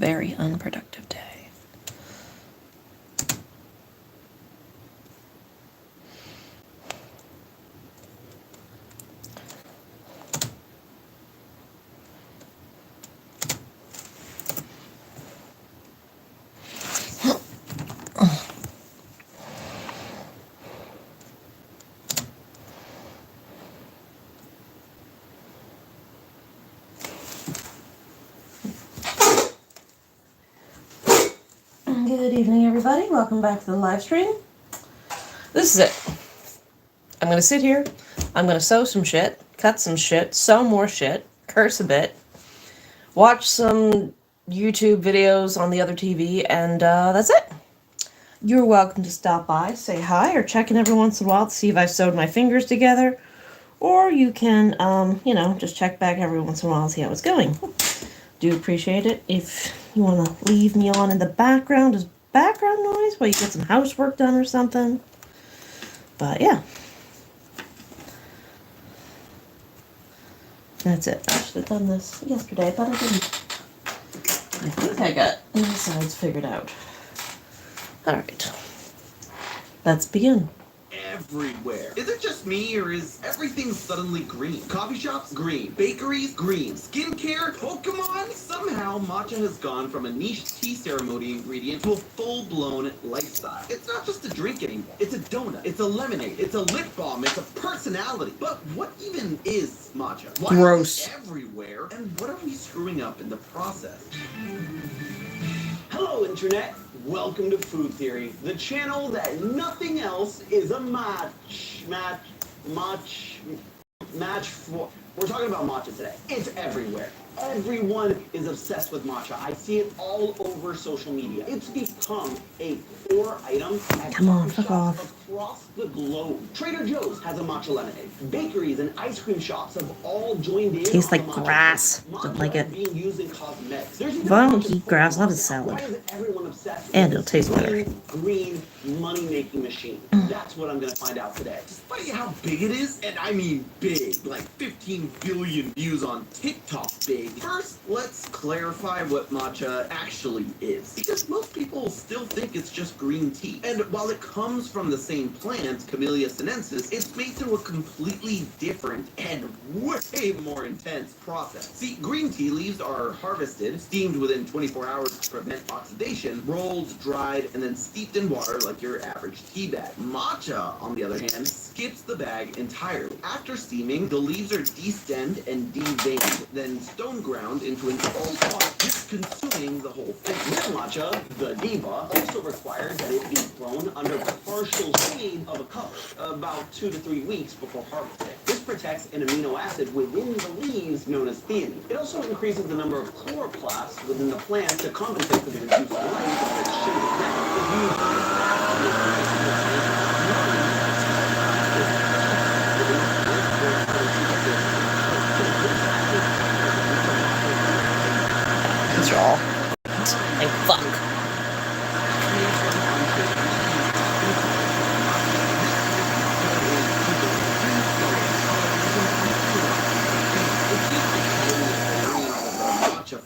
very unproductive day. Good evening, everybody. Welcome back to the live stream. This is it. I'm going to sit here. I'm going to sew some shit, cut some shit, sew more shit, curse a bit, watch some YouTube videos on the other TV, and that's it. You're welcome to stop by, say hi, or check in every once in a while to see if I've sewed my fingers together. Or you can, just check back every once in a while and see how it's going. Do appreciate it if you want to leave me on in the background as background noise while you get some housework done or something. But yeah. That's it. I should have done this yesterday, but I didn't. I think I got insides figured out. Alright. Let's begin. Everywhere. Is it just me, or is everything suddenly green? Coffee shops? Green. Bakeries? Green. Skincare? Pokemon? Somehow, matcha has gone from a niche tea ceremony ingredient to a full-blown lifestyle. It's not just a drink anymore. It's a donut. It's a lemonade. It's a lip balm. It's a personality. But what even is matcha? Why Gross. is it everywhere? And what are we screwing up in the process? Hello, Internet. Welcome to Food Theory, the channel that nothing else is a match for. We're talking about matcha today. It's everywhere. Everyone is obsessed with matcha. I see it all over social media. It's become a core item at coffee shops across the globe. Trader Joe's has a matcha lemonade. Bakeries and ice cream shops have all joined in. Tastes like grass. Don't like it. Being used in cosmetics. If I don't eat grass, I'll have a salad. Why is everyone obsessed And with it'll taste better. green money-making machine? That's what I'm going to find out today. Despite how big it is, and I mean big, like 15 billion views on TikTok big. First, let's clarify what matcha actually is, because most people still think it's just green tea. And while it comes from the same plant, Camellia sinensis, it's made through a completely different and way more intense process. See, green tea leaves are harvested, steamed within 24 hours to prevent oxidation, rolled, dried, and then steeped in water like your average tea bag. Matcha, on the other hand, skips the bag entirely. After steaming, the leaves are destemmed and deveined, then stone ground into an old pot, just consuming the whole thing. Real matcha, the diva, also requires that it be grown under partial shade of a cover, about 2 to 3 weeks before harvesting. This protects an amino acid within the leaves known as theanine. It also increases the number of chloroplasts within the plant to compensate for the reduced light of its shaded These are all. Like, fuck.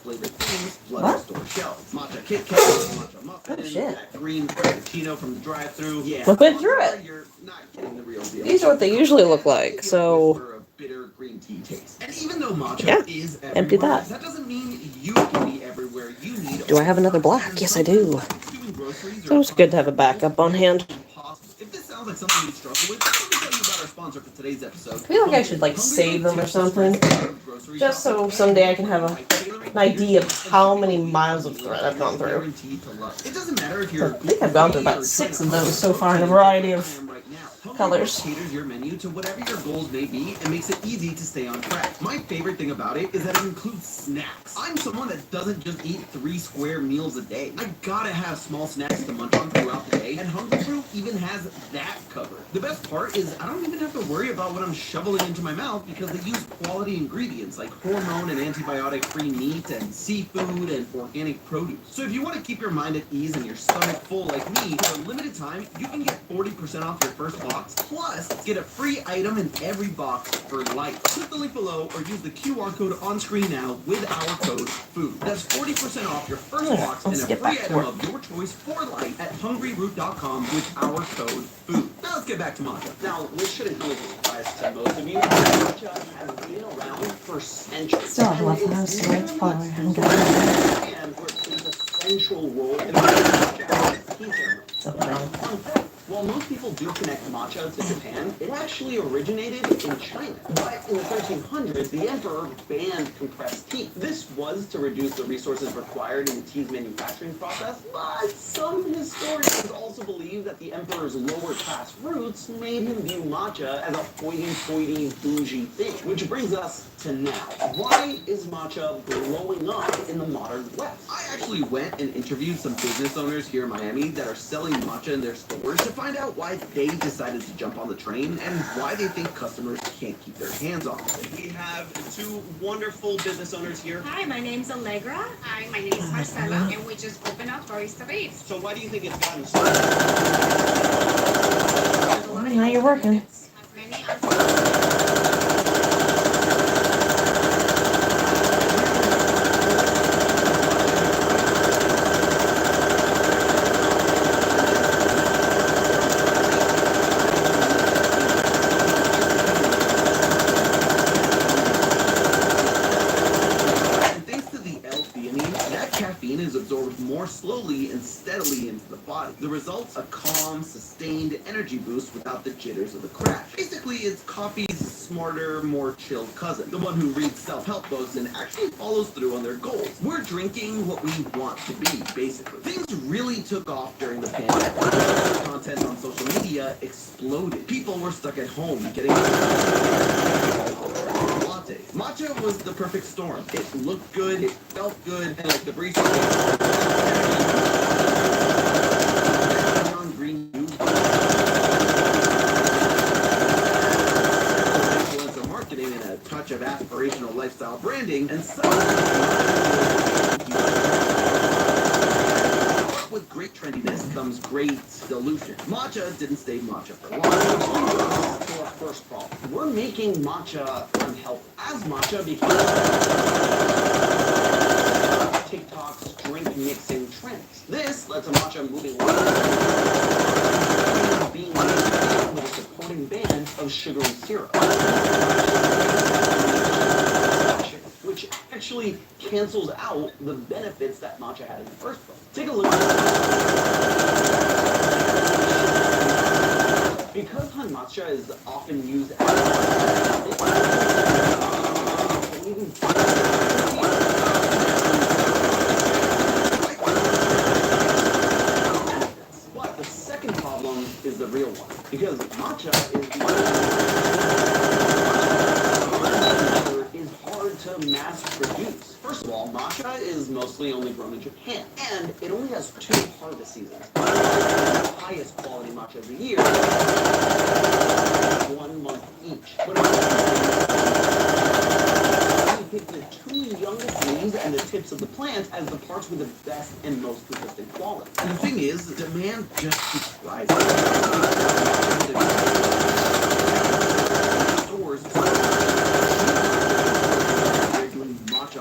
flavored things, blood What? store shelves. Matcha Kit Kat, matcha muffin, Oh, shit. that green frappuccino from the drive-thru. Yeah, Look right through it. You're not getting the real deal. These are what they usually look like, so. For a bitter green tea taste. And even though matcha Yeah, is everywhere, empty that. that doesn't mean you can be everywhere you need. Do I have another black? Yes, I do. So it's good to have a backup on hand. If this sounds like something you struggle with, let me tell you about our sponsor for today's episode. I feel like I should, like, save them or something. Just so someday I can have an idea of how many miles of thread I've gone through. It doesn't matter if you're I think I've gone through about 6 of those so far in a variety of colors. Caters your menu to whatever your goals may be and makes it easy to stay on track. My favorite thing about it is that it includes snacks. I'm someone that doesn't just eat 3 square meals a day. I gotta have small snacks to munch on throughout the day, and Hungry Fruit even has that covered. The best part is I don't even have to worry about what I'm shoveling into my mouth because they use quality ingredients like hormone and antibiotic-free meat and seafood and organic produce. So if you want to keep your mind at ease and your stomach full like me, for a limited time, you can get 40% off your first box box. Plus, get a free item in every box for life. Click the link below or use the QR code on screen now with our code FOOD. That's 40% off your first box and a free item of your choice for life at hungryroot.com with our code FOOD. Now let's get back to matcha. Now, this shouldn't come as a surprise to most of you. Matcha has been around for centuries. Still have left the house, so it's fine. And it plays a central role in the tea ceremony. Fun fact, while most people do connect matcha to Japan, it actually originated in China. But in the 1300s, the emperor banned compressed tea. This was to reduce the resources required in the tea's manufacturing process, but some historians also believe that the emperor's lower class roots made him view matcha as a hoity-toity bougie thing. Which brings us to now. Why is matcha blowing up in the modern West? I actually went and interviewed some business owners here in Miami that are selling matcha in their stores to find out why they decided to jump on the train and why they think customers can't keep their hands on it. We have two wonderful business owners here. Hi, my name's Allegra. Hi, my name is Marcela, and we just opened up Barista Babes. So why do you think it's gotten started? Now you're working. Many is absorbed more slowly and steadily into the body. The result's a calm, sustained energy boost without the jitters of the crash. Basically, it's coffee's smarter, more chilled cousin, the one who reads self-help books and actually follows through on their goals. We're drinking what we want to be, basically. Things really took off during the pandemic. Content on social media exploded. People were stuck at home getting latte. Matcha was the perfect storm. It looked good, it felt good, and like the barista neon green influencer marketing and a touch of aspirational lifestyle branding, and with great trendiness comes great dilution. Matcha didn't stay matcha for long. To our first problem. We're making matcha unhealthy. As matcha became TikTok's drink mixing trends. This led to matcha moving being made with a supporting band of sugary syrup, which actually cancels out the benefits that matcha had in the first place. Take a look. Because matcha is often used as but the second problem is the real one. Because matcha is hard to mass produce. First of all, matcha is mostly only grown in Japan, and it only has 2 harvest seasons. The highest quality matcha of the year, 1 month each. But you pick the 2 youngest leaves and the tips of the plant as the parts with the best and most consistent quality. And the thing is, demand just keeps rising. Stores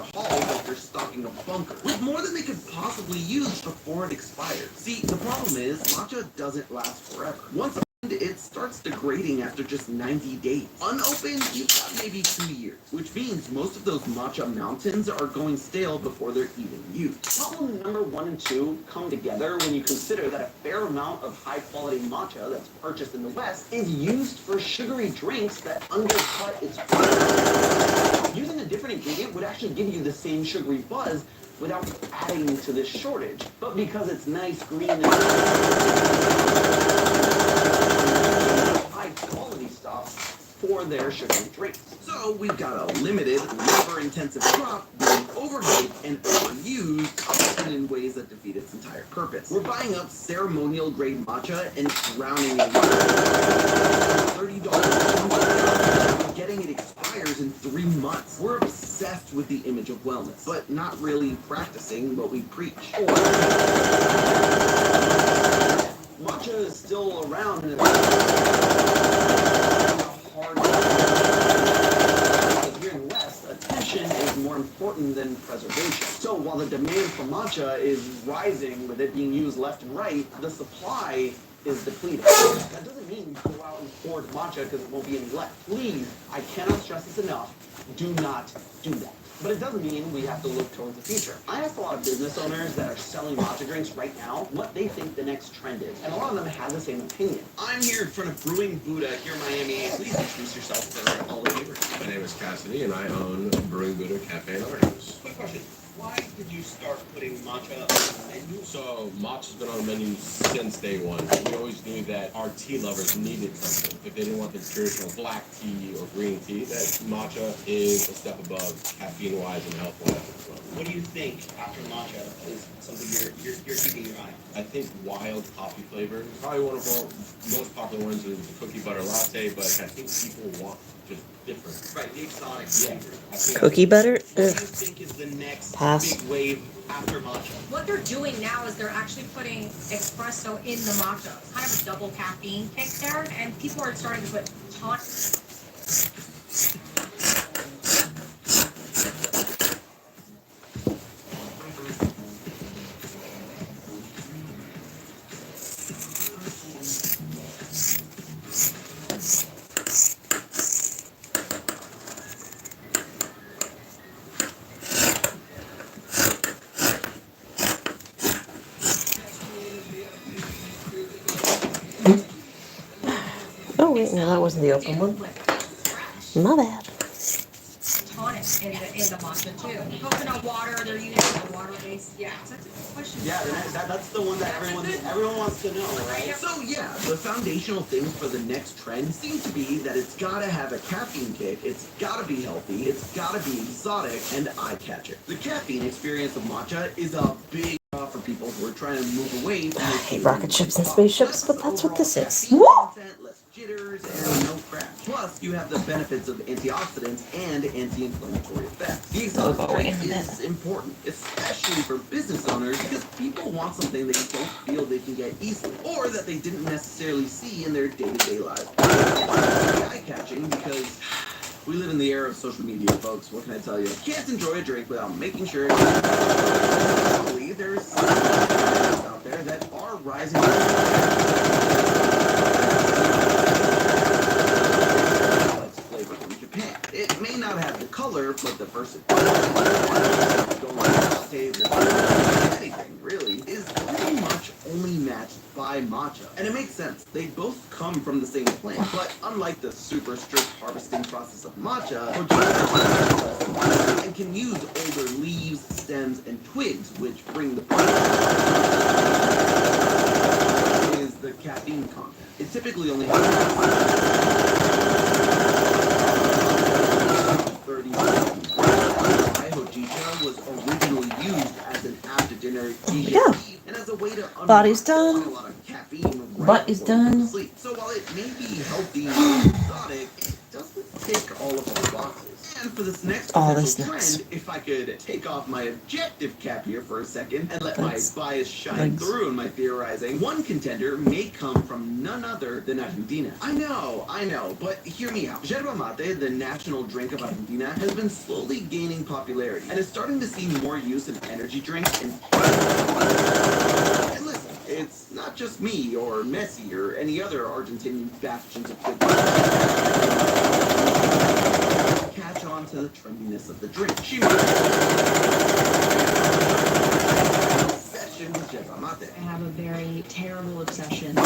after stocking a bunker with more than they could possibly use before it expired. See, the problem is matcha doesn't last forever. Once opened, it starts degrading after just 90 days. Unopened, you've got maybe 2 years, which means most of those matcha mountains are going stale before they're even used. Problem number 1 and 2 come together when you consider that a fair amount of high-quality matcha that's purchased in the West is used for sugary drinks that undercut its flavor. Using a different ingredient would actually give you the same sugary buzz without adding to this shortage. But because it's nice, green, and high-quality stuff for their sugary drinks. So we've got a limited, labor-intensive crop being overhyped and overused, often in ways that defeat its entire purpose. We're buying up ceremonial-grade matcha and drowning in $30 getting it expires in 3 months. We're obsessed with the image of wellness, but not really practicing what we preach. Matcha is still around in important than preservation. So while the demand for matcha is rising with it being used left and right, the supply is depleted. That doesn't mean go out and hoard matcha because it won't be any left. Please, I cannot stress this enough, do not do that. But it doesn't mean we have to look towards the future. I asked a lot of business owners that are selling matcha drinks right now what they think the next trend is, and a lot of them have the same opinion. I'm here in front of Brewing Buddha here in Miami. Please introduce yourself for all the viewers. My name is Cassidy, and I own Brewing Buddha Cafe and Art House. Quick question. Why did you start putting matcha on the menu? So, matcha's been on the menu since day one. We always knew that our tea lovers needed something. If they didn't want the traditional black tea or green tea, that matcha is a step above caffeine-wise and health-wise as well. What do you think after matcha is something you're keeping your eye on? I think wild coffee flavor. Probably one of our most popular ones is the cookie butter latte, but I think people want just different. Right, the exotic Yeah. flavor. I think Cookie butter? What do you Ugh. think is the next Pass. big wave after matcha? What they're doing now is they're actually putting espresso in the matcha. It's kind of a double caffeine kick there, and people are starting to put tonic. Oh wait, no, that wasn't the open one. My bad. Tonic in the matcha too. Coconut water, they're using the water base. Yeah, so that's a good question. Yeah, that's the one that everyone wants to know, right? So yeah, the foundational things for the next trend seem to be that it's gotta have a caffeine kick, it's gotta be healthy, it's gotta be exotic, and eye-catching. The caffeine experience of matcha is a big for people who are trying to move away from I hate rocket ships and spaceships, but that's what this is. Less jitters and no crash. Plus, you have the benefits of antioxidants and anti-inflammatory effects. The exotic I'll go away in a drink bit. is important, especially for business owners, because people want something they don't feel they can get easily, or that they didn't necessarily see in their day-to-day lives. Eye-catching because we live in the era of social media, folks. What can I tell you? Can't enjoy a drink without making sure. Probably there's some out there that are rising. Flavor from Japan. It may not have the color, but the versatility. Anything really is pretty much only matched by matcha, and it makes sense. They both come from the same plant, but unlike the super strict harvesting process of matcha, and can use older leaves, stems, and twigs, which bring the is the caffeine content. It typically only has 30. Hojicha was originally used as an after-dinner Yeah. tea and as a way to Body's unlock done. a lot of caffeine right Butt is before you go to done. sleep. So while it may be healthy and exotic, it doesn't tick all of our boxes. And for this next All potential this nuts. trend, if I could take off my objective cap here for a second and let Thanks. my bias shine Thanks. through in my theorizing, one contender may come from none other than Argentina. I know, but hear me out. Yerba mate, the national drink of Argentina, has been slowly gaining popularity and is starting to see more use in energy drinks and listen, it's not just me or Messi or any other Argentinian bastions of good catch on to the trendiness of the drink. She obsession with yerba mate. I have a very terrible obsession.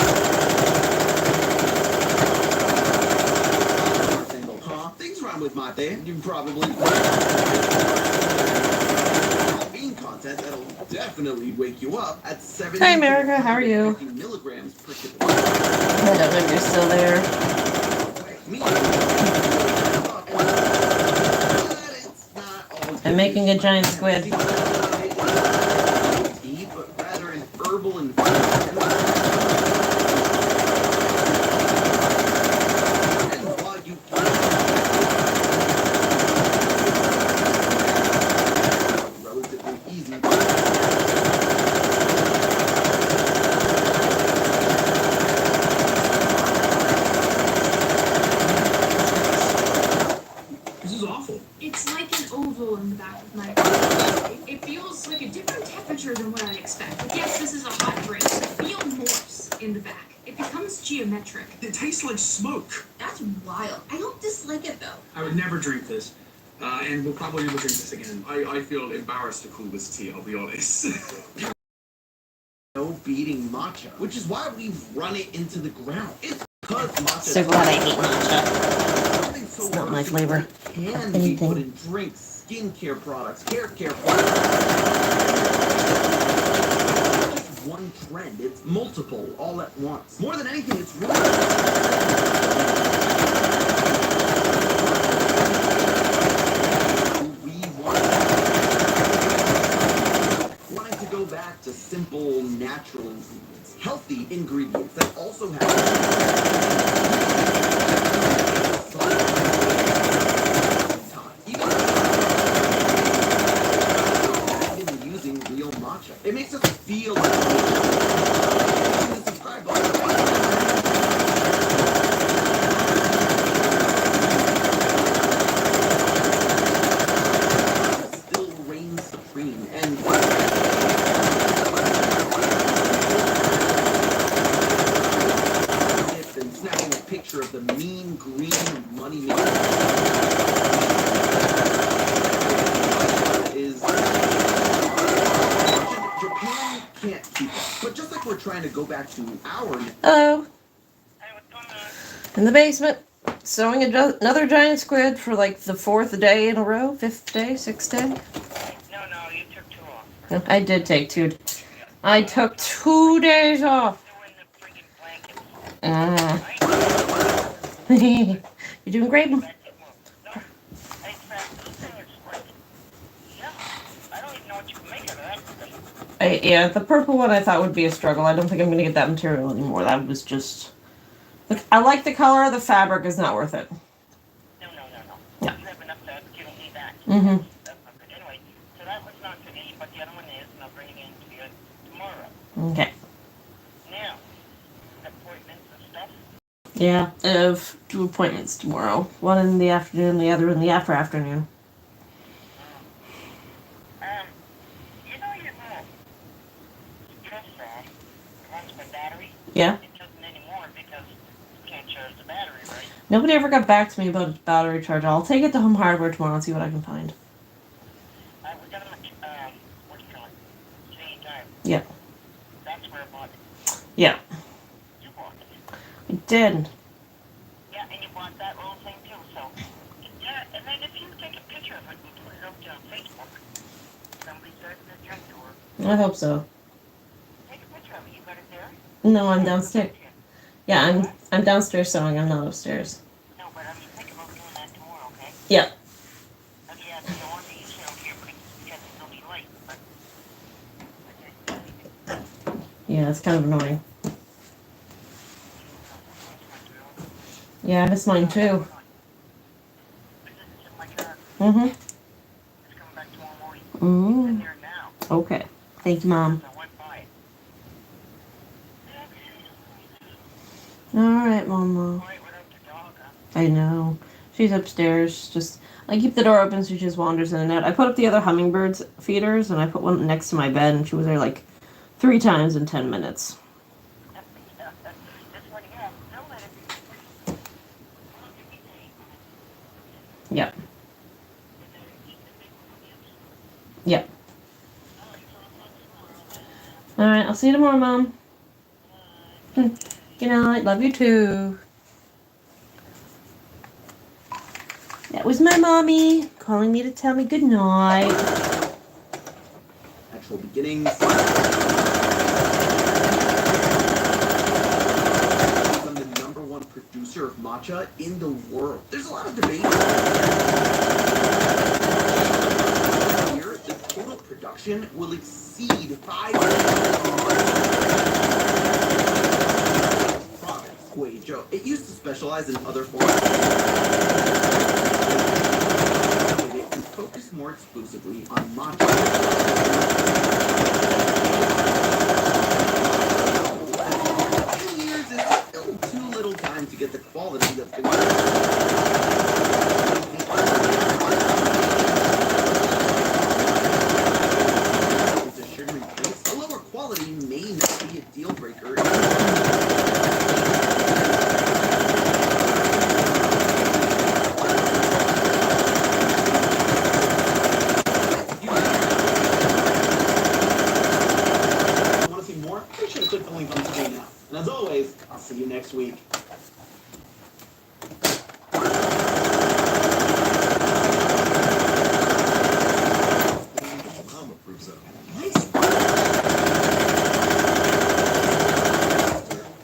Huh? Things rhyme with mate. You probably caffeine content that'll definitely wake you up at 70 Hey, America, how are you? 50 milligrams per kilo. I don't know if you're still there. I'm making a giant squid. But rather an herbal and while you relatively easy. It's like an oval in the back of my like a different temperature than what I'd expect. Like, yes, this is a hot drink. The feel morphs in the back. It becomes geometric. It tastes like smoke. That's wild. I don't dislike it though. I would never drink this. And we'll probably never drink this again. I feel embarrassed to call this tea, I'll be honest. No beating matcha, which is why we've run it into the ground. It's because matcha. So glad I hate matcha. It's not my flavor. Can be Anything. put in drinks, skincare products, hair care products. It's just one trend. It's multiple all at once. More than anything, it's really. Wanting to go back to simple, natural ingredients, healthy ingredients that also have. Even using real matcha, it makes us feel like. Hit the subscribe button. Still reigns supreme, and and snapping a picture of the mean green money maker is Japan can't keep up. But just like we're trying to go back to our Hello. In the basement, sewing another giant squid for like the 4th day in a row, 5th day, 6th day. No, you took too long. I did take 2. I took 2 days off. Doing the freaking blankets. You're doing great. No, in fact, this thing is like, yeah, I don't even know what you can make out of that thing. Yeah, the purple one I thought would be a struggle. I don't think I'm going to get that material anymore. That was just... Look, I like the color. The fabric is not worth it. No. Yeah. You have enough fabric, you don't need that. Mm-hmm. That's not good. Anyway, so that was not today, but the other one is, and I'll bring it in to you tomorrow. Okay. Now, appointments and stuff. Yeah, I have 2 appointments tomorrow. One in the afternoon, the other in the afternoon. You know your little stress phone runs by battery? Yeah? It doesn't anymore because you can't charge the battery, right? Nobody ever got back to me about a battery charger. I'll take it to Home Hardware tomorrow and see what I can find. We got them at, what do you call it? Canadian Tire. Yeah. That's where I bought it. Yeah. You bought it. I did. Yeah, and you bought that little thing too, so. Yeah, and then if you take a picture of it and put it up there on Facebook, somebody's at the junk door. I hope so. Take a picture of it. You got it there? No, I'm downstairs. Yeah, I'm downstairs sewing. I'm not upstairs. No, but I mean, think about doing that tomorrow, okay? Yeah. Yeah, the one that you sit out here, but it's still be late, but. Yeah, it's kind of annoying. Yeah, I miss mine too. Mm-hmm. It's coming back tomorrow morning. It's in Mm. there now. Okay. Thank you, Mom. I went by it. All right, Mama. Quiet without the dog, huh? I know. She's upstairs. Just I keep the door open so she just wanders in and out. I put up the other hummingbirds feeders and I put one next to my bed and she was there like 3 times in 10 minutes. That's what you have. Don't let it be. Yep. Yep. All right. I'll see you tomorrow, Mom. Good night. Love you too. That was my mommy calling me to tell me good night. actual beginnings. I'm the #1 producer of matcha in the world. There's a lot of debate. Here, the total production will exceed 5 products. Wait, Joe, it used to specialize in other forms. And focus more exclusively on matcha. Years is still too little time to get the quality that's been. See you next week. Mom approves of.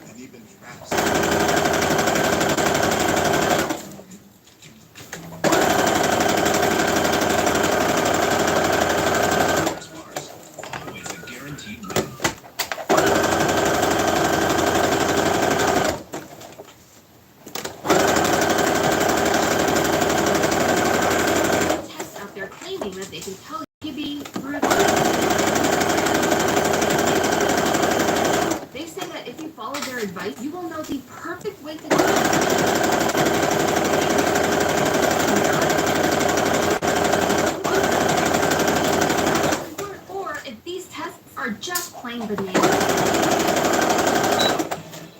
And even traps. Always a guaranteed win. Tests out there claiming that they can tell Kibbe through. They say that if you follow their advice, you will know the perfect way to do it. Or if these tests are just plain bananas.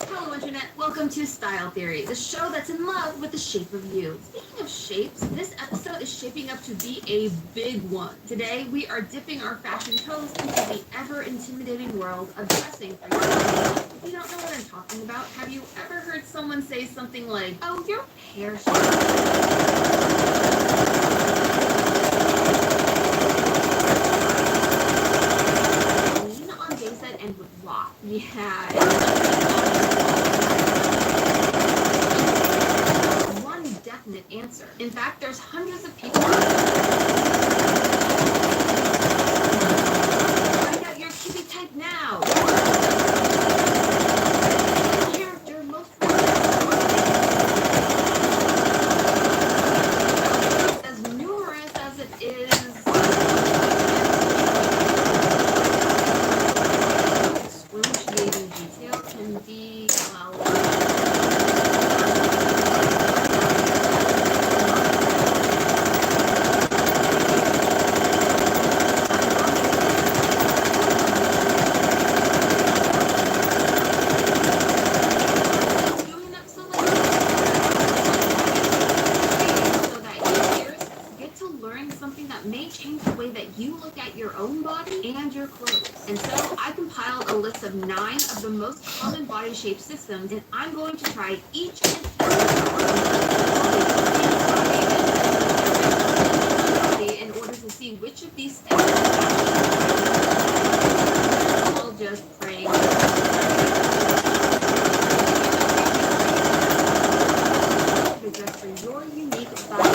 Hello, Internet. Welcome to Style Theory, the show that's in love with the shape of you. Speaking of shapes, this episode is shaping up to be a big one. Today, we are dipping our fashion toes into the ever-intimidating world of dressing for yourself. If you don't know what I'm talking about, have you ever heard someone say something like, "Oh, your hair lean on base set and with rock"? Yeah. One definite answer. In fact, there's hundreds of people. Find out your Kibbe type now. Character most as numerous as it is. Excruciating detail can be, well, doing an episode like this so that you get to learn something that may change the way that you look at your own body and your clothes. And so I compiled a list of 9 of the most common body shape systems, and I'm going to try each and every in order to see which of these steps will just pray. Just for your unique body.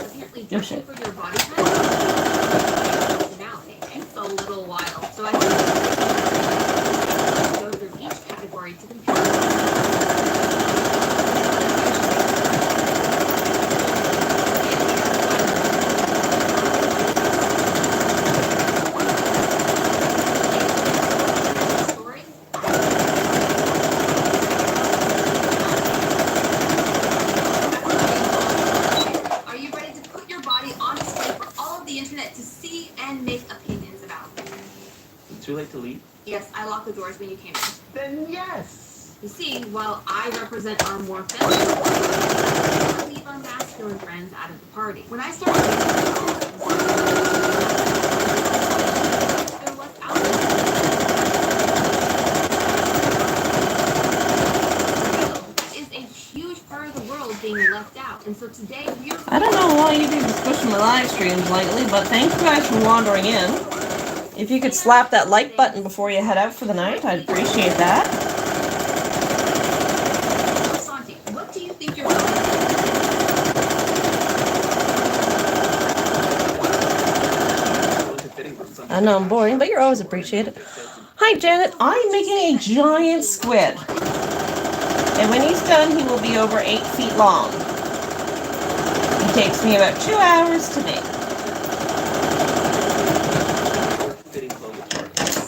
Apparently, dressing for your body type personality takes a little while, so I go through each category to compare. Are you ready to put your body on display for all of the internet to see and make opinions about? Too late to leave? Yes, I locked the doors when you came in. Then yes. You see, while I represent our more feminine, I leave our masculine friends out of the party. When I started there was that is a huge part of the world being left out. And so today we are I don't know why you do this pushing my live streams lately, but thank you guys for wandering in. If you could slap that like button before you head out for the night, I'd appreciate that. Santi, what do you think you're I know I'm boring, but you're always appreciated. Hi, Janet. I'm making a giant squid. And when he's done, he will be over 8 feet long. He takes me about 2 hours to make.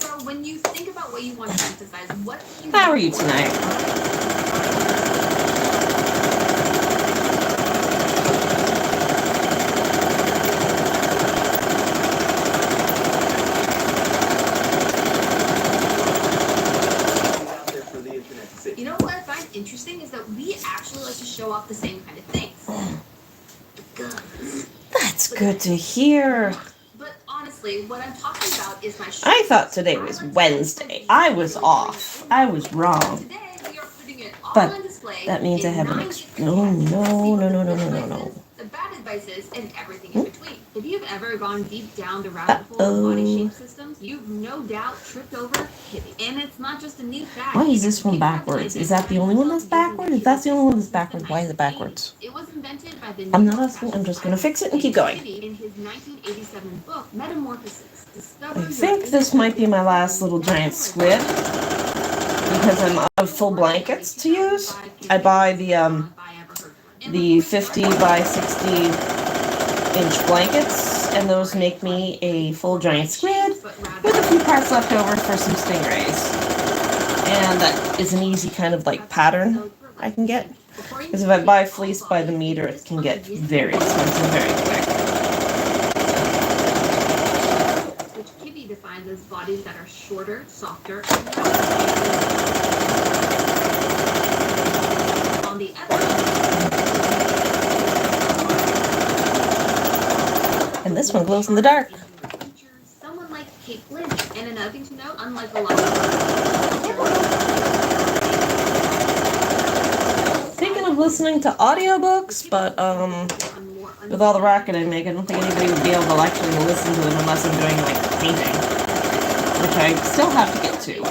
So when you think about what you want to emphasize, what do you How are you tonight? You know what I find interesting is that we actually like to show off the same kind of things. good. That's good to hear. But honestly, what I'm talking about is my I thought today was Wednesday. I was off. I was wrong. Today we are putting it all But on display. that means I in have an 9 extra. different No, tests. no, See no, what no, the no, good no, no, advice no. is, the bad advice is, and everything in between. If you've ever gone deep down the rabbit hole of body shape systems, you've no doubt tripped over Kibbe. And it's not just a neat fad. Why is this one backwards? Is that the only one that's backwards? If that's the only one that's backwards, why is it backwards? It was invented by the I'm not asking, I'm just gonna fix it and keep going. in his 1987 book, Metamorphosis. I think this might be my last little giant squid because I'm out of full blankets to use. I buy the 50 by 60 inch blankets, and those make me a full giant squid with a few parts left over for some stingrays. And that is an easy kind of like pattern I can get. Because if I buy fleece by the meter, it can get very expensive very quick. Which Kibbe defines as bodies that are shorter, softer, and on the other And this one glows in the dark. someone like Kate Lynch. And another thing to note, unlike a lot of Thinking of listening to audiobooks, but with all the racket I make, I don't think anybody would be able to actually listen to them unless I'm doing like painting, which I still have to get to.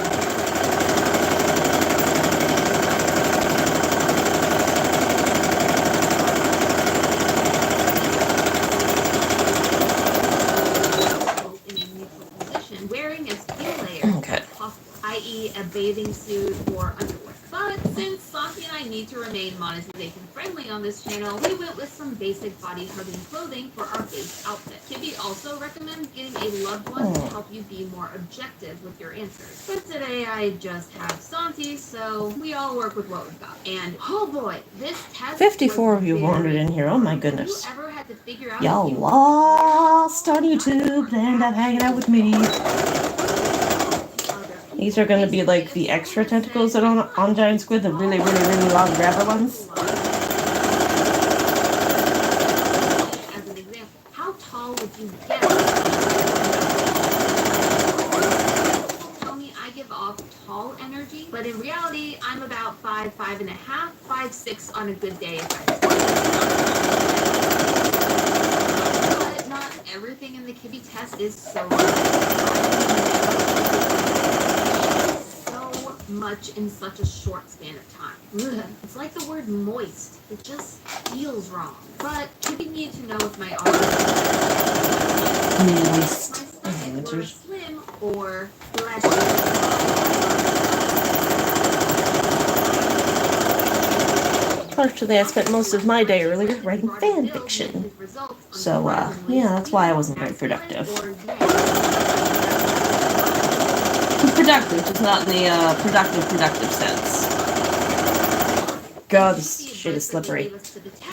in a neutral position, wearing as few layers Okay. as possible, i.e. a bathing suit or underwear. But since Saki and I need to remain monetization friendly on this channel, we went with some basic body hugging clothing for our base outfit. Kibbe also recommends getting a loved one to help you be more objective with your answers. But today I just have Santi, so we all work with what we've got. And oh boy, this test 54 was of you very wandered in here. Oh my hard. goodness. Have you ever had to figure out Y'all if you- lost on YouTube and end up hanging out with me. These are going to be like the extra tentacles that are on giant squid, the really, really, really long grabber ones. As an example, how tall would you get? Tell me I give off tall energy, but in reality, I'm about 5, 5.5, 5'6" on a good day. But not everything in the Kibbe test is so much in such a short span of time. Ugh. It's like the word moist. It just feels wrong. But Kibbe needed to know if my arms were slim or fleshy. Actually, I spent most of my day earlier writing fan fiction. So, yeah, that's why I wasn't very productive. Productive, just not in the productive sense. God, this shit is slippery.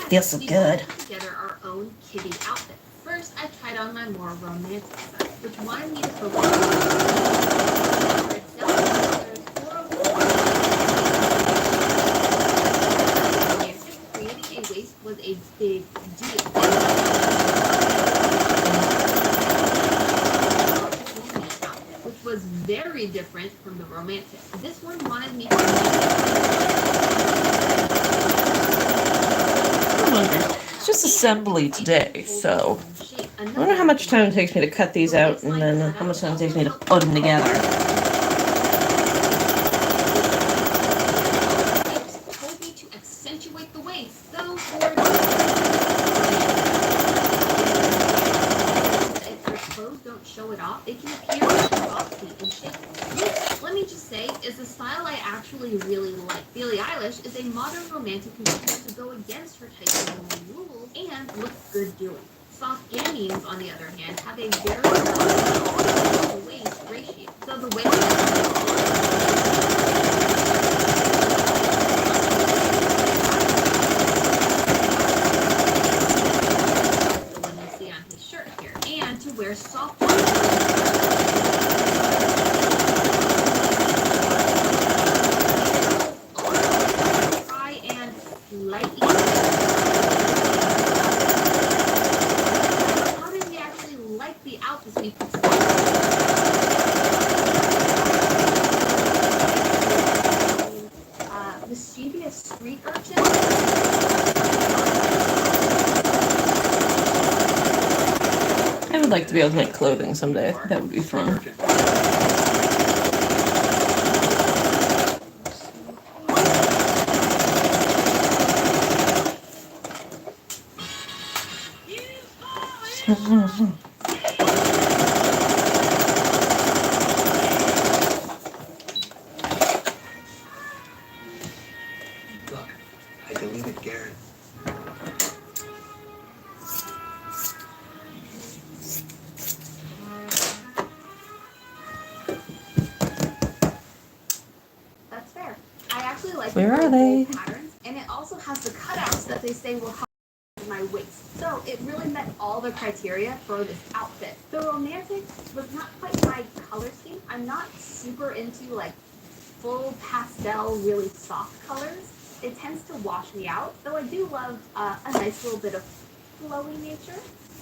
Feels so good. Together our own Kibbe outfit. First, I tried on my more romantic side, which wanted me to focus on creating a waist was a big deal. Which was very different from the romantic. This one wanted me to It's just assembly today, so I wonder how much time it takes me to cut these out and then how much time it takes me to put them together. told me to accentuate the waist, though if your clothes don't show it off, they can appear boxy and shaky. This, let me just say, is a style I actually really like. Billie Eilish is a modern romantic who tries to go against her type of rules and look good doing. Soft gamines, on the other hand, have a very low waist ratio. So the waist the one you see on his shirt here, and to wear soft try and lightly mischievous street urchin. I would like to be able to make clothing someday. I think that would be fun. Look, I deleted Garrett. That's fair. I actually like Where the are they? bold patterns, and it also has the cutouts that they say will help my waist. So it really met all the criteria for this outfit. The romantic was not quite my color scheme. I'm not super into like full pastel, really soft colors. It tends to wash me out, though I do love a nice little bit of flowy nature.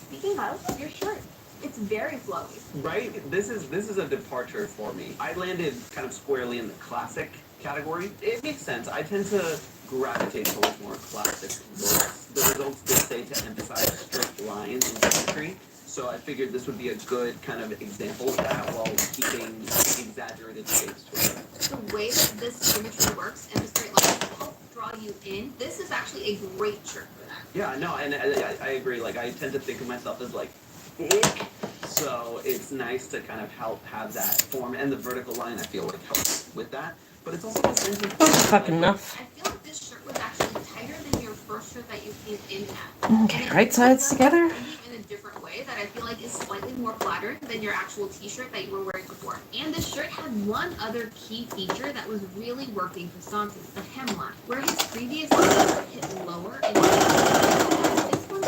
Speaking of, your shirt. It's very flowy. Right? This is a departure for me. I landed kind of squarely in the classic category. It makes sense. I tend to gravitate towards more classic looks. The results did say to emphasize strict lines and symmetry, so I figured this would be a good kind of example of that while keeping exaggerated shapes to it. The way that this symmetry works and the straight lines help draw you in, this is actually a great shirt for that. Yeah, no, and I agree. Like, I tend to think of myself as like thick, so it's nice to kind of help have that form, and the vertical line I feel like helps with that. But it's also the sense of Fuck enough. I feel like this shirt was actually tighter than your first shirt that you came in at. Okay, right sides together. In a different way that I feel like is slightly more flattering than your actual t-shirt that you were wearing before. And this shirt had one other key feature that was really working for Santi, the hemline, where his previous shirt hit lower and this one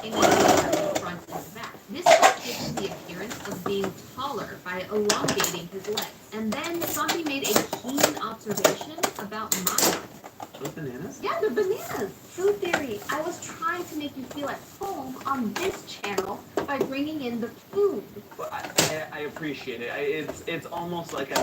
in the front and back. This shirt gives him the appearance of being taller by elongating his legs. And then Santi made a keen observation about my those bananas. Yeah, they're bananas. Food theory. I was trying to make you feel at home on this channel by bringing in the food. Well, I appreciate it. It's almost like a A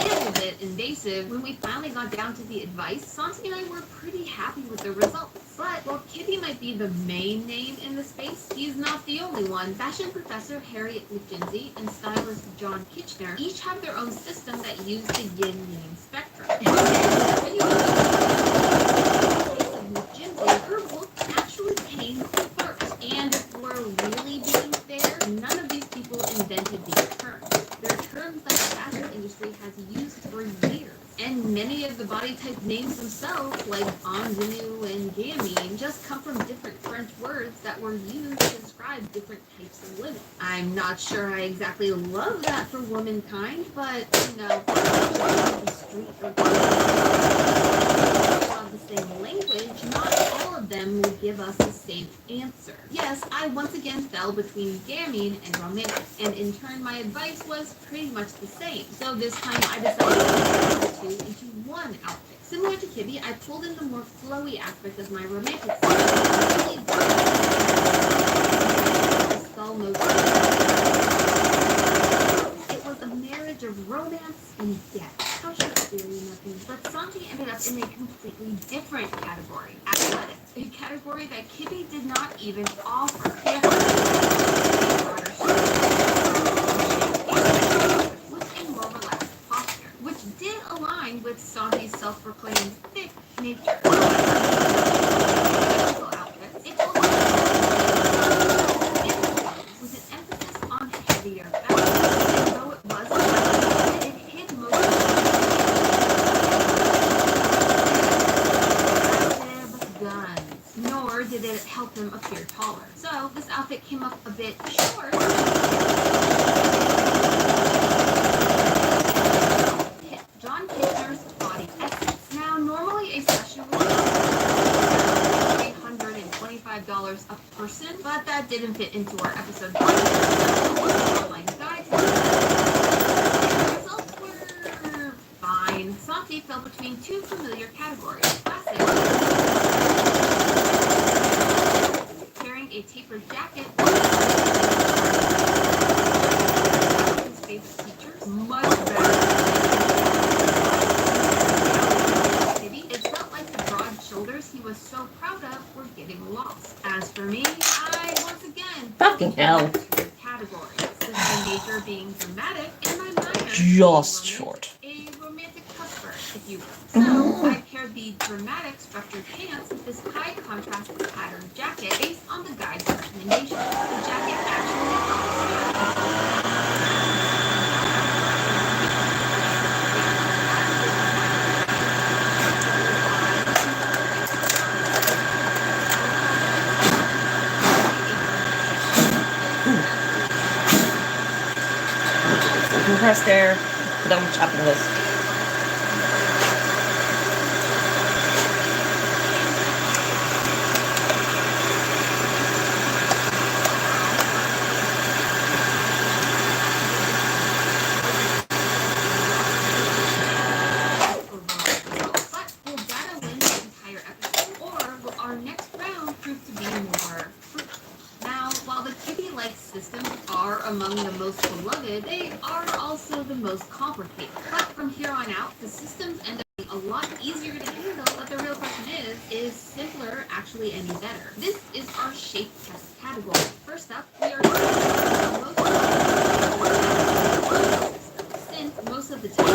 little bit invasive. When we finally got down to the advice, Santi and I were pretty happy with the results. But while Kibbe might be the main name in the space, he's not the only one. Fashion professor Harriet McGinsey and stylist John Kitchener each have their own system that use the yin-yang spectrum. When you look at the case of McGinsey, her book actually came first. And if we're really being fair, none of these people invented these terms. They're terms that the fashion industry has used for years. And many of the body type names themselves, like ingenue and gamine, just come from different French words that were used to describe different types of women. I'm not sure I exactly love that for womankind, but, you know, the street or the same language, not all of them will give us the same answer. Yes, I once again fell between gamine and romantic, and in turn my advice was pretty much the same. So this time I decided to put the two into one outfit. Similar to Kibbe, I pulled in the more flowy aspect of my romantic style. Skull it was a marriage of romance and death. How Shakespearean nothing. But Santi ended up in a completely different category, athletic. A category that Kibbe did not even offer. With a more relaxed posture, which did align with Santi's self-proclaimed thick nature. Outfits, it also with an emphasis on heavier fabric. Though it was it hid most of the guns, nor did it help him appear taller. So this outfit came up a bit short. John Kitchener's body essence. Now, normally a session would be $325 a person, but that didn't fit into our episode. Results were fine. Santi fell between two familiar categories. Classic. Carrying a tapered jacket. His favorite teacher. L. Categories. System major being dramatic, and my minor Just being short. a romantic cusper, if you will. So I paired the dramatic structured pants with this high contrast pattern jacket based on the guide's recommendation. The jacket Compressed air. Done chopping this. systems are among the most beloved, they are also the most complicated. But from here on out, the systems end up being a lot easier to handle, but the real question is simpler actually any better? This is our shape test category. First up, we are since most of the time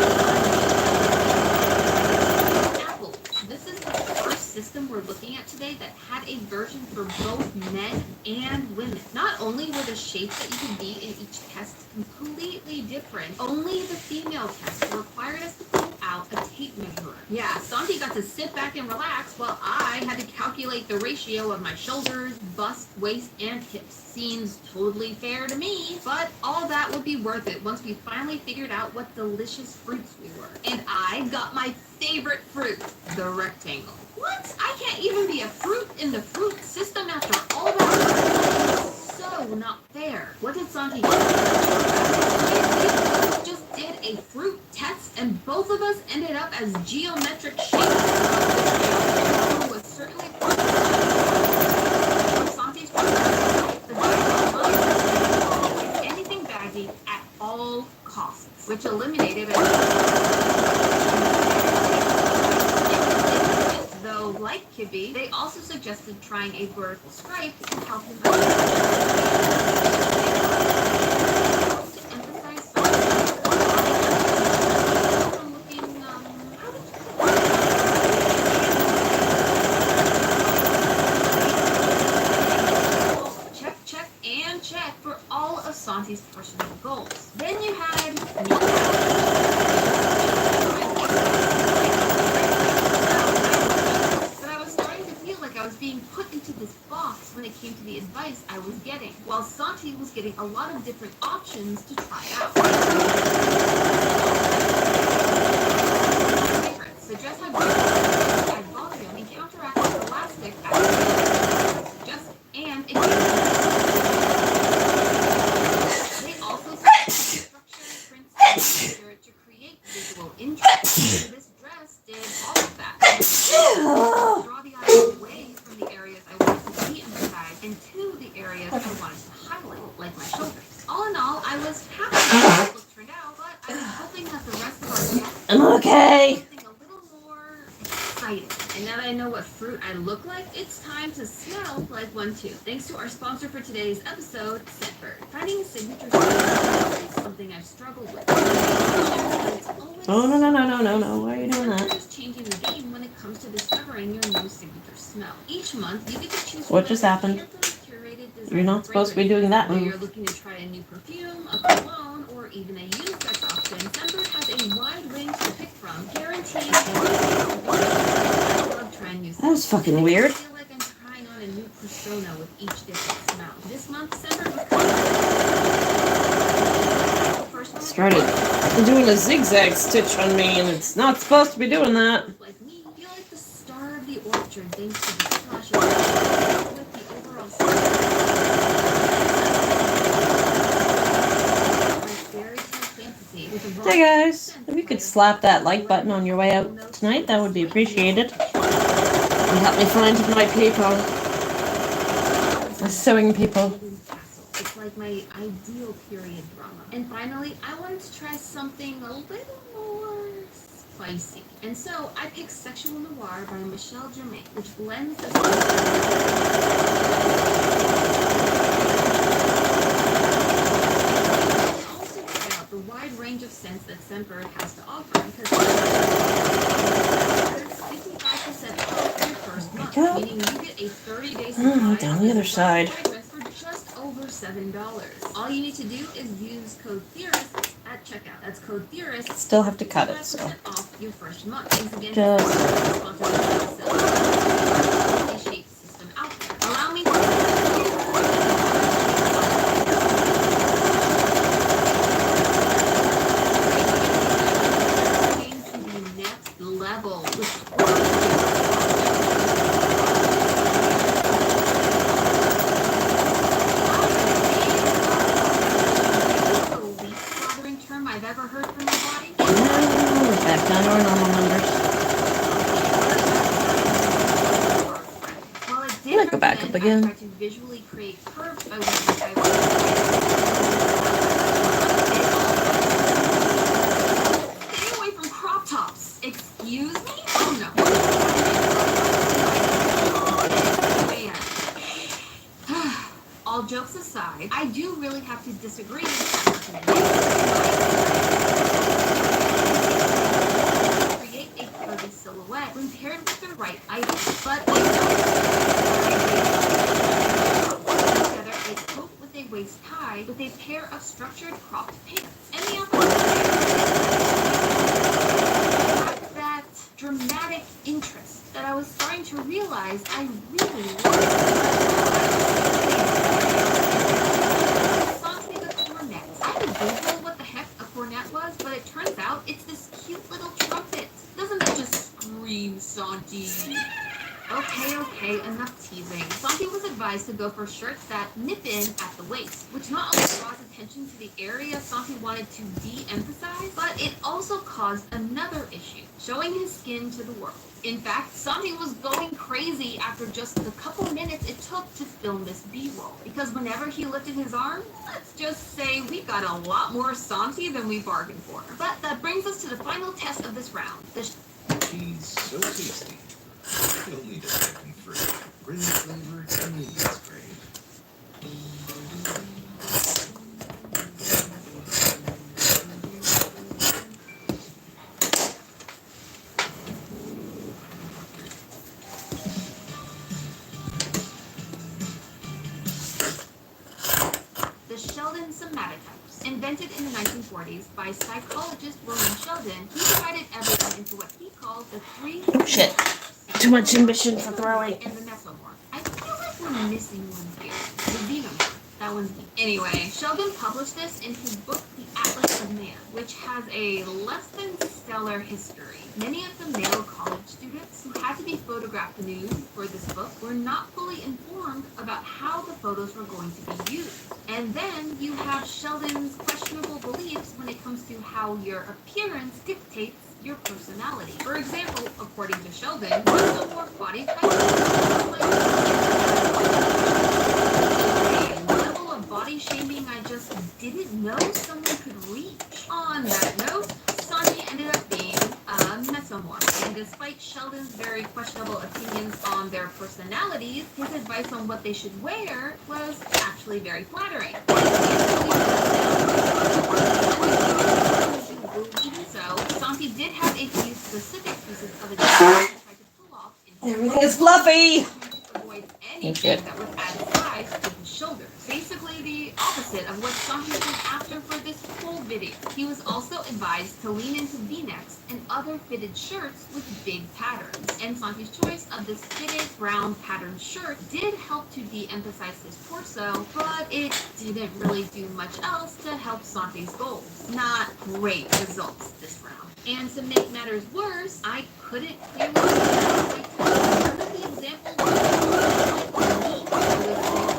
Apple. This is the first system we're looking at today that had a version for both men and women. Not only were the shapes that you could be in each test completely different, only the female test required us to pull out a tape measure. Yeah, Santi got to sit back and relax while I had to calculate the ratio of my shoulders, bust, waist, and hips. Seems totally fair to me, but all that would be worth it once we finally figured out what delicious fruits we were. And I got my favorite fruit, the rectangle. What? I can't even be a fruit in the fruit system after all that? So not fair. What did Santi do? We just did a fruit test and both of us ended up as geometric shapes. Was certainly Santi's anything baggy at all costs, which eliminated though, like Kibbe, they also suggested trying a vertical stripe to help him out. To emphasize I'm looking, check, and check for all of Santi's personal goals. Then you had I was being put into this box when it came to the advice I was getting, while Santi was getting a lot of different options to try out. Suggest I add volume and counteract elastic suggest and they also suggest structure, prints, and to create visual interest. This dress did all of that. Draw the eye away from the areas I wanted to de-emphasize and to the areas I wanted to highlight, like my shoulders. All in all, I was happy with how the look turned out, but I was hoping that the rest of our test I'm okay. something a little more exciting. And now that I know what fruit I look like, it's time to smell like one too. Thanks to our sponsor for today's episode, Scentbird. Finding a signature scent is something I've struggled with. Oh, no. Why are you doing that? Just changing the game when it comes to discovering your new signature smell. Each month, you get to choose What just happened? You're not supposed to be doing that. Whether you're looking to try a new perfume, a cologne, or even a unisex option, Scentbird has a wide range to pick from, guaranteed. I love trying new scents. That was fucking weird. I feel like I'm trying on a new persona with each different smell. This month, Scentbird Started doing a zigzag stitch on me, and it's not supposed to be doing that. like me, feel like the star of the orchard thanks to the splash of with the overall fantasy with a Hey guys, if you could slap that like button on your way out tonight, that would be appreciated. And help me find my people. My sewing people. It's like my ideal period drama. And finally, I wanted to try something a little more spicy. And so I picked Sexual Noir by Michelle Germain, which blends the the wide range of scents that Scentbird has to offer because 55% off your first month, meaning you get a 30-day supply down the other side. fragrance for just over $7. All you need to do is use code Theorist at checkout. That's code Theorist. Still have to cut it, so. 55% off your first month. Thanks again Just. a shape system out there. Allow me to the next level with term I've ever heard from my body. Back down to our normal numbers. Well, it did Let's go back up again. I tried to visually create curves by which I stay away from crop tops. Excuse me? Oh no. Man. All jokes aside, I do really have to disagree with that. Create a curvy silhouette when paired with the right item, but together a coat with a waist tie with a pair of structured cropped pants. And the that dramatic interest that I was starting to realize I really Google what the heck a cornet was, but it turns out it's this cute little trumpet. Doesn't it just scream Santi? Okay, enough teasing. Santi was advised to go for shirts that nip in at the waist, which not only draws attention to the area Santi wanted to de-emphasize, but it also caused another issue, showing his skin to the world. In fact, Santi was going crazy after just the couple minutes it took to film this B-roll, because whenever he lifted his arm, let's just say we got a lot more Santi than we bargained for. But that brings us to the final test of this round. She's so tasty. You'll need a second fruit. Really flavored and medium grade. The Sheldon somatotypes. Invented in the 1940s by psychologist William Sheldon, he divided everything into what he called the three... Oh, shit. Too much ambition for throwing. And the mesomorph. I feel like we're missing one here. The xenomorph. That one's me. Anyway, Sheldon published this in his book, The Atlas of Man, which has a less than stellar history. Many of the male college students who had to be photographed nude for this book were not fully informed about how the photos were going to be used. And then you have Sheldon's questionable beliefs when it comes to how your appearance dictates your personality. For example, according to Sheldon, mesomorph body type body shaming I just didn't know someone could reach. On that note, Santi ended up being a mesomorph, and despite Sheldon's very questionable opinions on their personalities, his advice on what they should wear was actually very flattering. So, Santi did have a few specific pieces of advice that he tried to pull off. Everything is fluffy! Avoid anything that would add size to his shoulders. Basically the opposite of what Santi did after for this whole video. He was also advised to lean into V-necks and other fitted shirts with big patterns. And Santi's choice of this fitted round patterned shirt did help to de-emphasize his torso, but it didn't really do much else to help Santi's goals. Not great results this round. And to make matters worse, I couldn't clearly the example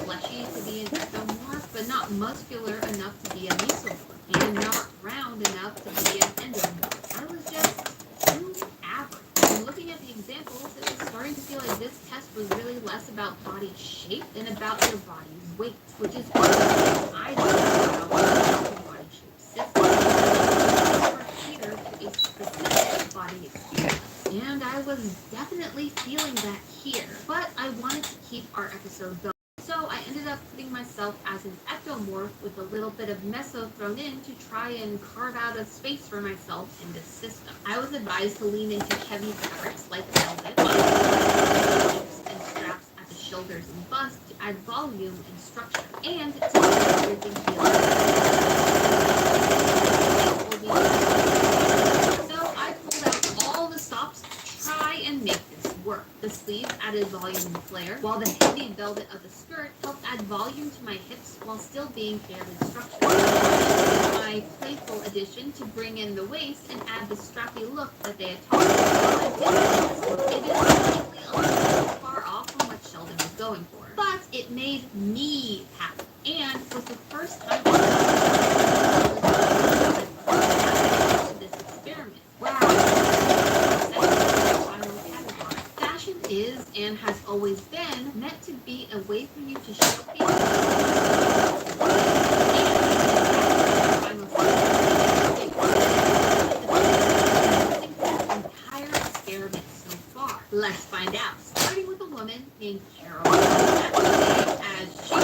fleshy to be an ectomorph, but not muscular enough to be a mesomorph, and not round enough to be an endomorph. I was just too average. And looking at the examples, it was starting to feel like this test was really less about body shape than about your body's weight, which is what I don't know about body shape system. Cater to a specific body experience. And I was definitely feeling that here, but I wanted to keep our episode going. So I ended up putting seeing myself as an ectomorph with a little bit of meso thrown in to try and carve out a space for myself in this system. I was advised to lean into heavy fabrics like velvet, and straps at the shoulders and bust to add volume and structure, and to make everything feel so I pulled out all the stops to try and make this work. The sleeves added volume and flare, while the heavy velvet of the skirt helped add volume to my hips while still being fairly structured. My playful addition to bring in the waist and add the strappy look that they had talked about. It is slightly a little far off from what Sheldon was going for, but it made me happy, and was the first time this experiment. Wow. Fashion is and has always been meant to be a way for you to show people. Entire experiment so far. Let's find out. Starting with a woman named Carol. As she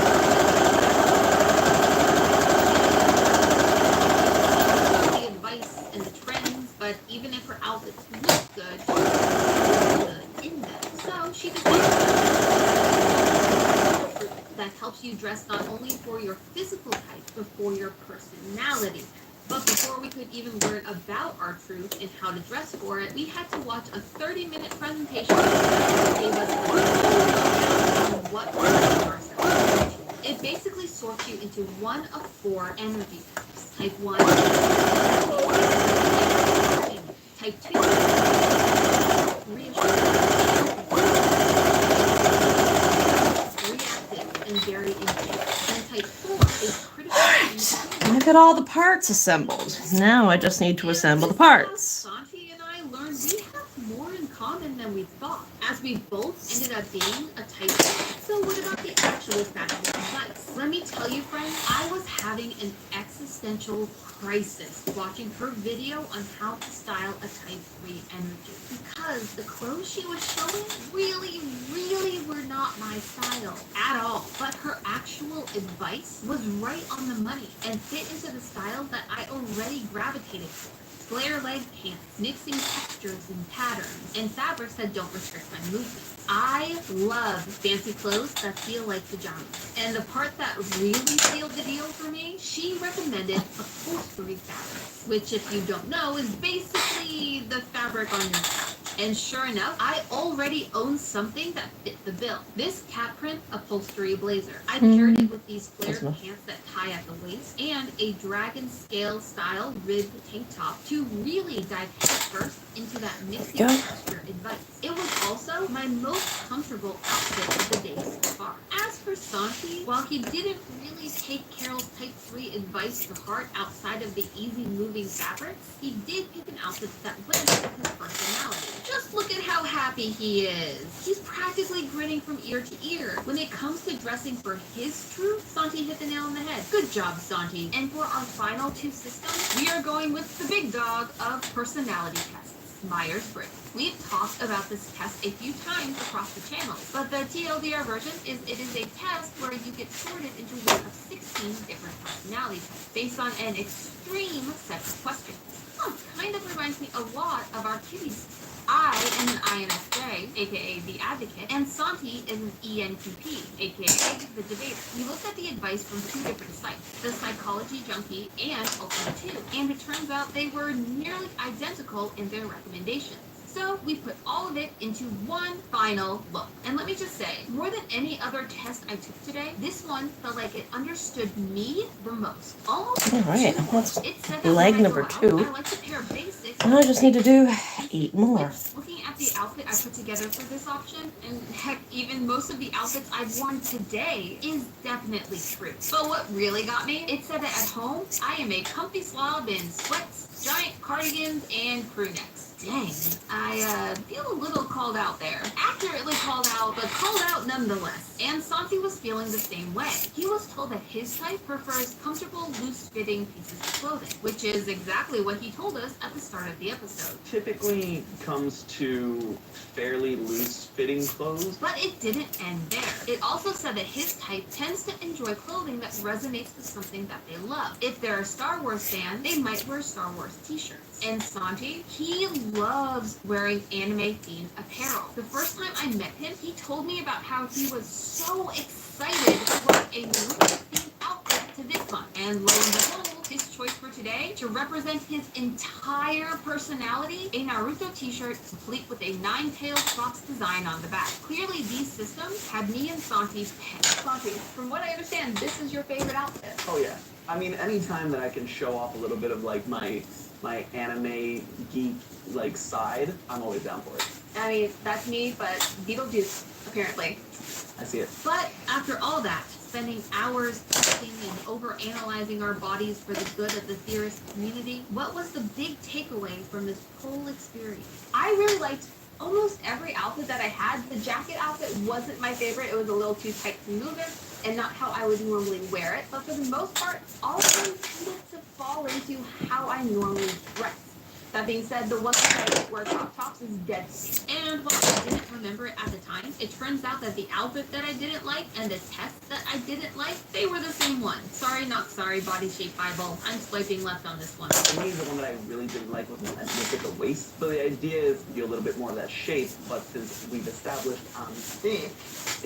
the advice and the trends, but even if her outfits look good, she doesn't look good in them. So she decided that helps you dress not only for your physical type, but for your personality. But before we could even learn about our truth and how to dress for it, we had to watch a 30-minute presentation that gave us on what we ourselves. It basically sorts you into one of 4 energy types. Type 1, type 2, reactive and very intense. And type 4 is critical. Look at all the parts assembled. Now I just need to assemble the parts. Santi and I learned we have more in common than we thought, as we both ended up being a type 1. So what about the actual fashion advice? Let me tell you, friends, I was having an existential crisis watching her video on how to style a type 3 energy, because the clothes she was showing really were not my style at all. But her actual advice was right on the money and fit into the style that I already gravitated toward. Flare leg pants, mixing textures and patterns, and fabrics that don't restrict my movements. I love fancy clothes that feel like pajamas. And the part that really sealed the deal for me, she recommended upholstery fabrics, which, if you don't know, is basically the fabric on your couch. And sure enough, I already own something that fit the bill. This cat print upholstery blazer. I paired it with these flared pants that tie at the waist and a dragon scale style ribbed tank top to really dive headfirst into that mixing texture advice. It was also my most comfortable outfit of the day so far. As for Santi, while he didn't really take Carol's type 3 advice to heart outside of the easy moving fabrics, he did pick an outfit that went with his personality. Just look at how happy he is. He's practically grinning from ear to ear. When it comes to dressing for his truth, Santi hit the nail on the head. Good job, Santi. And for our final 2 systems, we are going with the big dog of personality tests, Myers-Briggs. We've talked about this test a few times across the channel, but the TLDR version is it is a test where you get sorted into one of 16 different personality types based on an extreme set of questions. Kind of reminds me a lot of our Kibbe. I am an INFJ, aka the advocate, and Santi is an ENTP, aka the debater. We looked at the advice from 2 different sites, the Psychology Junkie and Ultima 2, and it turns out they were nearly identical in their recommendations. So we put all of it into one final look. And let me just say, more than any other test I took today, this one felt like it understood me the most. Almost. All right, that's it said that leg when I number go out, 2. I like to pair basics. Now I just need to do 8 more. Looking at the outfit I put together for this option, and heck, even most of the outfits I've worn today, is definitely true. But what really got me, it said that at home, I am a comfy slob in sweats, giant cardigans, and crew necks. Dang, I feel a little called out there. Accurately called out, but called out nonetheless. And Santi was feeling the same way. He was told that his type prefers comfortable, loose-fitting pieces of clothing, which is exactly what he told us at the start of the episode. Typically comes to fairly loose-fitting clothes. But it didn't end there. It also said that his type tends to enjoy clothing that resonates with something that they love. If they're a Star Wars fan, they might wear Star Wars t-shirts. And Santi, he loves wearing anime-themed apparel. The first time I met him, he told me about how he was so excited to wear a Naruto-themed outfit to VidCon. And lo and behold, his choice for today, to represent his entire personality, a Naruto t-shirt complete with a nine-tailed fox design on the back. Clearly, these systems had me and Santi pegged. Santi, from what I understand, this is your favorite outfit. Oh yeah. I mean, anytime that I can show off a little bit of like my anime geek like side, I'm always down for it. I mean, that's me, but Beetlejuice, apparently. I see it. But after all that, spending hours thinking and overanalyzing our bodies for the good of the theorist community, what was the big takeaway from this whole experience? I really liked almost every outfit that I had. The jacket outfit wasn't my favorite. It was a little too tight to move in and not how I would normally wear it. But for the most part, all of them tended to fall into how I normally dress. That being said, the one thing I didn't wear crop tops is dead to me. And while I didn't remember it at the time, it turns out that the outfit that I didn't like and the test that I didn't like, they were the same one. Sorry, not sorry, body shape Bible. I'm swiping left on this one. For me, the one that I really didn't like was when I looked at the waist. So the idea is to do a little bit more of that shape, but since we've established I'm thick,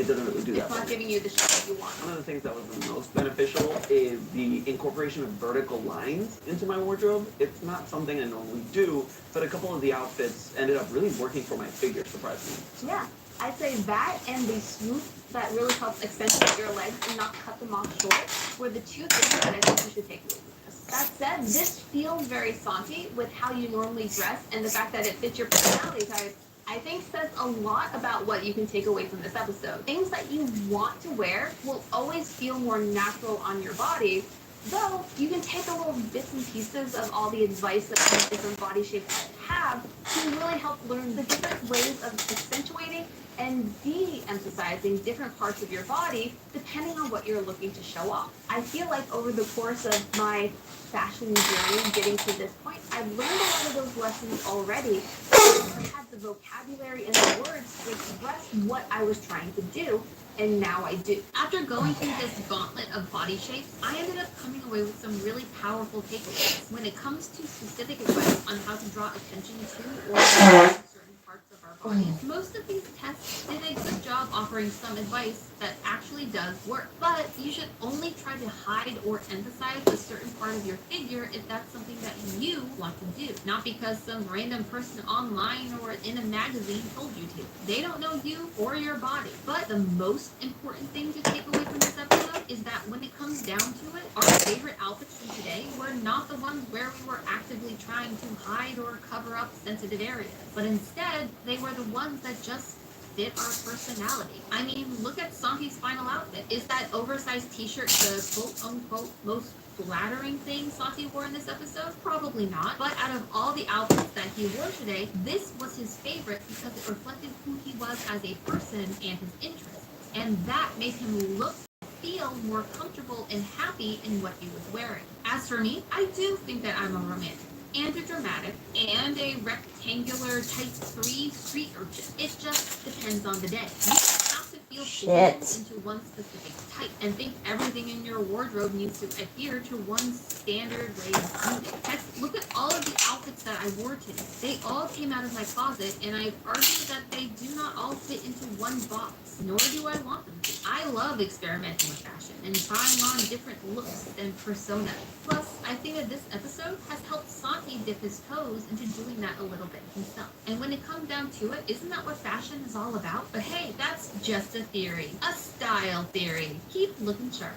it doesn't really do that. It's not giving you the shape that you want. One of the things that was the most beneficial is the incorporation of vertical lines into my wardrobe. It's not something I normally do, but a couple of the outfits ended up really working for my figure, surprisingly. Yeah, I'd say that and the swoop that really helps accentuate your legs and not cut them off short were the two things that I think you should take away from this. That said, this feels very Santi with how you normally dress, and the fact that it fits your personality type, I think says a lot about what you can take away from this episode. Things that you want to wear will always feel more natural on your body, though you can take a little bits and pieces of all the advice that these different body shapes have to really help learn the different ways of accentuating and de-emphasizing different parts of your body depending on what you're looking to show off. I feel like over the course of my fashion journey getting to this point, I've learned a lot of those lessons already. I had the vocabulary and the words to express what I was trying to do, and now I do. After going through this gauntlet of body shapes, I ended up coming away with some really powerful takeaways when it comes to specific advice on how to draw attention to or certain parts of our bodies. Most of these tests did a good job offering some advice that actually does work, but you should only try to hide or emphasize a certain part of your figure if that's something that you want to do, not because some random person online or in a magazine told you to. They don't know you or your body. But the most important thing to take away from this episode is that when it comes down to it, our favorite outfits from today were not the ones where we were actively trying to hide or cover up sensitive areas, but instead they were the ones that just fit our personality. I mean, look at Santi's final outfit. Is that oversized t-shirt the quote-unquote most flattering thing Santi wore in this episode? Probably not. But out of all the outfits that he wore today, this was his favorite because it reflected who he was as a person and his interests. And that made him look and feel more comfortable and happy in what he was wearing. As for me, I do think that I'm a romantic and a dramatic and a rectangular type 3 street urchin. It just depends on the day. You don't have to feel pulled into one specific type and think everything in your wardrobe needs to adhere to one standard way of moving. Heck, look at all of the outfits that I wore today. They all came out of my closet, and I've argued that they do not all fit into one box, nor do I want them to. I love experimenting with fashion and trying on different looks and personas. Plus, I think that this episode has helped Santi dip his toes into doing that a little bit himself. And when it comes down to it, isn't that what fashion is all about? But hey, that's just a theory. A style theory. Keep looking sharp.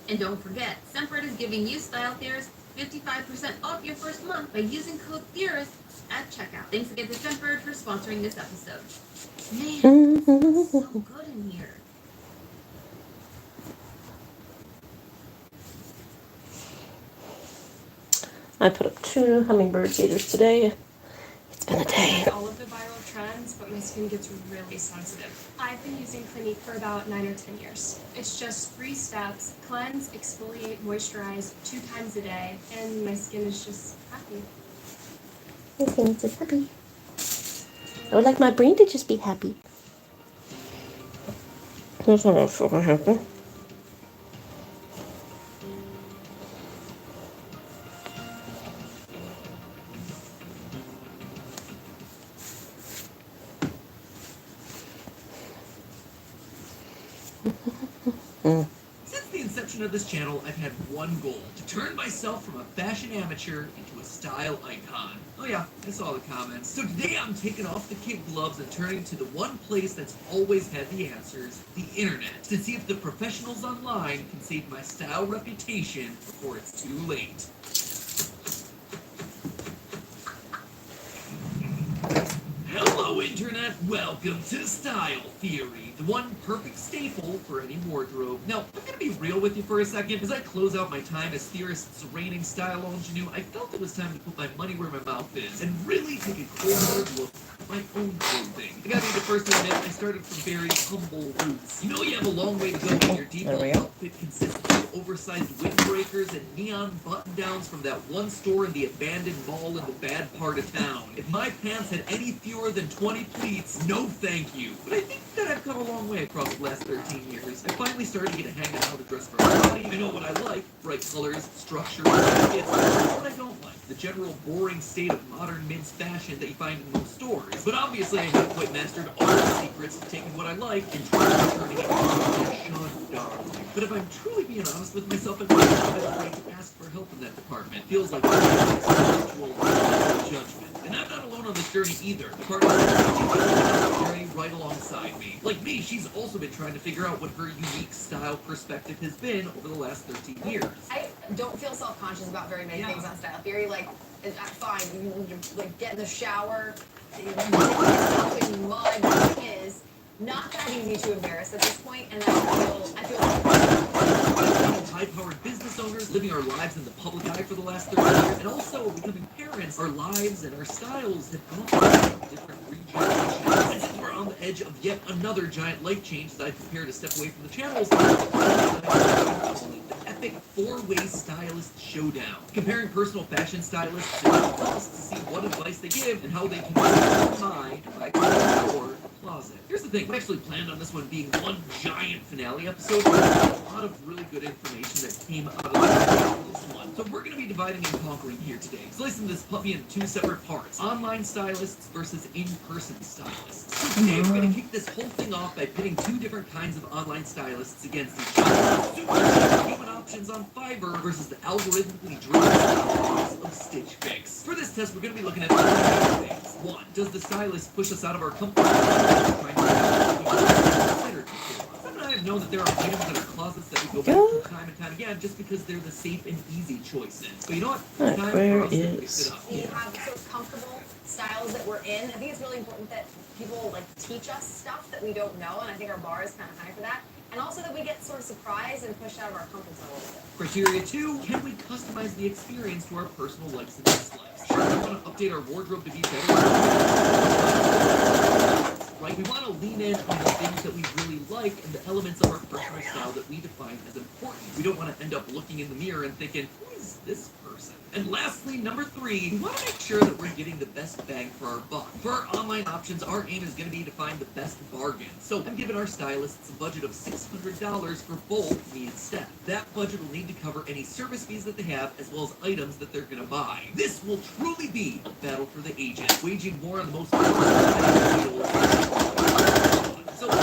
And don't forget, Semford is giving you style theorists 55% off your first month by using code theorists at checkout. Thanks again to Semford for sponsoring this episode. Man, it smells so good in here. I put up 2 hummingbird feeders today. It's been a day. All of the viral trends, but my skin gets really sensitive. I've been using Clinique for about 9 or 10 years. It's just 3 steps: cleanse, exfoliate, moisturize 2 times a day, and my skin is just happy. My skin is just happy. I would like my brain to just be happy. That's not fucking happy. Since the inception of this channel, I've had one goal: to turn myself from a fashion amateur into a style icon. Oh yeah, I saw the comments. So today I'm taking off the kid gloves and turning to the one place that's always had the answers: the internet, to see if the professionals online can save my style reputation before it's too late. Hello internet, welcome to Style Theory, the one perfect staple for any wardrobe. Now, I'm gonna be real with you for a second. As I close out my time as Theorist's reigning style ingenue, I felt it was time to put my money where my mouth is and really take a cold hard look at my own clothing. I gotta be the first to admit, I started from very humble roots. You know you have a long way to go when your default outfit consists of oversized windbreakers and neon button-downs from that one store in the abandoned mall in the bad part of town. If my pants had any fewer than 20 pleats, no thank you. But I think that I've come a long way across the last 13 years. I finally started to get a hang of how to dress for my body. I know what I like: bright colors, structure, jackets. What I don't like: the general boring state of modern men's fashion that you find in most stores. But obviously I haven't quite mastered all the secrets of taking what I like and turning it into a showdown. But if I'm truly being honest with myself, I'm not ready to ask for help in that department. Feels like spiritual judgment. And I'm not alone on this journey either. The partner is journey right alongside me. Like me, she's also been trying to figure out what her unique style perspective has been over the last 13 years. I don't feel self-conscious about very many things on Style Theory. Like, fine, you like get in the shower, you get yourself in mud. The thing is not that easy to embarrass at this point, and I feel high-powered business owners, living our lives in the public eye for the last 30 years, and also becoming parents. Our lives and our styles have gone through different regenerations. And since we're on the edge of yet another giant life change as I prepare to step away from the channels, the epic 4-way stylist showdown, comparing personal fashion stylists to us to see what advice they give and how they can my or closet. Here's the thing, we actually planned on this one being one giant finale episode. There's a lot of really good information that came out of this one. So we're going to be dividing and conquering here today. Slicing this puppy into 2 separate parts: online stylists versus in-person stylists. So today we're going to kick this whole thing off by pitting 2 different kinds of online stylists against each other. Superhuman options on Fiverr versus the algorithmically driven styles of Stitch Fix. For this test, we're going to be looking at 2 things. 1, does the stylist push us out of our comfort zone? I have known that there are items in our closets that we go back to time and time again just because they're the safe and easy choices. But you know what? It's time for us to mix it up. we have sort of comfortable styles that we're in. I think it's really important that people like teach us stuff that we don't know, and I think our bar is kind of high for that. And also that we get sort of surprised and pushed out of our comfort zone a little bit. Criteria 2, can we customize the experience to our personal likes and dislikes? Sure, we want to update our wardrobe to be better. Right? We want to lean in on the things that we really like and the elements of our personal style that we define as important. We don't want to end up looking in the mirror and thinking, who is this person? And lastly, number 3, we want to make sure that we're getting the best bang for our buck. For our online options, our aim is going to be to find the best bargain. So I'm giving our stylists a budget of $600 for both me and Steph. That budget will need to cover any service fees that they have, as well as items that they're going to buy. This will truly be a battle for the ages, waging war on the most So, and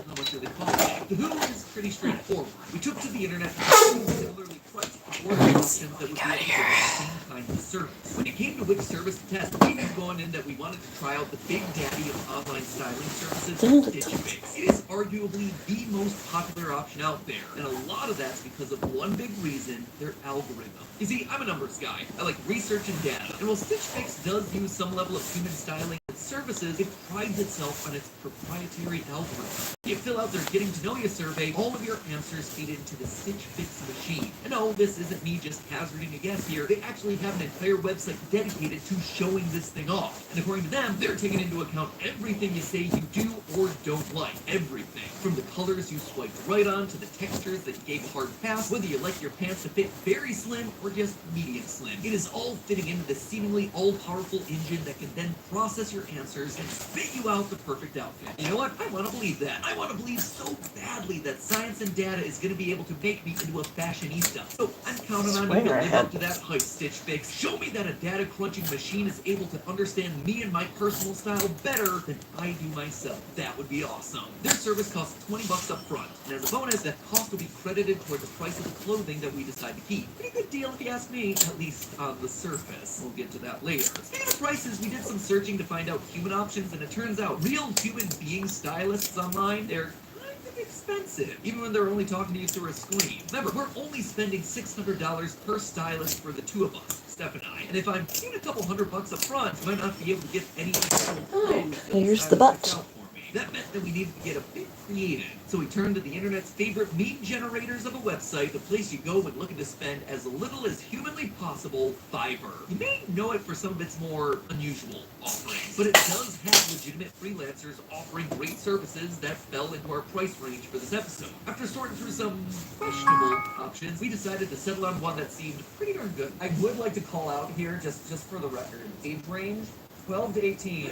how much are they costing? The who is pretty straightforward. We took to the internet and similarly priced options that would be able to provide the same kind of service. When it came to which service to test, we knew going in that we wanted to try out the big daddy of online styling services, Stitch Fix. It is arguably the most popular option out there, and a lot of that's because of one big reason: their algorithm. You see, I'm a numbers guy. I like research and data, and while Stitch Fix does use some level of human styling and its services, it prides itself on its proprietary algorithm. You fill out their Getting to Know You survey, all of your answers feed into the Stitch Fix machine. And no, this isn't me just hazarding a guess here. They actually have an entire website dedicated to showing this thing off. And according to them, they're taking into account everything you say you do or don't like. Everything. From the colors you swiped right on to the textures that you gave a hard pass, whether you like your pants to fit very slim or just medium slim. It is all fitting into the seemingly all-powerful engine that can then process your answers and spit you out the perfect outfit. You know what? I want to believe that. I want to believe so badly that science and data is going to be able to make me into a fashionista. So I'm counting on you to live up to that hype, Stitch Fix. Show me that a data crunching machine is able to understand me and my personal style better than I do myself. That would be awesome. Their service costs $20 up front, and as a bonus, that cost will be credited toward the price of the clothing that we decide to keep. Pretty good deal if you ask me, at least on the surface. We'll get to that later. Speaking of prices, we did some searching to find out human options, and it turns out real human being stylists online, they're kind of expensive, even when they're only talking to you through a screen. Remember, we're only spending $600 per stylist for the two of us, Steph and I. And if I'm paying a couple $100 up front, I might not be able to get any actual here's the butt. That meant that we needed to get a bit creative. So we turned to the internet's favorite meme generators of a website, the place you go when looking to spend as little as humanly possible, Fiverr. You may know it for some of its more unusual offerings, but it does have legitimate freelancers offering great services that fell into our price range for this episode. After sorting through some questionable options, we decided to settle on one that seemed pretty darn good. I would like to call out here, just for the record, age range, 12 to 18.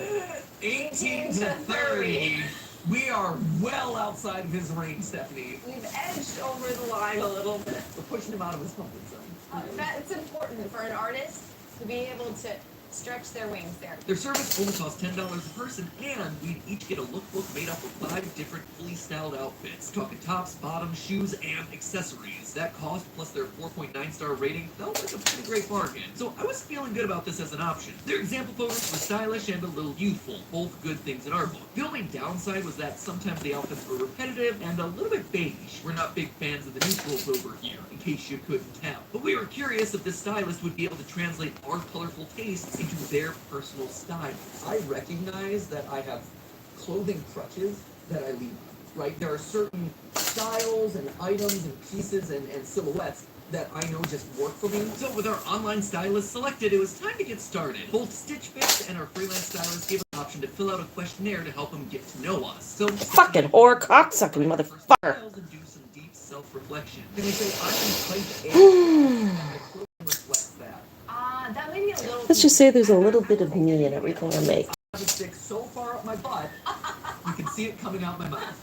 18 to 30. We are well outside of his range, Stephanie. We've edged over the line a little bit. We're pushing him out of his comfort zone. It's important for an artist to be able to stretch their wings there. Their service only costs $10 a person, and we'd each get a lookbook made up of 5 different fully styled outfits. Talking tops, bottoms, shoes, and accessories. That cost, plus their 4.9-star rating, felt like a pretty great bargain. So I was feeling good about this as an option. Their example photos were stylish and a little youthful, both good things in our book. The only downside was that sometimes the outfits were repetitive and a little bit beige. We're not big fans of the neutrals over here, in case you couldn't tell. But we were curious if this stylist would be able to translate our colorful tastes into their personal style. I recognize that I have clothing crutches that I leave on, right? There are certain styles and items and pieces and silhouettes that I know just work for me. So with our online stylist selected, it was time to get started. Both Stitch Fix and our freelance stylist gave us an option to fill out a questionnaire to help them get to know us. So Fucking whore cocksucking motherfucker. and do some deep self-reflection. Can we say I am type A? And my clothing reflects that. That may be a little. Let's just say there's a little bit of me in everything I make. I have a stick so far up my butt, you can see it coming out my mouth.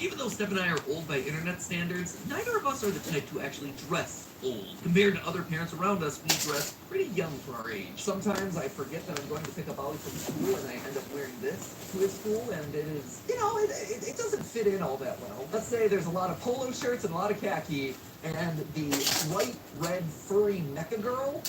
Even though Steph and I are old by internet standards, neither of us are the type to actually dress old. Compared to other parents around us, we dress pretty young for our age. Sometimes I forget that I'm going to pick up Ollie from school and I end up wearing this to his school, and it is, it doesn't fit in all that well. Let's say there's a lot of polo shirts and a lot of khaki, and the white, red, furry mecha girl,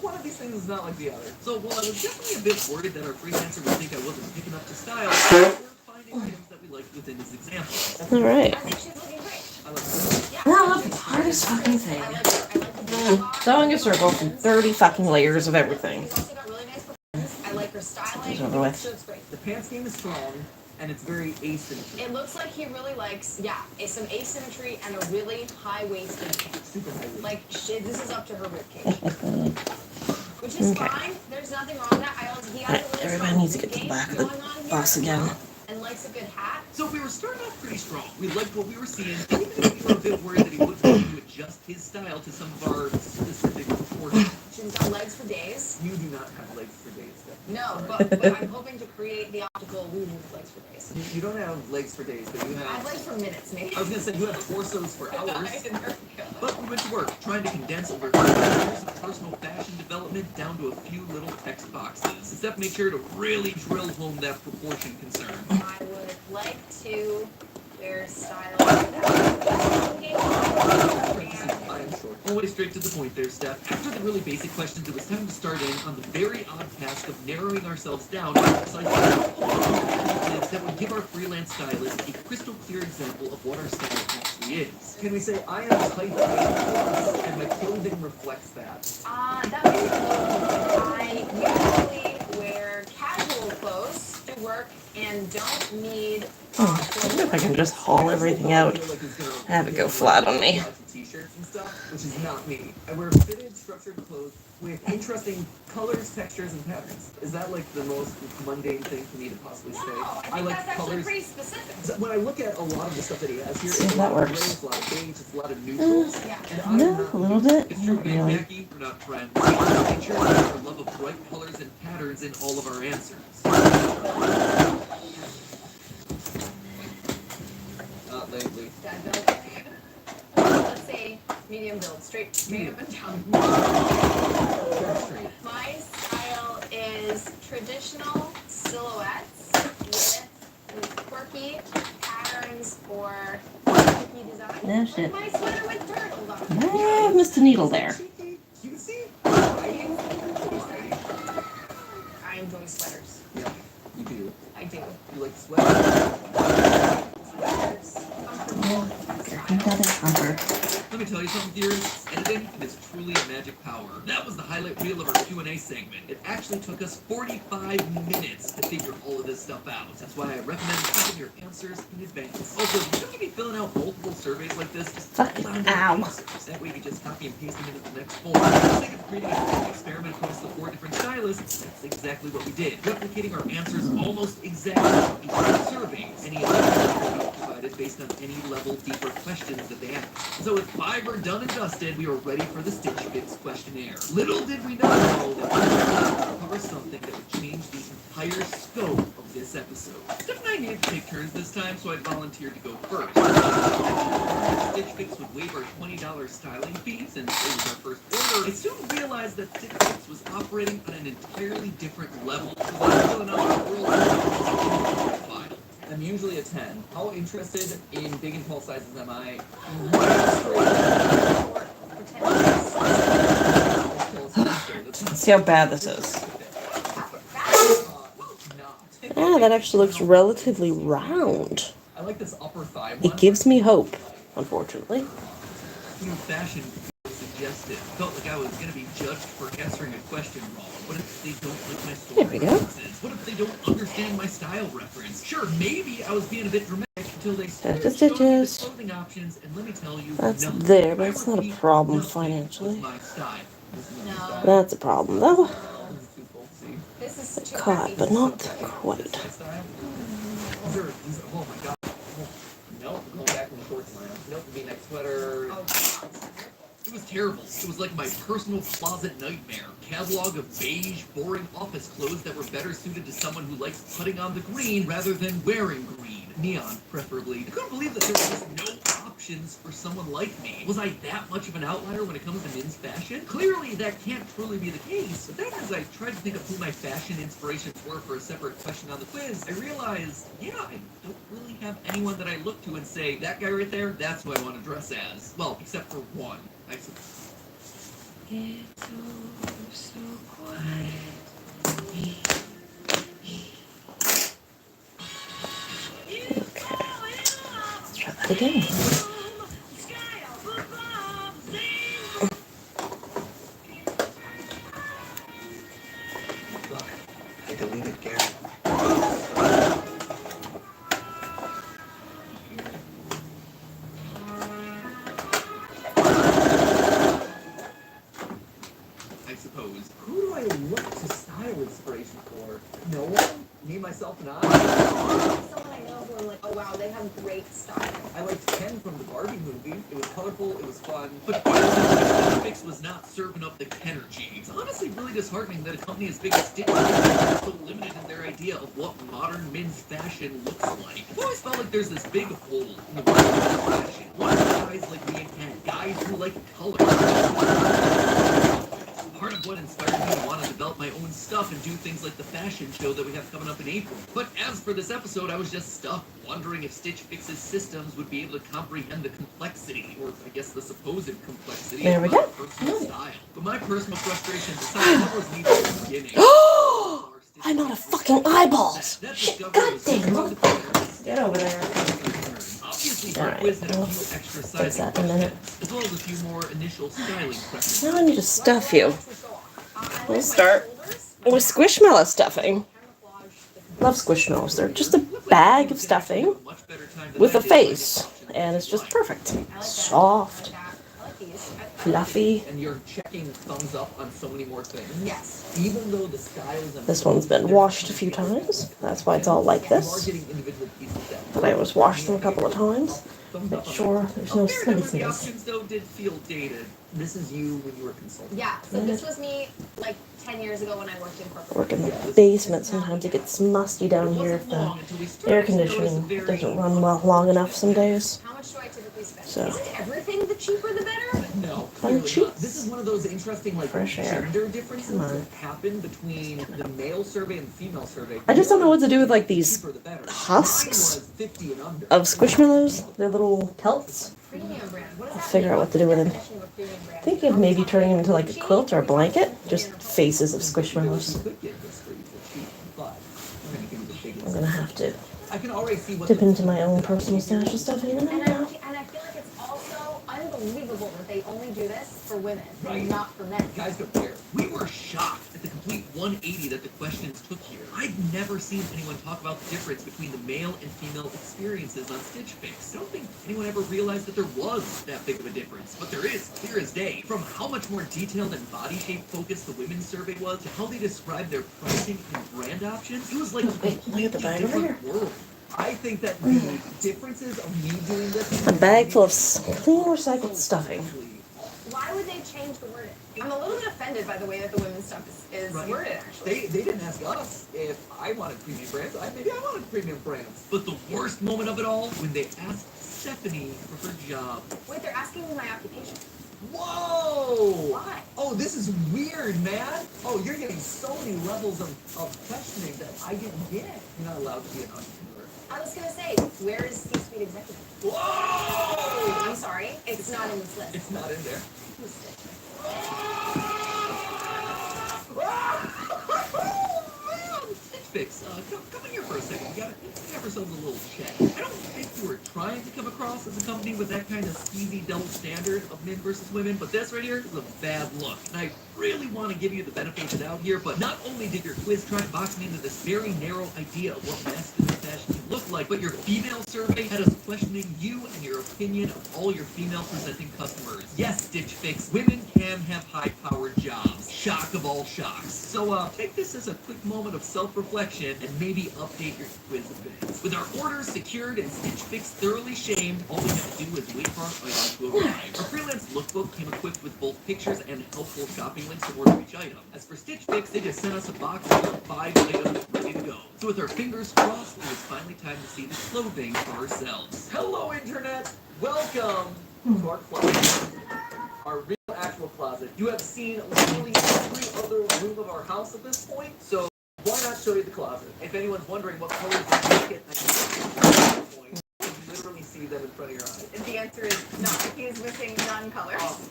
one of these things is not like the other. So while I was definitely a bit worried that our freelancer would think I wasn't picking up to style, we're finding things that we liked within his example. Alright. I think she's looking great. I like Yeah. Well, the hardest fucking thing. I like the Sewing a circle from 30 fucking layers of everything. She's also got really nice performance. I like her styling. It's over with. She looks great. The pants game is strong, and it's very asymmetrical. It looks like he really likes, some asymmetry and a really high-waisted pants. Super high waist. Like, this is up to her ribcage. Which is Okay. fine. There's nothing wrong with that. He has a really Everybody strong needs to get to the game back of the going on here. bus again. And likes a good hat. So we were starting off pretty strong. We liked what we were seeing, and even if we were a bit worried that he wouldn't be able to adjust his style to some of our specific proportions. She's got legs for days. You do not have legs for days, Stephanie. No, but I'm hoping to create the optical illusion of legs for days. You don't have legs for days, but you I have have... legs for minutes, maybe. I was going to say, you have torsos for hours. There we go. But we went to work, trying to condense over 5 years of personal fashion development down to a few little text boxes. And Steph made sure to really drill home that proportion concern. I would like to wear style without looking I am short. We'll way straight to the point there, Steph. After the really basic questions, it was time to start in on the very odd task of narrowing ourselves down to precisely that would give our freelance stylist a crystal clear example of what our style actually is. Can we say, I am type A, and my clothing reflects that? that may be a little. I usually wear work and don't need. I wonder if I can just haul everything out. Have it go flat on me. T-shirts and stuff, which is not me. I wear fitted, structured clothes with interesting colors, textures, and patterns. Is that like the most mundane thing for me to possibly say? No, I think that's actually pretty specific. So when I look at a lot of the stuff that he has here, See it's if a lot that of works. grays, a lot of beige, it's a lot of neutrals. Yeah. And I'm No, not a little bit. It's true, Not me and really. Mackie, we're not friends. We share our love of bright colors and patterns in all of our answers. Not lately. That build. Let's say medium build, straight up and down. My style is traditional silhouettes with quirky patterns or quirky designs. No shit. Like my sweater with dirt. Hold on. Ah, I missed a needle there. Cutesy? I enjoy sweaters. Yeah, you do. I do. You like sweaters? Sweaters. Comfortable. You got it, Hunter. Let me tell you something, dears. Editing is truly a magic power. That was the highlight reel of our Q&A segment. It actually took us 45 minutes to figure all of this stuff out. That's why I recommend keeping your answers in advance. Also, you shouldn't be filling out multiple surveys like this. Just Fucking fill out your ow. answers. That way you can just copy and paste them into the next form. For the sake of creating a experiment across the 4 different stylists, that's exactly what we did. Replicating our answers almost exactly on each of the surveys. Any other answers we provided based on any level deeper questions that they asked. So with Fiverr done and dusted, we are ready for the Stitch Fix questionnaire. Little did we not know that we would cover something that would change the entire scope of this episode. Steph and I needed to take turns this time, so I volunteered to go first. Stitch Fix would waive our $20 styling fees, and it was our first order. I soon realized that Stitch Fix was operating on an entirely different level. So I filling out our world file. I'm usually a 10. How interested in big and tall sizes am I? Let's see how bad this is. Ah, that actually looks relatively round. I like this upper thigh one. It gives me hope, unfortunately. New fashion suggested. Felt like I was going to be judged for answering a question wrong. What if they don't like my story There we go. references? What if they don't understand my style reference? Sure, maybe I was being a bit dramatic until they Back to started showing me the stitches. clothing options, and let me tell you, That's nothing. there, but it's not a I problem repeat, nothing financially. was my style. No. That's a problem, though. This is too Caught, heavy. but not quite. My style? Oh my god. Nope, going back in the shorts line. Nope, V-neck sweater. Oh, It was terrible. It was like my personal closet nightmare. Catalog of beige, boring office clothes that were better suited to someone who likes putting on the green rather than wearing green. Neon, preferably. I couldn't believe that there were just no options for someone like me. Was I that much of an outlier when it comes to men's fashion? Clearly, that can't truly be the case. But then as I tried to think of who my fashion inspirations were for a separate question on the quiz, I realized, yeah, I don't really have anyone that I look to and say, that guy right there, that's who I want to dress as. Well, except for one. I suppose. It's all so quiet. Okay. Let's try that again. I deleted Gary. I suppose. Who do I look to style inspiration for? No one? Me, myself, and I? someone I know who are like, oh wow, they have great style. I liked Ken from the Barbie movie. It was colorful, it was fun. But Stitch Fix was not serving up the energy. It's honestly really disheartening that a company as big as Stitch Fix is so limited in their idea of what modern men's fashion looks like. I've always felt like there's this big hole in the world of fashion. Why do guys like me and Ken, guys who like color? Part of what inspired me to want to develop my own stuff and do things like the fashion show that we have coming up in April. But as for this episode, I was just stuck wondering if Stitch Fix's systems would be able to comprehend the complexity, or I guess the supposed complexity There we of my go. personal style. But my personal frustration decided that was me from the beginning. I'm out of fucking eyeballs. That Shit, discovery was so goddamn. hard Get over there. Obviously, All our right, quiz had a we'll few extra fix sizing that in a minute. questions, as well as a few more initial styling questions. Now I need to stuff you. We'll start with Squishmallow stuffing. Camouflage the Love Squishmallows. They're just a bag of stuffing with a face, and it's just perfect. I like that. Soft, I like that. I like these. fluffy. And you're checking thumbs up on so many more things. Yes. Even though the styles and This one's been washed a few times. That's why it's all like you are this. getting individual pieces that But I always wash them a couple of times. thumbs Make up on sure there's no Fair number of the smithies. options though did feel dated. This is you when you were consulting. Yeah. So this was me like 10 years ago when I worked in corporate. Work in the basement. Sometimes it gets musty down here if the air conditioning doesn't run well long enough some days. How much do I typically spend? So. Isn't everything the cheaper the better? No, Fun clearly cheeks. not. This is one of those interesting like Fresh air. gender differences Come on. that happen between the male survey and the female survey. I just don't know what to do with like these Cheaper the better. husks Mine was 50 and under. of Squishmallows. They're little pelts. Premium brand. What does I'll that figure mean? out what to do with them. Definition of a premium brand. Thinking of maybe turning them into like a quilt or a blanket. Just faces of You Squishmallows. could get this for cheap, but we're gonna give you the biggest. I'm gonna have to I can already see what dip the- into my own personal stash of stuff in a And minute now. I feel like it's also unbelievable that they only do this for women Right. and not for men. Guys don't care. We were shocked at the complete 180 that the questions took here. I'd never seen anyone talk about the difference between the male and female experiences on Stitch Fix. I don't think anyone ever realized that there was that big of a difference, but there is, clear as day. From how much more detailed and body shape focused the women's survey was to how they described their pricing and brand options, it was like a completely the bag over different world. I think that the differences of me doing this A bag full of clean recycled stuffing. Why would they change the wording? I'm a little bit offended by the way that the women's stuff is Right. worded, actually. They didn't ask us if I wanted premium brands. Maybe I wanted premium brands. But the worst moment of it all, when they asked Stephanie for her job. Wait, they're asking me my occupation. Whoa! Why? Oh, this is weird, man. Oh, you're getting so many levels of questioning that I didn't get. You're not allowed to be an entrepreneur. I was gonna say, where is C-suite executive? Whoa! I'm sorry, it's not in this list. It's not in there. Who's Stitch? Stitch Fix, come in here for a second. We gotta have ourselves a little chat. I don't think you were trying to come across as a company with that kind of skeezy double standard of men versus women, but this right here is a bad look. And I really want to give you the benefit of the doubt here, but not only did your quiz try to box me into this very narrow idea of what masculine fashion can look like, but your female survey had us questioning you and your opinion of all your female presenting customers. Yes, Stitch Fix, women can have high-powered jobs. Shock of all shocks. So take this as a quick moment of self-reflection and maybe update your quiz a bit. With our orders secured and Stitch Fix thoroughly shamed, all we have to do is wait for our item to arrive. Our freelance lookbook came equipped with both pictures and helpful shopping links to order each item. As for Stitch Fix, they just sent us a box of 5 items ready to go. So with our fingers crossed, it was finally time to see the clothing for ourselves. Hello, Internet! Welcome to our closet. Our real actual closet. You have seen literally every other room of our house at this point, so why not show you the closet? If anyone's wondering what colors the jacket at this point, you can literally see them in front of your eyes. And the answer is no. He's missing non-colors.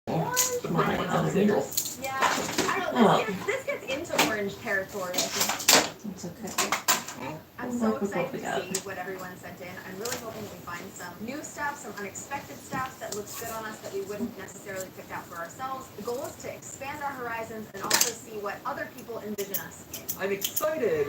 The purple one's on the table. Yeah, I don't know. This gets into orange territory, I think. It's okay. I'm so excited to see what everyone sent in. I'm really hoping we find some new stuff, some unexpected stuff that looks good on us that we wouldn't necessarily pick out for ourselves. The goal is to expand our horizons and also see what other people envision us in. I'm excited,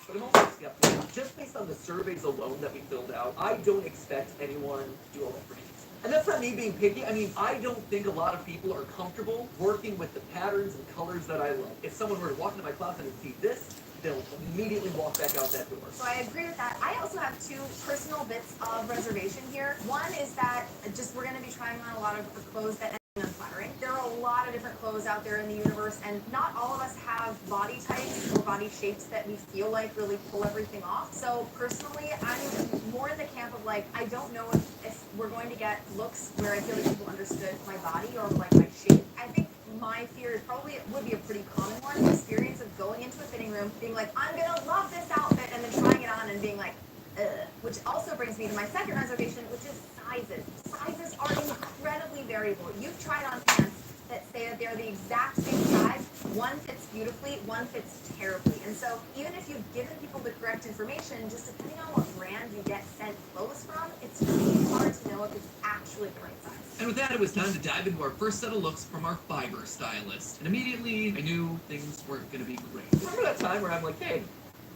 but I'm also skeptical. Just based on the surveys alone that we filled out, I don't expect anyone to do all that for me. And that's not me being picky. I mean, I don't think a lot of people are comfortable working with the patterns and colors that I love. If someone were to walk into my closet and see this, they'll immediately walk back out that door. So I agree with that. I also have two personal bits of reservation here. One is that just we're going to be trying on a lot of clothes that end unflattering. There are a lot of different clothes out there in the universe, and not all of us have body types or body shapes that we feel like really pull everything off. So personally, I'm more in the camp of like, I don't know if we're going to get looks where I feel like people understood my body or like my shape. I think my fear is probably, it would be a pretty common one, the experience of going into a fitting room, being like, I'm gonna love this outfit, and then trying it on and being like, ugh. Which also brings me to my second reservation, which is sizes. Sizes are incredibly variable. You've tried on pants that say that they're the exact same size. One fits beautifully, one fits terribly. And so even if you've given people the correct information, just depending on what brand you get sent clothes from, it's really hard to know if it's actually the right size. And with that, it was time to dive into our first set of looks from our Fiverr stylist. And immediately, I knew things weren't going to be great. Remember that time where I'm like, hey,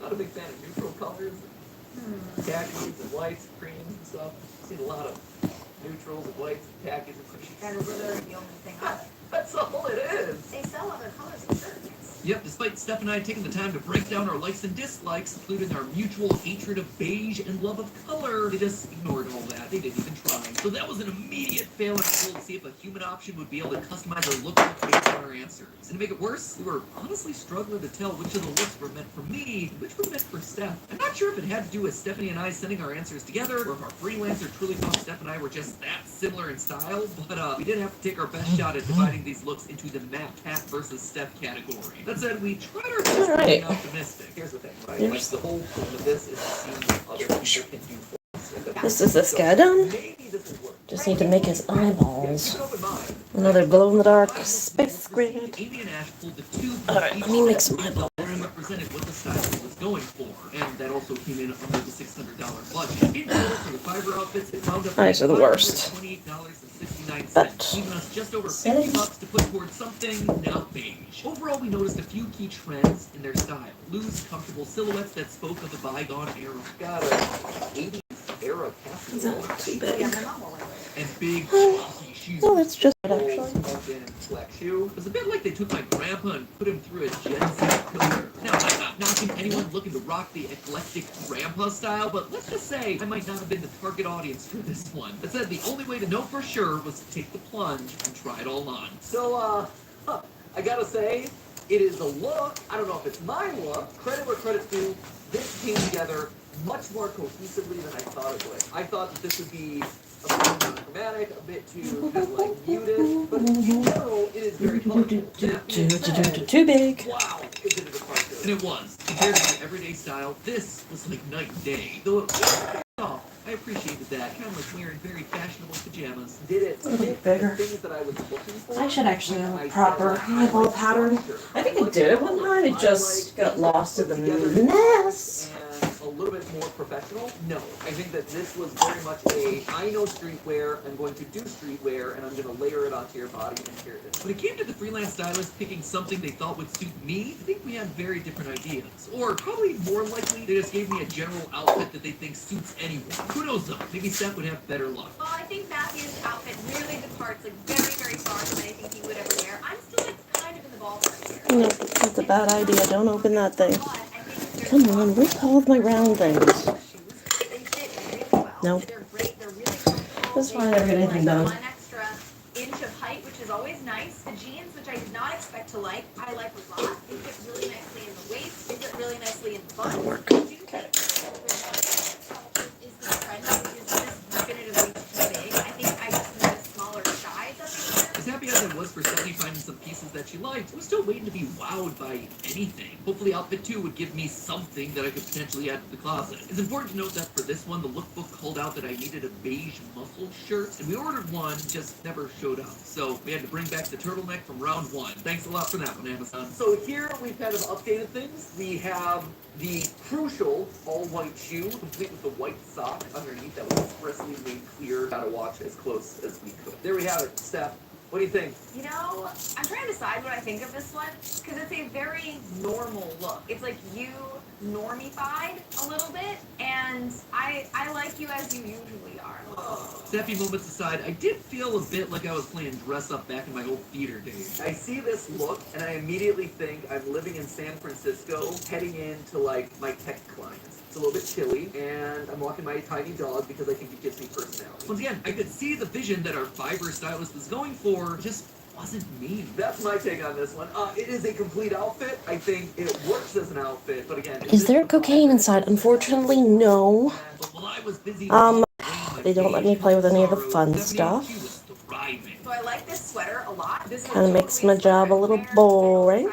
Not a big fan of neutral colors. Khakis and whites, creams and stuff. I've seen a lot of neutrals and whites and khakis and creams. And those are the only thing on it. That's all it is. They sell other colors of shirts. Yep, despite Steph and I taking the time to break down our likes and dislikes, including our mutual hatred of beige and love of color, they just ignored all that. They didn't even try. So that was an immediate fail at school to see if a human option would be able to customize our look based on our answers. And to make it worse, we were honestly struggling to tell which of the looks were meant for me and which were meant for Steph. I'm not sure if it had to do with Stephanie and I sending our answers together, or if our freelancer truly thought Steph and I were just that similar in style, but we did have to take our best shot at dividing these looks into the Matt, Cat versus Steph category. That said, we tried our best to be optimistic. Here's the thing, right? Like, the whole point of this is to see what other people can do for us. This is this guy done. Maybe this will work. Just need to make his eyeballs. Keep an open mind. Another glow-in-the-dark space grid. Amy and Ash pulled the two Alright, let me make some eyeballs. and represented what the stylist was going for, and that also came in under the $600 budget. In total for the Fiverr outfits, it wound up Eyes are the worst. $28.69, But leaving us just over $50 to put towards something not beige. Overall, we noticed a few key trends in their style: loose, comfortable silhouettes that spoke of the bygone era. Got a 80s era casserole. too big. And big chunky shoes. Oh, that's just it, Old actually. smoking black shoe. It was a bit like they took my grandpa and put him through a Gen Z filter. Now, I'm not knocking anyone looking to rock the eclectic grandpa style, but let's just say I might not have been the target audience for this one. That said, the only way to know for sure was to take the plunge and try it all on. So, I gotta say, it is a look. I don't know if it's my look. Credit where credit's due. This came together much more cohesively than I thought it would. I thought that this would be a bit monochromatic, a bit too kind of like muted, but in general, it is very colorful. That being said, Too big. wow, is it a departure? And it was. Compared to my everyday style, this was like night and day. Though it was off, I appreciated that. Kind of like wearing very fashionable pajamas. Did it fit bigger. the things that I was looking for? I should actually have I a said, proper eyeball pattern. I think I did it one time, it just got lost in the mess. And a little bit more professional? No. I think that this was very much I know streetwear, I'm going to do streetwear, and I'm going to layer it onto your body, and here it is. When it came to the freelance stylist picking something they thought would suit me, I think we had very different ideas. Or probably more likely, they just gave me a general outfit that they think suits anyone. Who knows though? Maybe Steph would have better luck. Well, I think Matthew's outfit really departs like very, very far from anything he would ever wear. I'm still like kind of in the ballpark here. No, that's a bad idea. Don't open that thing. But I think there's Come on, where's all of my round things? they fit really well. No. They're great. They're really comfortable. That's They fine, never get give, anything like, done. One extra inch of height, which is always nice. The jeans, which I did not expect to like, I like a lot. They fit really nicely in the waist. They fit really nicely in the butt. That'll work. I do think that is the trend, which is this definitively too big. I think I just need a smaller size of it. As happy as I was for Stephanie finding some pieces that she liked, I was still waiting to be wowed by anything. Hopefully outfit 2 would give me something that I could potentially add to the closet. It's important to note that for this one, the lookbook called out that I needed a beige muscle shirt, and we ordered one, just never showed up. So we had to bring back the turtleneck from round 1. Thanks a lot for that one, Amazon. So here we've kind of updated things. We have the crucial all-white shoe, complete with the white sock underneath that was expressly made clear. Gotta watch as close as we could. There we have it, Steph. What do you think? You know, I'm trying to decide what I think of this one, because it's a very normal look. It's like you normified a little bit, and I like you as you usually are. Steffi moments aside, I did feel a bit like I was playing dress up back in my old theater days. I see this look, and I immediately think I'm living in San Francisco, heading into like my tech clients. It's a little bit chilly, and I'm walking my tiny dog because I think it gives me personality. Once again, I could see the vision that our Fiverr stylist was going for, just wasn't me. That's my take on this one. It is a complete outfit. I think it works as an outfit, but again... Is there cocaine inside? Unfortunately, no. But while I was busy They don't let me play with any of the fun stuff. So I like this sweater a lot. This is Kinda makes my job a little boring.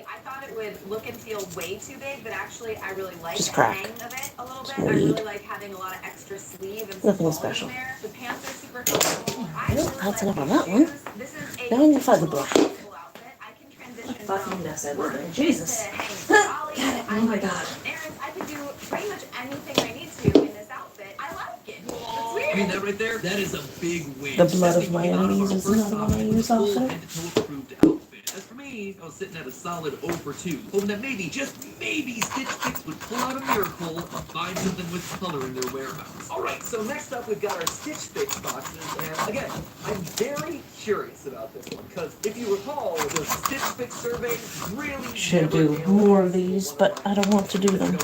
I thought it would look and feel way too big, but actually I really like Just the crack. hang of it a little bit. Sweet. I really like having a lot of extra sleeve and some Nothing volume special. there. The pants are super comfortable. Well, that's enough on like that the one. shoes. This is a Now I need to find the black. comfortable outfit. I can transition Fucking from mess work everything. Jesus. to hanging trolley to Oh my God. errands. I could do pretty much anything I need to in this outfit. I like it. It's weird. I mean, that right there, that is a big win. The blood of Stephanie my came out enemies our is first not what I option with use a full often. head-to-toe approved outfit. As for me, me, I was sitting at a solid 0 for 2, hoping that maybe, just maybe, Stitch Fix would pull out a miracle and find something with color in their warehouse. Alright, so next up we've got our Stitch Fix boxes, and again, I'm very curious about this one, because if you recall, the Stitch Fix survey really Should do more of these, but I don't want to do them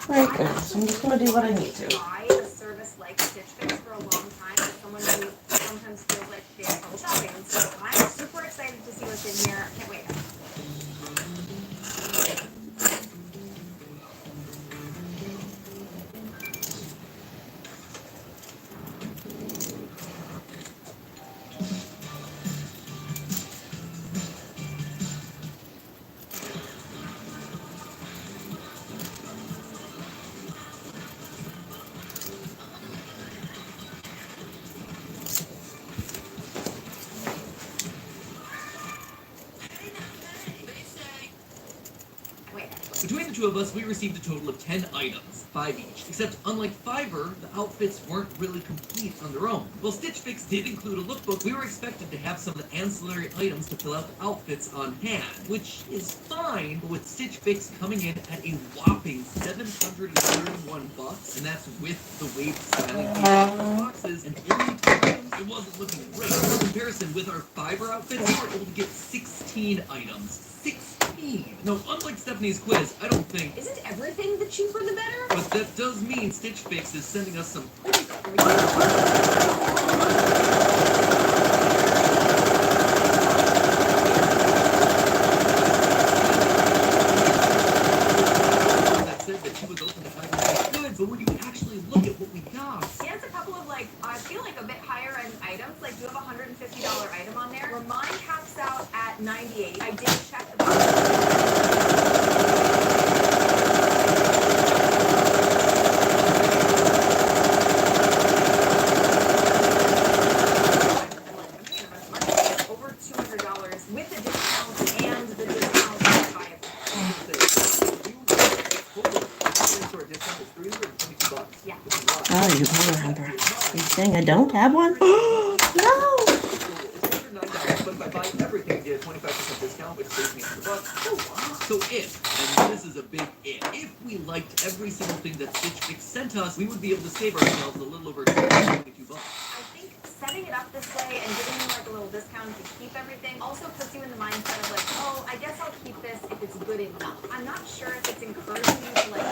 right now, so I'm just gonna do what I need to. Try a service like Stitch Fix for a long time as someone who sometimes feels like they have trouble shopping. And so I'm super excited to see what's in here. Can't wait. Between the two of us, we received a total of 10 items, 5 each. Except, unlike Fiverr, the outfits weren't really complete on their own. While Stitch Fix did include a lookbook, we were expected to have some of the ancillary items to fill out the outfits on hand, which is fine, but with Stitch Fix coming in at a whopping $731, and that's with the wave styling boxes and only 2 items, it wasn't looking great. For comparison, with our Fiverr outfits, we were able to get 16 items. 16! No, unlike Stephanie's quiz, I don't think... Isn't everything the cheaper the better? But that does mean Stitch Fix is sending us some pretty that said that she was open to Fiverr goods, but when you actually look at what we got... He has a couple of, like, I feel like a bit higher end items. Like, you have a $150 item on there, where mine caps out at $98. I did check the box. Over $200 with the discount and the discount buy it. Yeah. Oh, you remember. You saying I don't have one? No! But if I buy everything, I get a 25% discount, which saves me $100. So if, and this is a big if we liked every single thing that Stitch Fix sent us, we would be able to save ourselves a little over $22. I think setting it up this way and giving you like a little discount to keep everything also puts you in the mindset of like, oh, I guess I'll keep this if it's good enough. I'm not sure if it's encouraging you to like.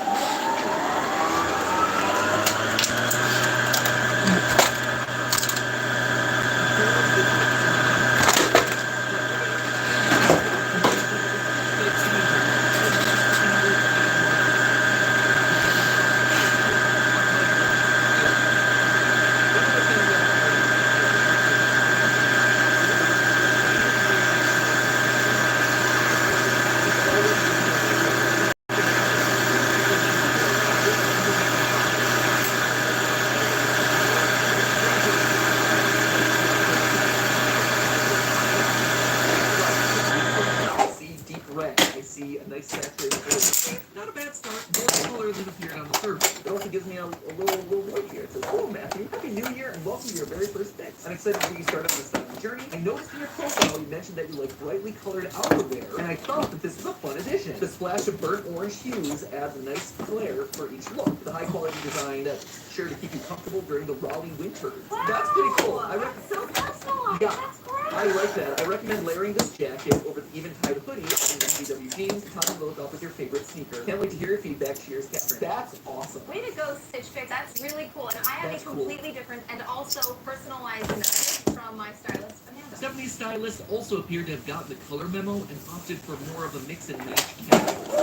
Not a bad start, more color than appeared on the surface. It also gives me a little note here. It says, "Hello, Matthew. Happy New Year and welcome to your very first fix. I'm excited to get you started on this styling journey. I noticed in your profile you mentioned that you like brightly colored outerwear, and I thought that this was a fun addition. The splash of burnt orange hues adds a nice flair for each look. The high quality design that's sure to keep you comfortable during the Raleigh winters. Wow, That's pretty cool. That's so personal. Yeah. That's great. I like that. I recommend layering this jacket over the even-tied hoodie and MBW jeans. Top of those off with your favorite sneaker. Can't wait to hear your feedback. Cheers, Catherine." That's awesome. Way to go, Stitch Fix. That's really cool. And I have That's a completely different and also personalized message from my stylist, Amanda. Stephanie's stylist also appeared to have gotten the color memo and opted for more of a mix and match category.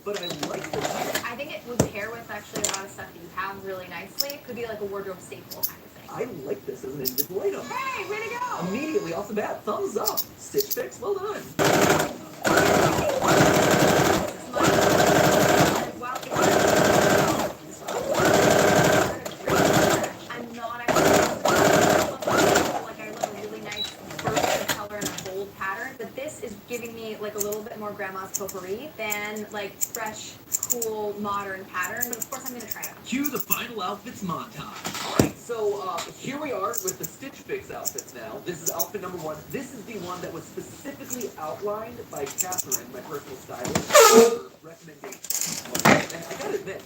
But I like this. I think it would pair with actually a lot of stuff that you have really nicely. It could be like a wardrobe staple kind of thing. I like this as an individual item. Hey, way to go! Immediately off the bat, thumbs up. Stitch Fix, well done. I'm not actually like I love a really nice burst of color and a bold pattern, but this is giving me like a little bit more grandma's potpourri than like fresh, cool, modern pattern. But of course, I'm gonna try it out. Cue the final outfits montage. Alright, so here we are with the Stitch Fix outfits now. This is outfit number 1. This is the one that was specifically outlined by Catherine, my personal stylist, for recommendation. And I gotta admit,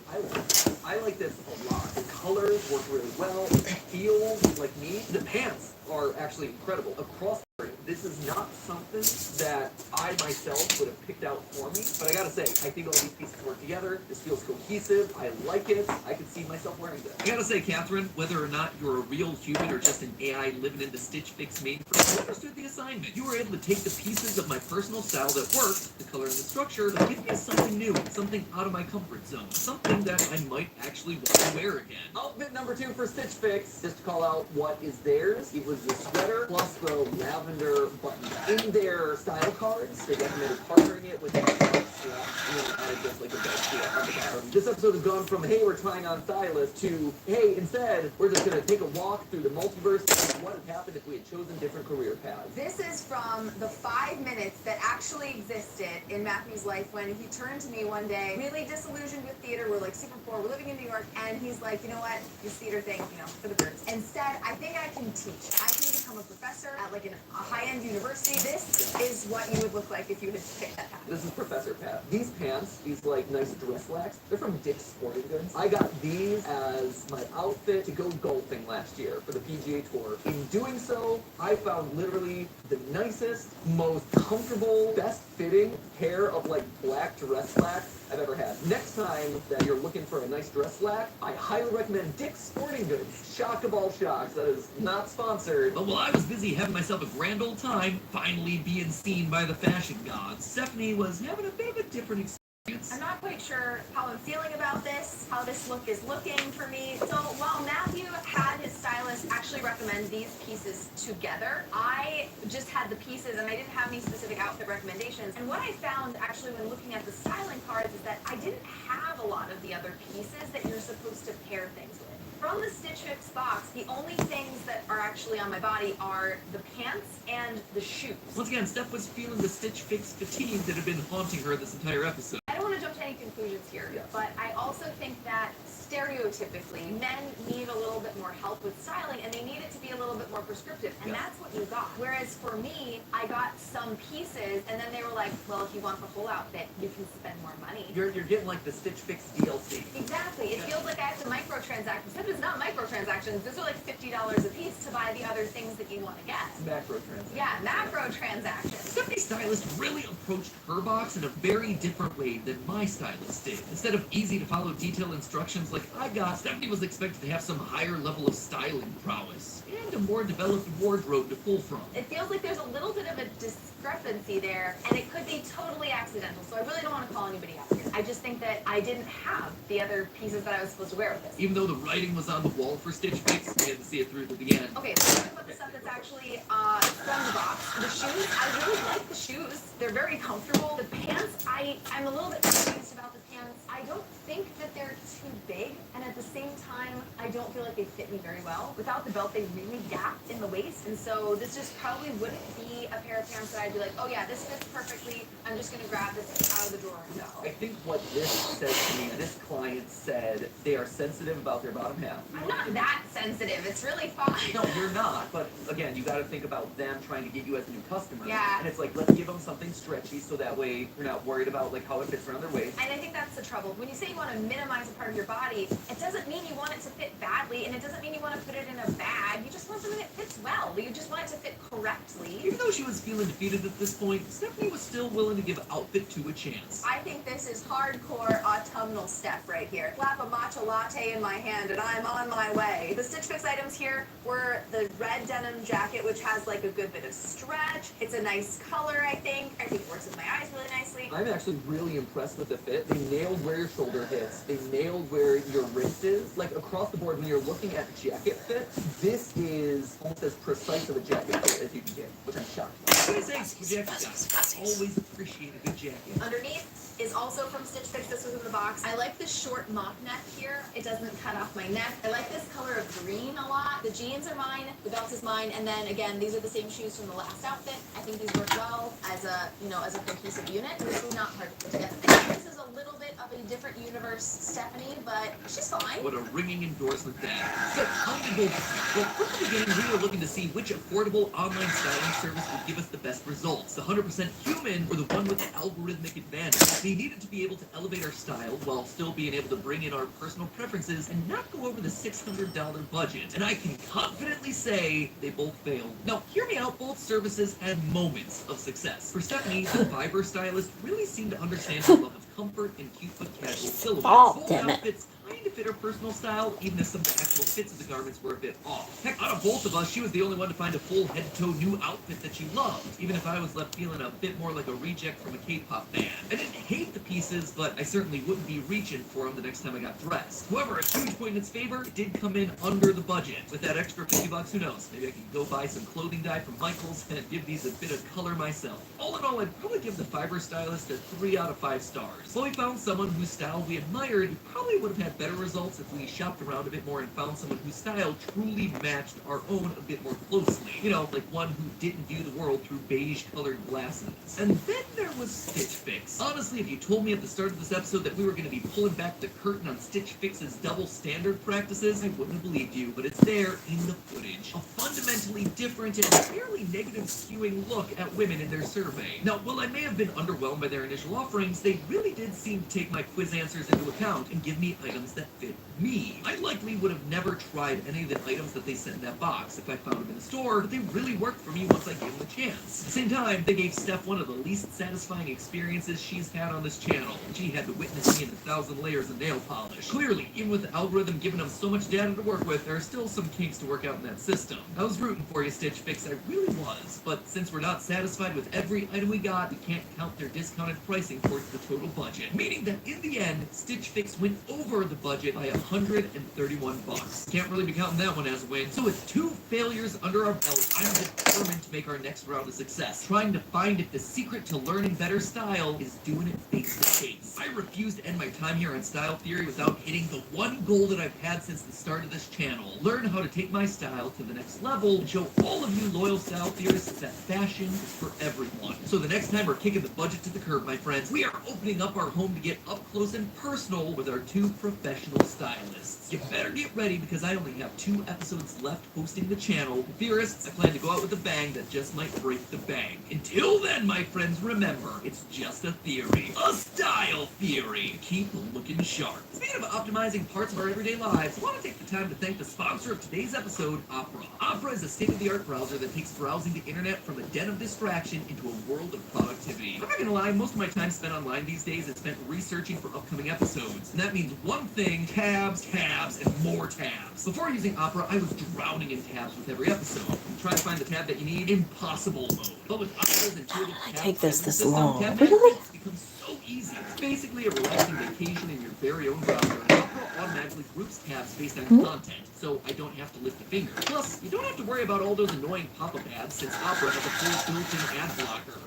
I like this a lot. The colors work really well. It feels like me. The pants are actually incredible. Across the board, this is not something that I myself would have picked out for me. But I gotta say, I think all these pieces work together. This feels cohesive. I like it. I can see myself wearing this. I gotta say, Catherine, whether or not you're a real human or just an AI living in the Stitch Fix mainframe, you understood the assignment. You were able to take the pieces of my personal style that worked, the color and the structure, but give me something new, something out of my comfort zone, something that I might actually want to wear again. Outfit number 2 for Stitch Fix, just to call out what is theirs. It was the sweater plus the lavender button. In their style cards, they recommended partnering it with the and then added just like a belt on the bottom. This episode has gone from, hey, we're trying on Stylist, to, hey, instead, we're just going to take a walk through the multiverse and what had happened if we had chosen different career paths. This is from the 5 minutes that actually existed in Matthew's life when he turned to me one day, really disillusioned with theater. We're like super poor. We're living in New York, and he's like, you know what? This theater thing, for the birds. Instead, I think I can teach. I can become a professor at like a high-end university. This is what you would look like if you had picked that path. This is Professor Pat. These pants, these like nice dress slacks, they're from Dick's Sporting Goods. I got these as my outfit to go golfing last year for the PGA Tour. In doing so, I found literally the nicest, most comfortable, best fitting pair of like black dress slacks I've ever had. Next time that you're looking for a nice dress slack, I highly recommend Dick's Sporting Goods. Shock of all shocks, that is not sponsored. But while I was busy having myself a grand old time, finally being seen by the fashion gods, Stephanie was having a bit of a different experience. I'm not quite sure how I'm feeling about this, how this look is looking for me. So while Matthew had his stylist actually recommend these pieces together, I just had the pieces and I didn't have any specific outfit recommendations. And what I found actually when looking at the styling cards is that I didn't have a lot of the other pieces that you're supposed to pair things with. From the Stitch Fix box, the only things that are actually on my body are the pants and the shoes. Once again, Steph was feeling the Stitch Fix fatigue that had been haunting her this entire episode. I don't want to jump to any conclusions here, but I also think that stereotypically, men need a little bit more help with styling and they need it to be a little bit more prescriptive, and that's what you got. Whereas for me, I got some pieces and then they were like, well, if you want the whole outfit, you can spend more money. You're getting like the Stitch Fix DLC. Exactly. It feels like I have to microtransact. Except it's not microtransactions. Those are like $50 a piece to buy the other things that you want to get. Macro transactions. Yeah, macro transactions. Stephanie's stylist really approached her box in a very different way than my stylist did. Instead of easy to follow detailed instructions like I got, Stephanie was expected to have some higher level of styling prowess and a more developed wardrobe to pull from. It feels like there's a little bit of a discrepancy there, and it could be totally accidental, so I really don't want to call anybody out here. I just think that I didn't have the other pieces that I was supposed to wear with this. Even though the writing was on the wall for Stitch Fix, we had to see it through to the end. Okay, let's talk about the stuff that's actually from the box. The shoes, I really like the shoes. They're very comfortable. The pants, I'm a little bit confused about the pants. I don't think that they're too big, and at the same time, I don't feel like they fit me very well. Without the belt, they really gap in the waist, and so this just probably wouldn't be a pair of pants that I'd be like, oh yeah, this fits perfectly. I'm just gonna grab this out of the drawer and go. I think what this says to me, this client said they are sensitive about their bottom half. I'm not that sensitive. It's really fine. No, you're not. But again, you got to think about them trying to get you as a new customer. Yeah. And it's like, let's give them something stretchy so that way you're not worried about like how it fits around their waist. And I think that's the trouble. When you say you want to minimize a part of your body, it doesn't mean you want it to fit badly, and it doesn't mean you want to put it in a bag. You just want something that fits well. You just want it to fit correctly. Even though she was feeling defeated at this point, Stephanie was still willing to give Outfit 2 a chance. I think this is hardcore autumnal Steph right here. Slap a matcha latte in my hand and I'm on my way. The Stitch Fix items here were the red denim jacket, which has like a good bit of stretch. It's a nice color, I think. I think it works with my eyes really nicely. I'm actually really impressed with the fit. They nailed where your shoulder hits. They nailed where your wrist is. Like across the board, when you're looking at jacket fit, this is almost as precise of a jacket fit as you can get, which I'm shocked about. Jacket guys always appreciate a good jacket. Underneath is also from Stitch Fix. This was in the box. box. I like this short mock neck here. It doesn't cut off my neck. I like this color of green a lot. The jeans are mine, the belt is mine, and then again, these are the same shoes from the last outfit. I think these work well as a, as a cohesive unit. This is not hard to put together. This is a little bit of a different universe, Stephanie, but she's fine. What a ringing endorsement that. So, how did we go? Well, from the beginning, we were looking to see which affordable online styling service would give us the best results. The 100% human or the one with the algorithmic advantage. We needed to be able to elevate our style while still being able to bring in our personal preferences and not go over the $600 budget. And I can confidently say they both failed. Now, hear me out, both services had moments of success. For Stephanie, the Fiverr stylist really seemed to understand her love of comfort and cute but casual silhouettes. Both outfits kind of fit her personal style, even if some of the actual fits of the garments were a bit off. Heck, out of both of us, she was the only one to find a full head-to-toe new outfit that she loved, even if I was left feeling a bit more like a reject from a K-pop band. I didn't hate the pieces, but I certainly wouldn't be reaching for them the next time I got dressed. However, a huge point in its favor, it did come in under the budget. With that extra $50, who knows? Maybe I could go buy some clothing dye from Michael's and give these a bit of color myself. All in all, I'd probably give the Fiverr stylist a 3 out of 5 stars. Well, we found someone whose style we admired, we probably would have had better results if we shopped around a bit more and found someone whose style truly matched our own a bit more closely. Like one who didn't view the world through beige-colored glasses. And then there was Stitch Fix. Honestly, if you told me at the start of this episode that we were going to be pulling back the curtain on Stitch Fix's double standard practices, I wouldn't have believed you, but it's there in the footage. A fundamentally different and fairly negative skewing look at women in their survey. Now, while I may have been underwhelmed by their initial offerings, they really did seem to take my quiz answers into account and give me items that fit me. I likely would have never tried any of the items that they sent in that box if I found them in the store, but they really worked for me once I gave them a chance. At the same time, they gave Steph one of the least satisfying experiences she's had on this channel. She had to witness me in 1,000 layers of nail polish. Clearly, even with the algorithm giving them so much data to work with, there are still some kinks to work out in that system. I was rooting for you, Stitch Fix, I really was. But since we're not satisfied with every item we got, we can't count their discounted pricing towards the total budget. Meaning that in the end, Stitch Fix went over the budget by $131. Can't really be counting that one as a win. So with 2 failures under our belt, I'm determined to make our next round a success. Trying to find if the secret to learning better style is doing it face to face. I refuse to end my time here on Style Theory without hitting the one goal that I've had since the start of this channel. Learn how to take my style to the next level and show all of you loyal style theorists that fashion is for everyone. So the next time we're kicking the budget to the curb, my friends, we are opening up our home to get up close and personal with our 2 professional stylists. You better get ready because I only have 2 episodes left hosting the channel. Theorists, I plan to go out with a bang that just might break the bank. Until then, my friends, remember, it's just a theory. A style theory. Keep looking sharp. Speaking of optimizing parts of our everyday lives, I want to take the time to thank the sponsor of today's episode, Opera. Opera is a state-of-the-art browser that takes browsing the internet from a den of distraction into a world of productivity. I'm not gonna lie, most of my time spent online these days is spent researching for upcoming episodes. And that means one thing, tabs, and more tabs. Before using Opera, I was drowning in tabs with every episode. You try to find the tab that you need, impossible mode. But with Opera's intuitive Take this system, long. tab Really? management becomes so easy. It's basically a relaxing vacation in your very own browser. Opera automatically groups tabs based on content, so I don't have to lift a finger. Plus, you don't have to worry about all those annoying pop-up ads since Opera has a full built-in ad blocker.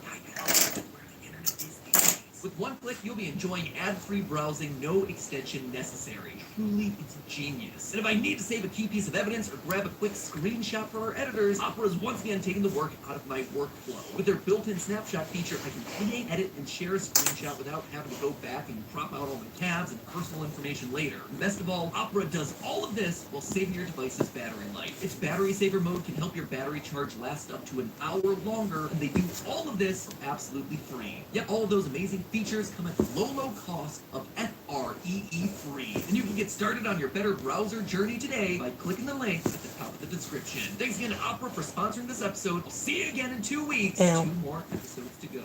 With one click, you'll be enjoying ad-free browsing, no extension necessary. Truly, it's genius. And if I need to save a key piece of evidence or grab a quick screenshot for our editors, Opera is once again taking the work out of my workflow. With their built-in snapshot feature, I can create, edit, and share a screenshot without having to go back and crop out all my tabs and personal information later. And best of all, Opera does all of this while saving your device's battery life. Its battery saver mode can help your battery charge last up to an hour longer, and they do all of this for absolutely free. Yet all of those amazing features come at the low cost of FREE free. And you can get started on your better browser journey today by clicking the link at the top of the description. Thanks again to Opera for sponsoring this episode. I'll see you again in 2 weeks. Ow. 2 more episodes to go.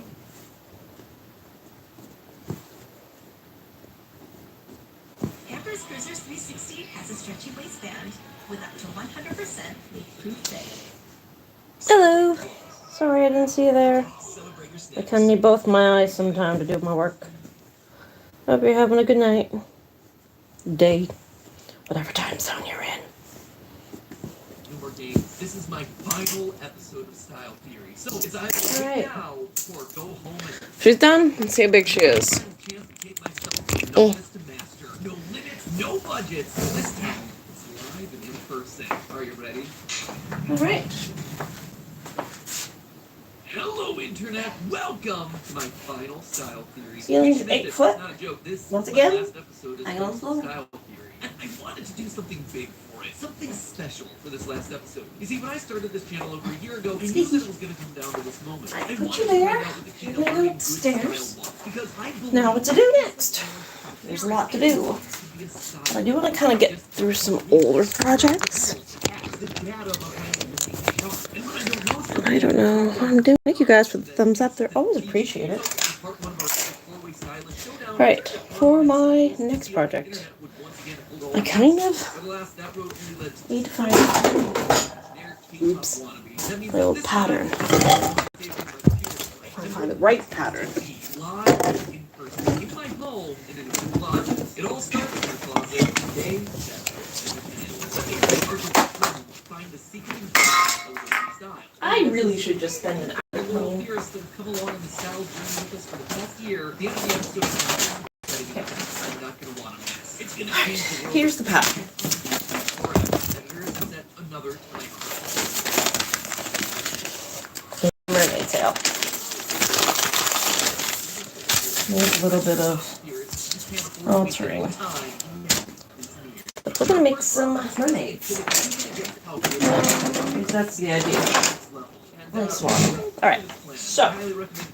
Pampers Cruisers 360 has a stretchy waistband with up to 100% leak-proof fit. Hello. Sorry I didn't see you there. I kind of need both my eyes sometime to do my work. Hope you're having a good night. Day. Whatever time zone you're in. No more days. This is my final episode of Style Theory. So it's either Alright. now or go home and She's done. Let's see how big she is. chance to take myself to no budgets. This time, it's live and in person. Are you ready? All right. Hello, Internet. Welcome to my final style theory. Ceiling's It's 8 foot. not a joke. This Once my again, last episode is hang on the slow. style theory. And I wanted to do something big for it. Something special for this last episode. You see, when I started this channel over a year ago, I knew that it was going to come down to this moment. I put wanted you to there. find out what the key to You're gonna go learning good upstairs. style was, because I believe Now what to do next? There's a lot to do. But I do want to kind of get through some older projects. I don't know what I'm doing. Thank you guys for the thumbs up. They're always appreciated. Alright, for my next project, I kind of need to find my old pattern. I find the right pattern. It all starts in your closet. Day 7. Find the secret style. I really should just spend an hour cleaning. Theorists that have come along in the style journey with us for the past year. The end of the episode is I'm not going to want to miss. It's going to change the world. Here's the pattern. Another Mermaid tail. Needs a little bit of altering. But we're gonna make some mermaids. That's the idea. Nice one. Alright, so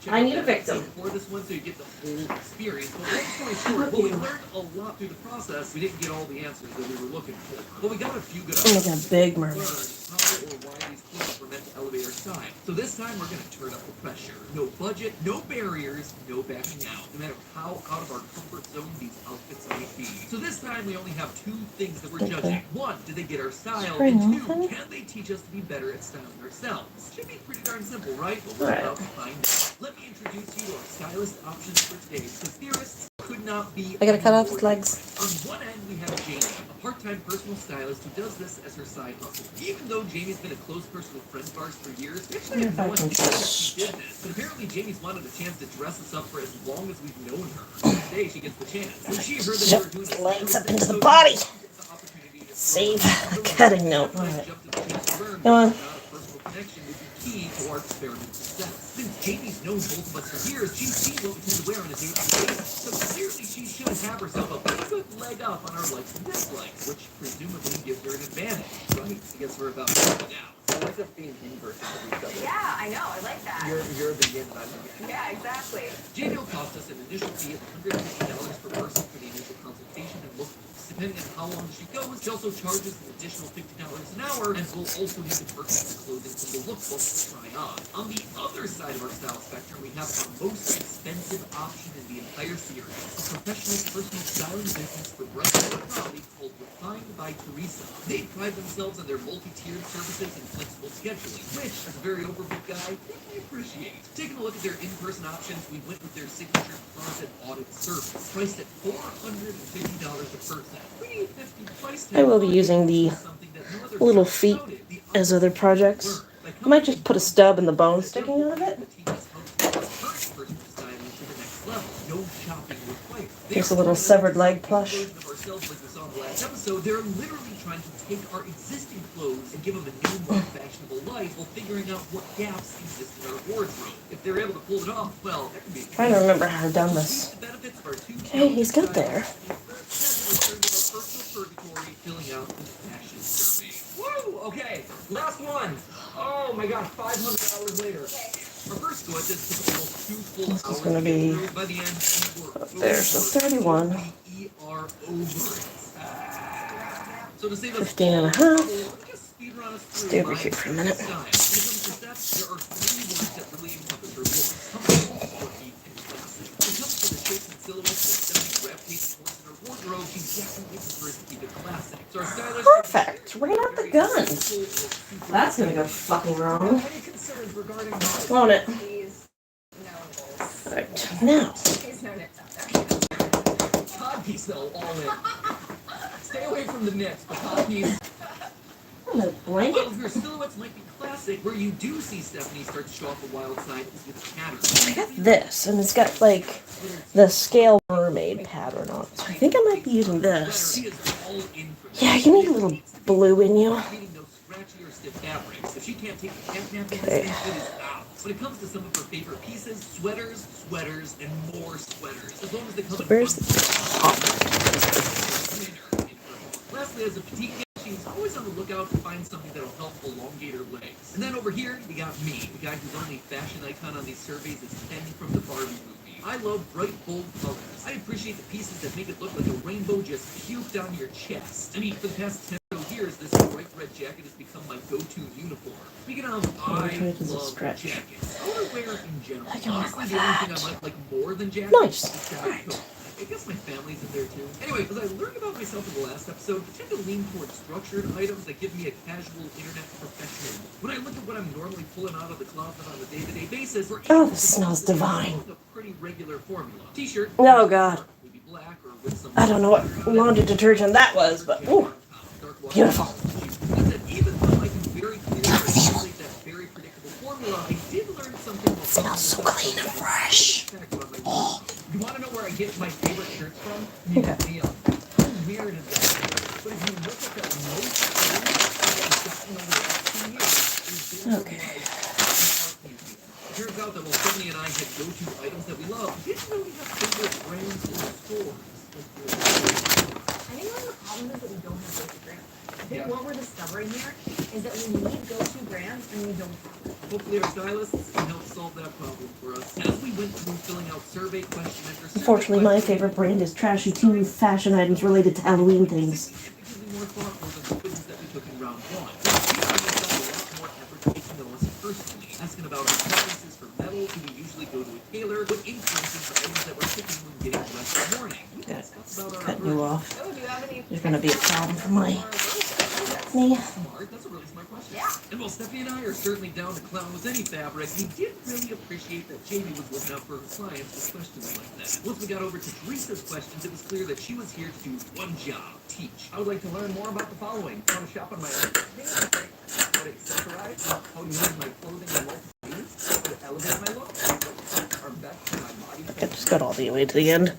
I need a victim. For this one, so you get the whole experience. But long story short, we learned a lot through the process. We didn't get all the answers that we were looking for. But we got a few good I'm making a big mermaid. how or why these clothes were meant to elevate our style. So this time we're going to turn up the pressure. No budget, no barriers, no backing out. No matter how out of our comfort zone these outfits may be. So this time we only have two things that we're judging. One, do they get our style? And two, can they teach us to be better at styling ourselves? Should be pretty darn simple, right? But we're about to find out. Let me introduce you to our stylist options for today, because theorists could not be. I gotta cut off his legs. On one end, we have Jamie, a part-time personal stylist who does this as her side hustle. Even though Jamie's been a close personal friend of ours for years, we actually have no idea that she did this. But apparently, Jamie's wanted a chance to dress us up for as long as we've known her. Today, she gets the chance. When she heard that we were doing this, Legs up into the body. Save the cutting note. Alright. Come on. Key to our experiment success. Since Jamie's known both of us for years, she's seen what we tend to wear on a day-to-day basis. So clearly she should have herself a pretty good leg up on our likes and dislikes, which presumably gives her an advantage, right? I guess we're about to find out. I like the being in version of each other. Yeah, I know. I like that. You're the yin and I'm the yang. Yeah, exactly. Jamie will cost us an initial fee of $150 per person for the initial consultation and look. Depending on how long she goes, she also charges an additional $50 an hour, and we'll also need to purchase the clothing from the lookbook to try on. On the other side of our style spectrum, we have our most expensive option in the entire series, a professional personal styling business for Brussels quality called Refined by Teresa. They pride themselves on their multi-tiered services and flexible scheduling, which, as a very overbooked guy, we appreciate. Taking a look at their in-person options, we went with their signature closet audit service, priced at $450 a person. I will be using the little feet as other projects. I might just put a stub in the bone sticking out of it. Just a little severed leg plush. So they're literally trying to take our existing clothes and give them a new, more fashionable life while figuring out what gaps exist in our wardrobe. If they're able to pull it off, well, that could be. Trying to remember how I've done this. Okay, he's good there. Filling out the fashion survey. Woo! Okay, last one. Oh my god, 500 hours later. Our first go at this took almost 2 full hours. This is going to be by the end, we were there's the 31. We are over it. So to save us 15 and a half. just speed run us through. Stay over here for a minute. When it comes to steps, there are 3 words that really encompass her look: comfortable, quirky, and classic. When it comes to the shapes and silhouettes that 70 gravitate towards in her wardrobe, she definitely prefers to keep it classic. So our stylist Perfect. Right out the gun. That's gonna go fucking wrong. Won't it? Alright, now. Codpiece though, all in. Stay away from the nips, but codpiece. The blanket? Well, your silhouettes might be classic. Where you do see Stephanie start to show off the wild side is with patterns. I got this, and it's got like the scale mermaid pattern on it. So I think I might be using this. Yeah, you need a little blue in you. If she can't take the cat nap, Okay. it is out. When it comes to some of her favorite pieces, sweaters, and more sweaters. As long as they come in Where's the top? Lastly, as a petite cat, she's always on the lookout to find something that'll help elongate her legs. And then over here, you got me, the guy whose only fashion icon on these surveys is Ken from the Barbie movie. I love bright, bold colors. I appreciate the pieces that make it look like a rainbow just puked on your chest. I mean, for the past 10 years, this bright red jacket has become my go-to uniform. Speaking of, I love jackets. I want to wear in general. I can work Honestly, with the only that. thing I like more than jackets Nice. is jacket coat. I guess my family's in there too. Anyway, as I learned about myself in the last episode, I tend to lean towards structured items that give me a casual internet professional look. When I look at what I'm normally pulling out of the closet on a day-to-day basis, Oh, this smells divine. a pretty regular formula. T-shirt. Oh, God. Maybe black or with some I don't know what laundry detergent that was, but ooh, beautiful. Even though I can very clearly articulate that very predictable formula, I did learn something. It smells so clean and fresh. Oh. You want to know where I get my favorite shirts from? Okay. How weird is that? But if you look at the most that I've gotten over the last 2 years, Okay. it turns out that while Stephanie and I had go-to items that we love, we didn't really have favorite brands or stores. I think one of the problems is that we don't have go-to brands. I think what we're discovering here is that we need go-to brands and we don't have them. Hopefully our stylists can help solve that problem for us. As we went through filling out survey question after survey Unfortunately, my question, favorite brand is trashy Teemu fashion items related to Halloween things. significantly more thoughtful than the quizzes that we took in round one. We found ourselves a lot more effort taking the list personally, asking about our preferences for metal, do we usually go to a tailor, what influences the items that we're picking when getting dressed in the morning. We Yeah, discussed about our cutting you off. Oh, do you have any? There's gonna be a problem for my knee. Smart, that's a really smart question. Yeah. And while Stephanie and I are certainly down to clown with any fabric, we did really appreciate that Jamie was looking out for her clients with questions like that. Once we got over to Teresa's questions, it was clear that she was here to do one job, teach. I would like to learn more about the following. I want to shop on my own. How to accessorize, how to use my clothing in multiple ways, how to elevate my look, are best for my body. I just got all the way to the end.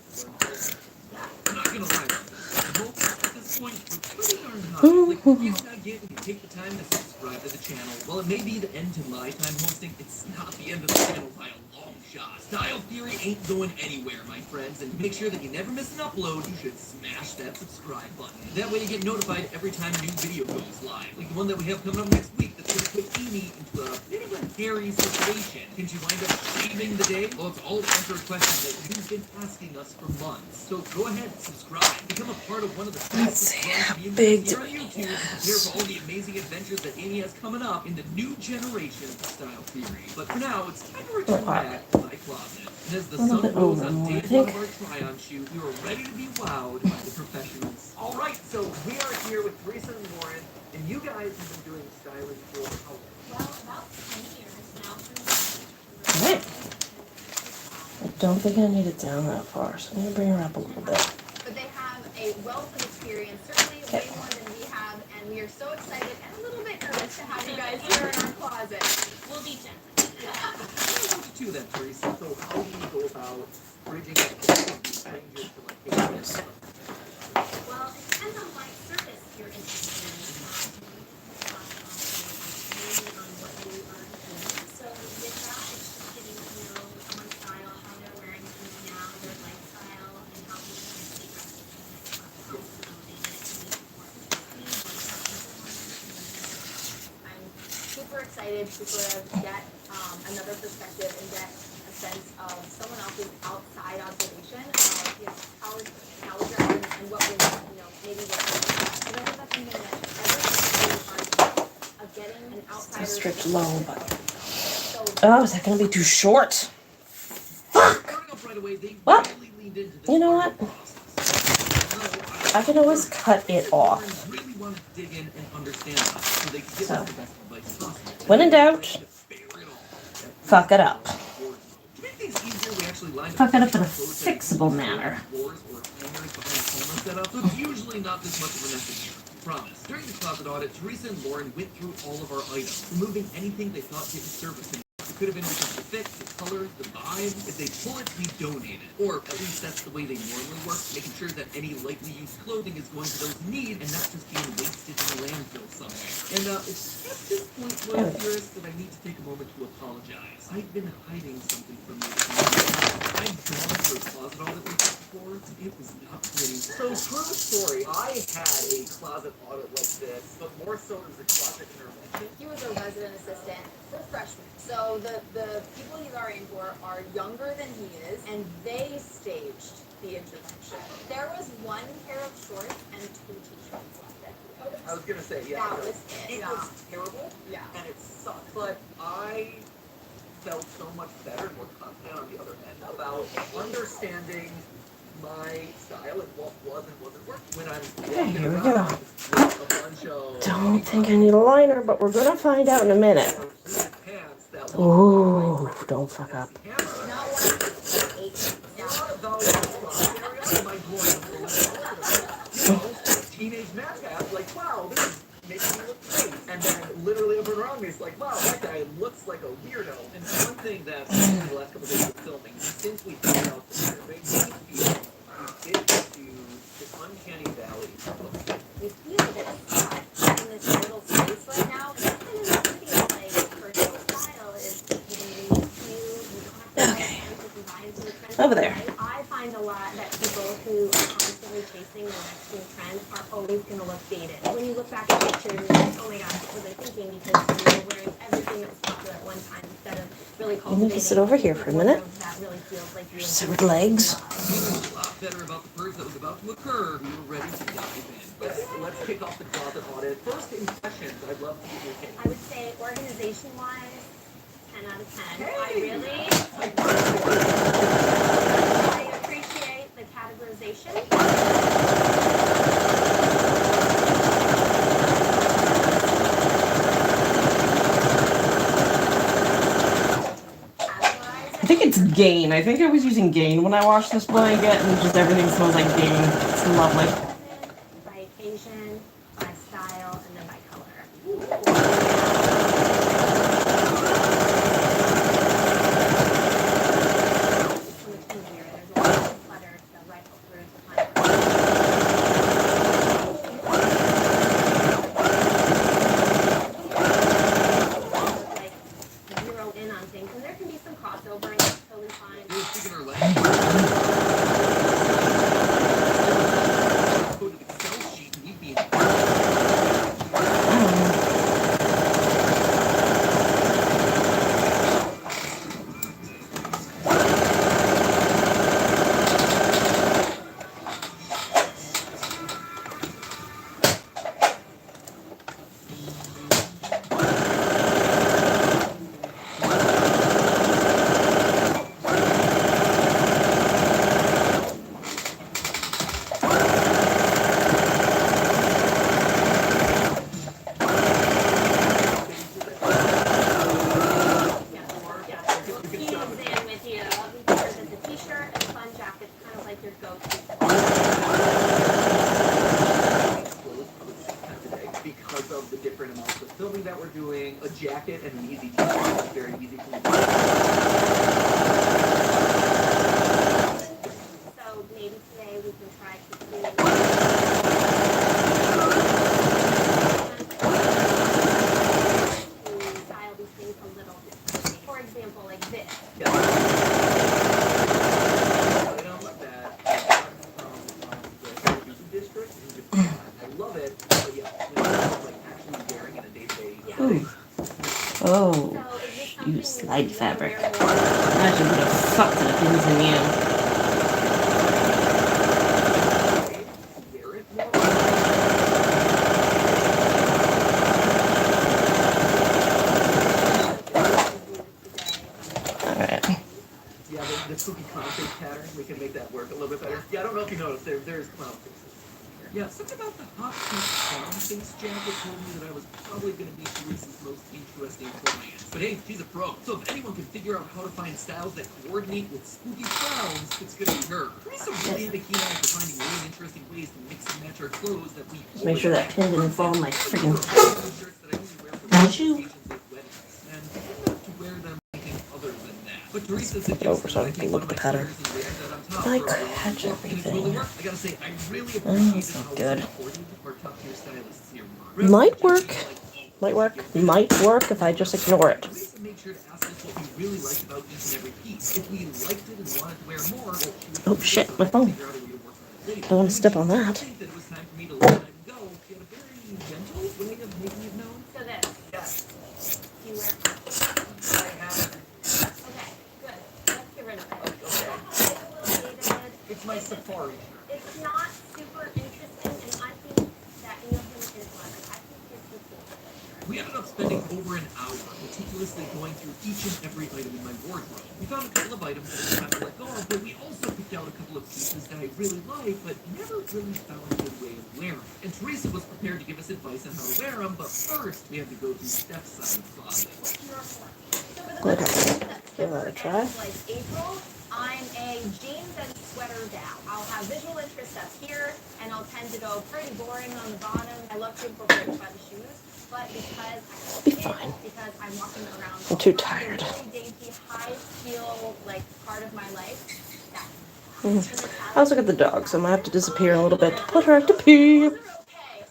I'm not gonna lie, both at this point, we're pretty darn high. Like, if you not get and you take the time to subscribe to the channel, while it may be the end to my time hosting, it's not the end of the channel by a long shot. Style Theory ain't going anywhere, my friends, and to make sure that you never miss an upload, you should smash that subscribe button. That way you get notified every time a new video goes live. Like the one that we have coming up next week that's gonna put Amy into a bit of a hairy situation. Can she wind up saving the day? Well, it's all to answer a question that you've been asking us for months. So go ahead, subscribe. Become a part of one of the Let's see how communities big here on YouTube and prepare for all the amazing adventures that Amy has coming up in the new generation of Style Theory. But for now, it's time to return back to my closet. And as the A little sun bit goes over on more, I day think. one of our try-on shoot, we are ready to be wowed by the professionals. All right, so we are here with Teresa and Lauren, and you guys have been doing styling for how long? Well, about 10 years now. Alright. I don't think I need it down that far, so I'm gonna bring her up a little bit. But they have a wealth of experience, certainly way more than we have, and we are so excited and a little bit nervous to have you guys here in our closet. We'll be gentle. To that, Teresa. So how do you go about bridging that gap of these strangers to like hey, Well, it depends on what surface you're interested in. Mainly on what you are doing. So with that, it's just getting to know someone's style, how they're wearing things now, their lifestyle, and how we can see I'm super excited to sort of get another perspective and get a sense of someone else's outside observation of how we're dressing and what we maybe what we're I don't think that's something that every part of getting an outsider. Stretch low, but So oh, is that gonna be too short? Fuck. Starting off right away, they What? really leaned into this You know part what? of the process. I can always cut it off. Really wanted to dig in and understand us so they could give So, us the best advice possible. when in doubt, fuck it up. To make things easier, we actually lined Fuck it up in a clothes that fixable manner. doors or hangers behind the camera setup, so it's usually not this much of an effort here. promise. During the closet audit, Teresa and Lauren went through all of our items, removing anything they thought didn't serve us. It could have been because of the fit, the color, the vibe. If they pull it, we donate it. Or at least that's the way they normally work, making sure that any lightly used clothing is going to those in need and not just being wasted in a landfill somewhere. And it's at this point, loyal viewers, that I need to take a moment to apologize. I've been hiding something from you. I've gone for a closet audit like this before, and it was not pretty. So true story. I had a closet audit like this, but more so as a closet intervention. He was a resident assistant for freshmen. So the people he's RAing for are younger than he is, and they staged the intervention. There was one pair of shorts and 2 t-shirts left. I was gonna say, yeah. That was it. It was terrible, Yeah. and it sucked. But I felt so much better and more confident on the other end about understanding my style and what was and wasn't working. When I'm walking here we around go. with a bunch of Don't think I need a liner, but we're gonna find out in a minute. pants that Ooh, don't fuck up. Not one, but 8. a lot of those area in my teenage Matcha, like, wow, this is making me look great. And then literally everyone around me is like, wow, that guy looks like a weirdo. And one thing that in the last couple of days of filming, since we found out the survey, we get into this uncanny valley. We feel this in this little space right now. That's kind of the thing, like, personal style is you don't have to buy into the trend. Over there. I find a lot that people who are constantly chasing the next new trend are always going to look dated. When you look back at pictures, you're like, oh my gosh, what was I thinking? Because you were wearing everything that was popular at one time instead of really You need to sit over here for a minute. That really feels like you Severed legs. We knew a lot better about the purge that was about to occur. We were ready to dive in. Let's kick off the closet audit. First impressions, I'd love to get your take. I would say organization-wise, 10 out of 10. Hey! I appreciate the categorization. I think it's Gain. I think I was using Gain when I washed this blanket, and just everything smells like Gain. It's lovely. By occasion, by style, and then by color. There's a lot of clutter to rifle through to like zero in on things, and there can be some crossover, and that's totally fine. We were speaking our language. Go to the Excel sheet and we'd be in. Because of the different amounts of filming that we're doing, a jacket and an easy t-shirt is very easy for me to do. So maybe today we can try to style these things a little differently. For example, like this. Yeah. I know that I got from the Kibbe district in Japan. I love it, but yeah, like actually wearing in a day-to-day Ooh. Oh, you slide fabric. I should put a fuck to the pins in you. Yeah, the spooky clown face pattern, we can make that work a little bit better. Yeah, I don't know if you noticed, there's clown faces. Yeah, something about the hot pink clown face jacket told me that I was probably going to be Teresa's most interesting client. But hey, she's a pro. So if anyone can figure out how to find styles that coordinate with spooky clowns, it's going to be her. Teresa really had a keen eye for finding really interesting ways to mix and match our are clothes that we Just make sure that pin didn't fall in my freaking shirts that I only wear for shoe. occasions like weddings, and I not to wear them anything other than that. But Teresa suggests Over so I that I can take look one at of the my pattern. sweaters and wear that on top If I for a long catch walk, and it's really everything. worked. I gotta say, I really Oh, appreciate that's not how good. supportive our top tier stylists here were. Might work. Might work. Might work if I just ignore it. Teresa made sure to ask us what we really liked about each and every piece. If we liked it and wanted to wear more, well, she would Oh shit, my phone. figure out a way to work on it later. Don't want to step on I that. think that it was time for me to let it go. She had a very gentle way of making it known. So this, Yes, you wear. I have it. Okay, good. Let's get rid of it. Okay. It's a little dated. It's my safari shirt. It's not super interesting, and I think that him is one. I think it's the cool. We ended up spending over an hour meticulously going through each and every item in my wardrobe. We found a couple of items that we had to let go of, but we also picked out a couple of pieces that I really like, but never really found a good way of wearing. And Teresa was prepared to give us advice on how to wear them, but first we had to go through Steph's side of the closet. Okay. Give that a try. Like April, I'm a jeans and sweater gal. I'll have visual interest up here, and I'll tend to go pretty boring on the bottom. I love to incorporate by the shoes, but because Be fine. because I'm walking around I'm too the tired. really dainty, high heel like part of my life. I also got the dog, so I'm gonna have to disappear a little bit to put her to pee. Okay,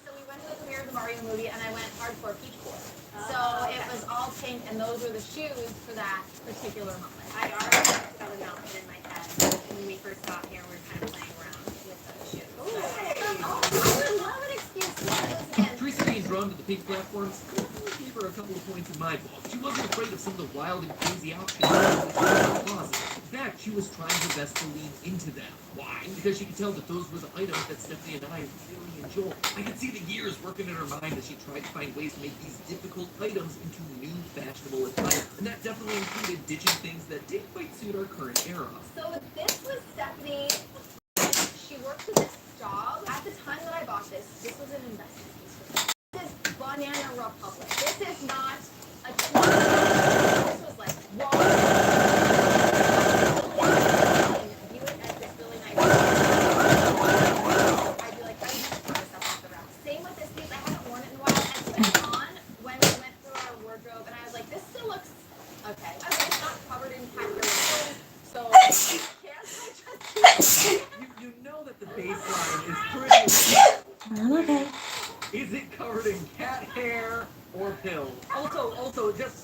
so we went to the premiere of the Mario movie, and I went hardcore peach core. So it was all pink, and those were the shoes for that particular moment. I already got an outfit in my head. When we first got here, we were kind of playing around with the shoes. Oh, I would love an excuse to wear those again. Teresa being drawn to the pink platforms definitely gave her a couple of points in my book. She wasn't afraid of some of the wild and crazy options in the closet. In fact, she was trying her best to lean into them. Why? Because she could tell that those were the items that Stephanie and I really enjoyed. I could see the gears working in her mind as she tried to find ways to make these difficult items into new fashionable attire. And that definitely included ditching things that didn't quite suit our current era. So this was Stephanie. She worked at this job. At the time that I bought this was an investment piece for me. This is Banana Republic. This is not a this was like Walmart. View it as this really nice. I'd be like, I need to throw this up off the rack. Same with this piece. I haven't worn it in a while. I put it on when we went through our wardrobe, and I was like, this still looks okay. I mean, it's not covered in cat hair, so can't I just You know that the baseline is pretty. I'm okay. Is it covered in cat hair or pills? Also, just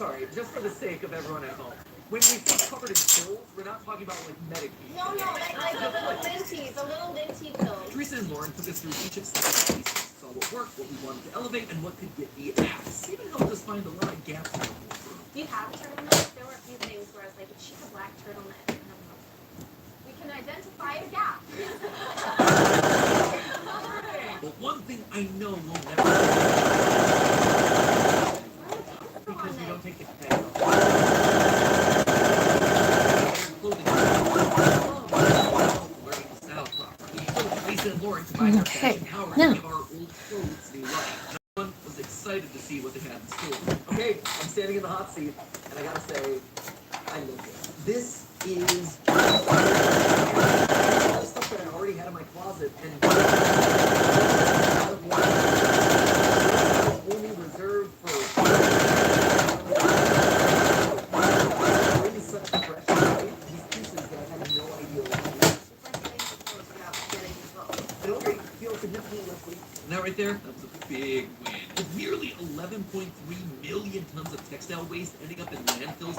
for the sake of everyone at home, when we say covered in pills, we're not talking about like medication. No, like the little linty pills. Teresa and Lauren took us through each of Steph's pieces, saw what worked, what we wanted to elevate, and what could get the ass. Even helped us find a lot of gaps in our wardrobe. Do you have a turtleneck? There were a few things where I was like, she had a black turtleneck. And I'm like, We can identify a gap. But one thing I know we'll never because we don't take the tag off. Clothing learning to style properly. So Teresa and Lauren combined their fashion power to give our old clothes new life. Everyone was excited to see what they had in store. Okay, I'm standing in the hot seat, and I gotta say, I love it. This is all the stuff that I already had in my closet, and only reserved for really such fresh, right? These pieces that I had no idea what to do. It already feels significantly less weight. And that right there, that was a big win. With nearly 11.3 million tons of textile waste ending up in landfills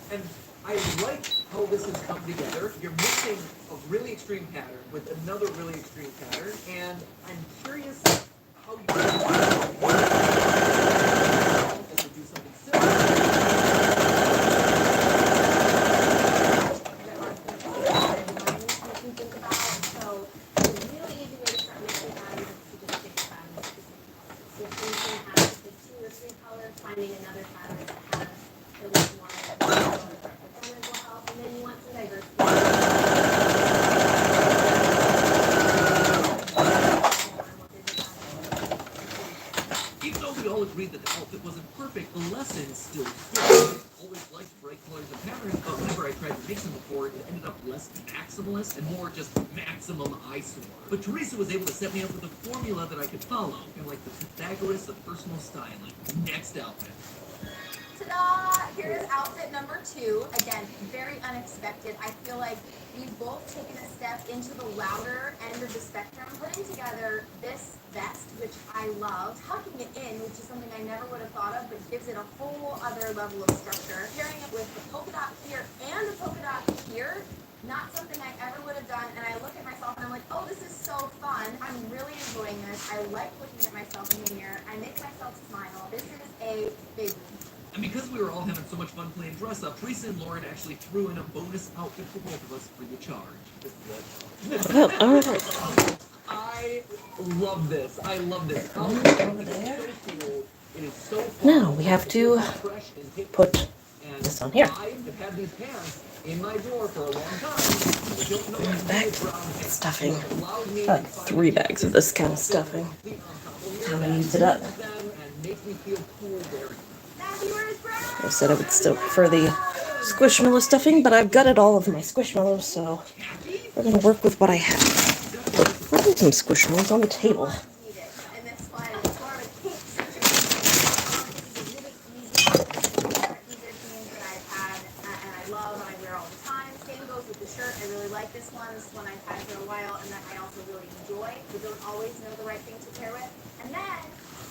And I like how this has come together. You're mixing a really extreme pattern with another really extreme pattern, and I'm curious how you do something similar. Think about. So a really easy way to start mixing patterns is to just pick a pattern with specific colors. So if you can have like 2 or 3 colors, finding another pattern that has at least one color percentage will help. And then you want some diversity. Even though we all agreed that the outfit wasn't perfect, the lesson still stood. Always liked bright colors and patterns, but whenever I tried to mix them before, it ended up less maximalist and more just maximum eyesore. But Teresa was able to set me up with a formula that I could follow, kind of like the Pythagoras of personal styling. Next outfit. Ta-da! Here's outfit number 2. Again, very unexpected. I feel like we've both taken a step into the louder end of the spectrum, putting together this vest, which I love, tucking it in, which is something I never would have thought of, but gives it a whole other level of structure. Pairing it with the polka dot here and the polka dot here, not something I ever would have done, and I look at myself and I'm like, oh, this is so fun. I'm really enjoying this. I like looking at myself in the mirror. I make myself smile. This is a big one. And because we were all having so much fun playing dress up, Teresa and Lauren actually threw in a bonus outfit for both of us free of charge. I love this. I love this. It is so fun. Now we have to put this on here. I have had these pants in my drawer for a long time. Bag stuffing. About 3 bags of this kind of stuffing. Haven't used it up. I said I would still prefer the Squishmallow stuffing, but I've gutted all of my Squishmallows, so we're going to work with what I have. I think some Squishmallows on the table. This one I've had for a while and that I also really enjoy, but don't always know the right thing to pair with. And then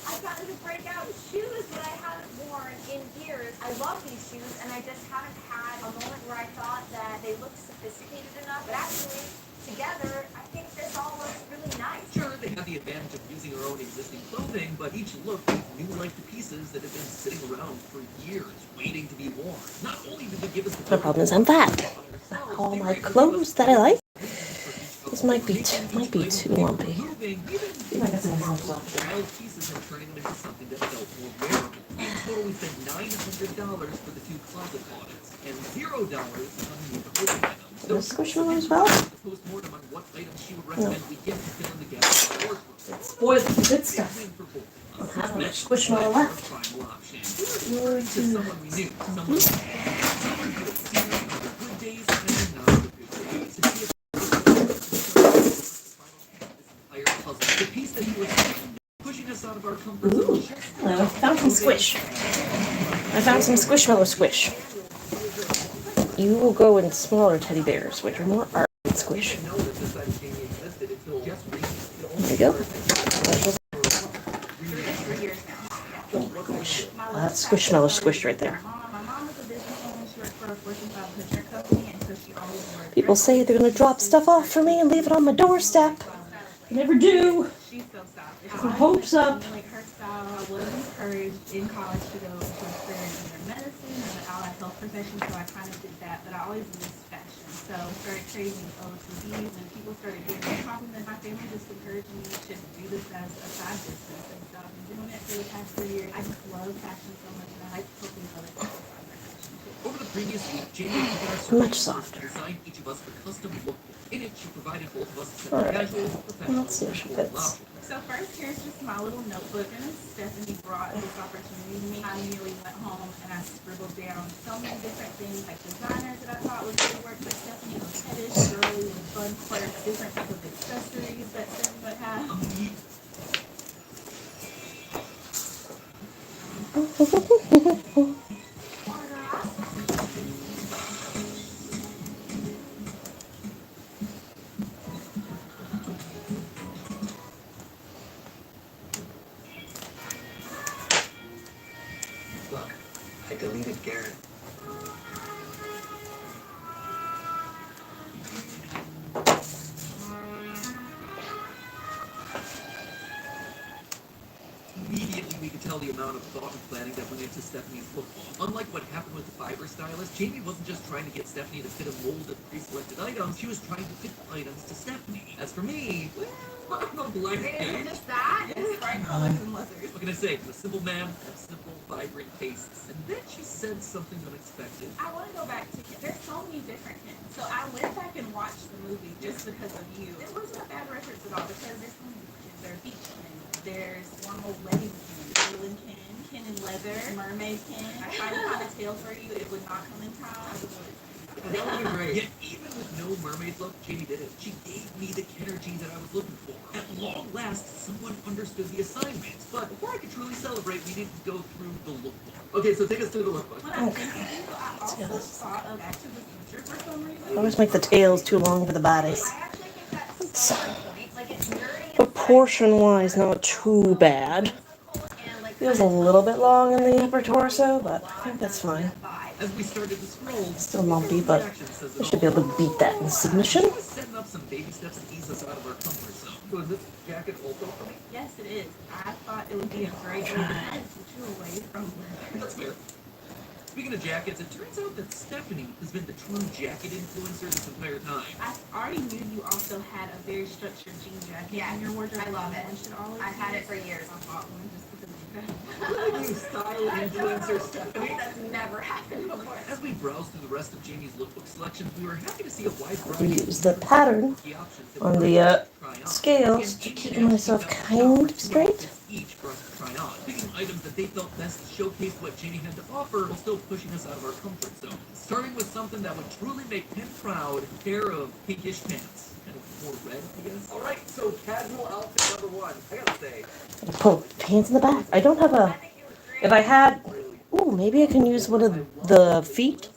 I've gotten to break out shoes that I haven't worn in years. I love these shoes and I just haven't had a moment where I thought that they looked sophisticated enough. But actually, together, I think this all looks really nice. Sure, they have the advantage of using our own existing clothing, but each look gives new life to pieces that have been sitting around for years, waiting to be worn. Not only did they give us The problem is I'm fat. All my clothes that I like. This might be too lumpy. Wild pieces and turning them into something that felt more wearable. In total, we spent $900 for the 2 closet audits and $0 on new clothing items. The Squishmallow as well? Postmortem on what items she would recommend we get to fill in the gaps in the wardrobe. Spoil the good stuff. I don't have much Squishmallow left. Someone we knew, someone who had seen on the good days and not the good days. The piece that he was pushing us out of our comfort zone. Hello, I found some squish. I found some Squishmallow squish. You will go in smaller teddy bears, which are more art than squish. There you go. Gosh, that's Squishmallow squish right there. People say they're going to drop stuff off for me and leave it on my doorstep. Never do. My hopes up. Like her style, I was encouraged in college to go into a career in either medicine or the allied health profession, so I kind of did that. But I always missed fashion, so I started creating OOTDs, and people started giving me compliments. My family just encouraged me to do this as a side business, and so I've been doing it for the past 3 years. I just love fashion so much, and I like helping other people find their fashion too. Over the previous week, Jamie Much softer. designed each of us a custom look. In it, she provided both of us a All right. casual, professional, Let's see if she fits. So first, here's just my little notebook, and Stephanie brought this opportunity to me. I immediately went home and I scribbled down so many different things, like designers that I thought would really work for Stephanie, fetish, girly, and fun quirks, different types of accessories that Stephanie would have. Look, I deleted Garrett. amount of thought and planning that went into Stephanie's look. Unlike what happened with the Fiverr stylist, Jamie wasn't just trying to get Stephanie to fit a mold of pre-selected items, she was trying to fit items to Stephanie. As for me, well, I'm a black Is kid. just that? Yes, bright colors and leathers. What can I say? I'm a simple man, I have simple, vibrant tastes. And then she said something unexpected. I want to go back to Kibbe. There's so many different Kibbes. So I went back and watched the movie just because of you. It wasn't a bad reference at all because there's so many different Kibbes. There are beach Ken, there's normal wedding Ken, Dylan Ken, Ken in leather, mermaid Ken. I tried to find a tail for you. It would not come in time. That would be great. Yet even with no mermaid look, Jamie did it. She gave me the energy that I was looking for. At long last, someone understood the assignment. But before I could truly celebrate, we needed to go through the lookbook. Okay, so take us through the lookbook. When I think of you, I also thought of Back to the Future for some reason. I always make the tails too long for the bodies. I actually think that's so on point. Like it's nerdy. Proportion-wise, not too bad. And like Feels a little bit long in the upper torso, but I think that's fine. As we started to scroll, Still lumpy, but I should be able to beat that in submission. She was setting up some baby steps to ease us out of our comfort zone. So is this jacket also for me? Yes, it is. I thought it would be a great way to kind of put you away from leather. That's fair. Speaking of jackets, it turns out that Stephanie has been the true jacket influencer this entire time. I already knew you also had a very structured jean jacket in your wardrobe. I love it. One should always I've had use. it for years. I bought one just because of you. You style influencer Stephanie. That's never happened before. As we browsed through the rest of Jamie's lookbook selections, we were happy to see a wide We variety use the pattern key options that on we the were try on. scales to keep myself kind of straight. Each for us to try on, picking items that they felt best showcased what Jamie had to offer while still pushing us out of our comfort zone. Starting with something that would truly make Pen proud, a pair of pinkish pants. Kind of more red, I guess. Alright, so casual outfit number one. I gotta say, Pull pants in the back. I don't have a. If I had. Ooh, maybe I can use one of the feet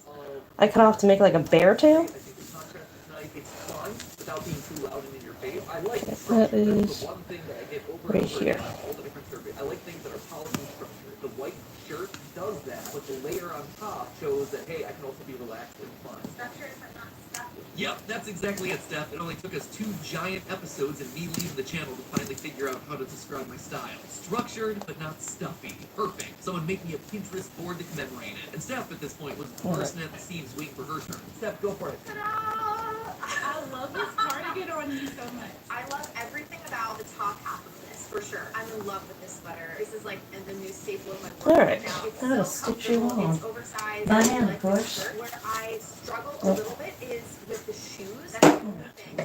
I cut off to make like a bear tail. I think the contrast tonight, it's fun without being too loud and in your face. I like That structure. That's is the one thing that I get over right and over here. again on all the different surveys. I like things that are polished and structured. The white shirt does that, but the layer on top shows that, hey, I can also be relaxed and fun. Structured but not stuffy. Yep, that's exactly it, Steph. It only took us 2 giant episodes and me leaving the channel to finally figure out how to describe my style. Structured, but not stuffy. Perfect. Someone make me a Pinterest board to commemorate it. And Steph, at this point, was bursting at the seams waiting for her turn. Steph, go for it. I love this cardigan on you so much. I love everything about the top half of this, for sure. I'm in love with this sweater. This is like the new staple of my wardrobe Alright, now. It's I'm gonna so stitch you comfortable. on. It's oversized. By I hand, like of course. this shirt. Where I struggle a Yep. little bit is with the shoes. That's the only thing.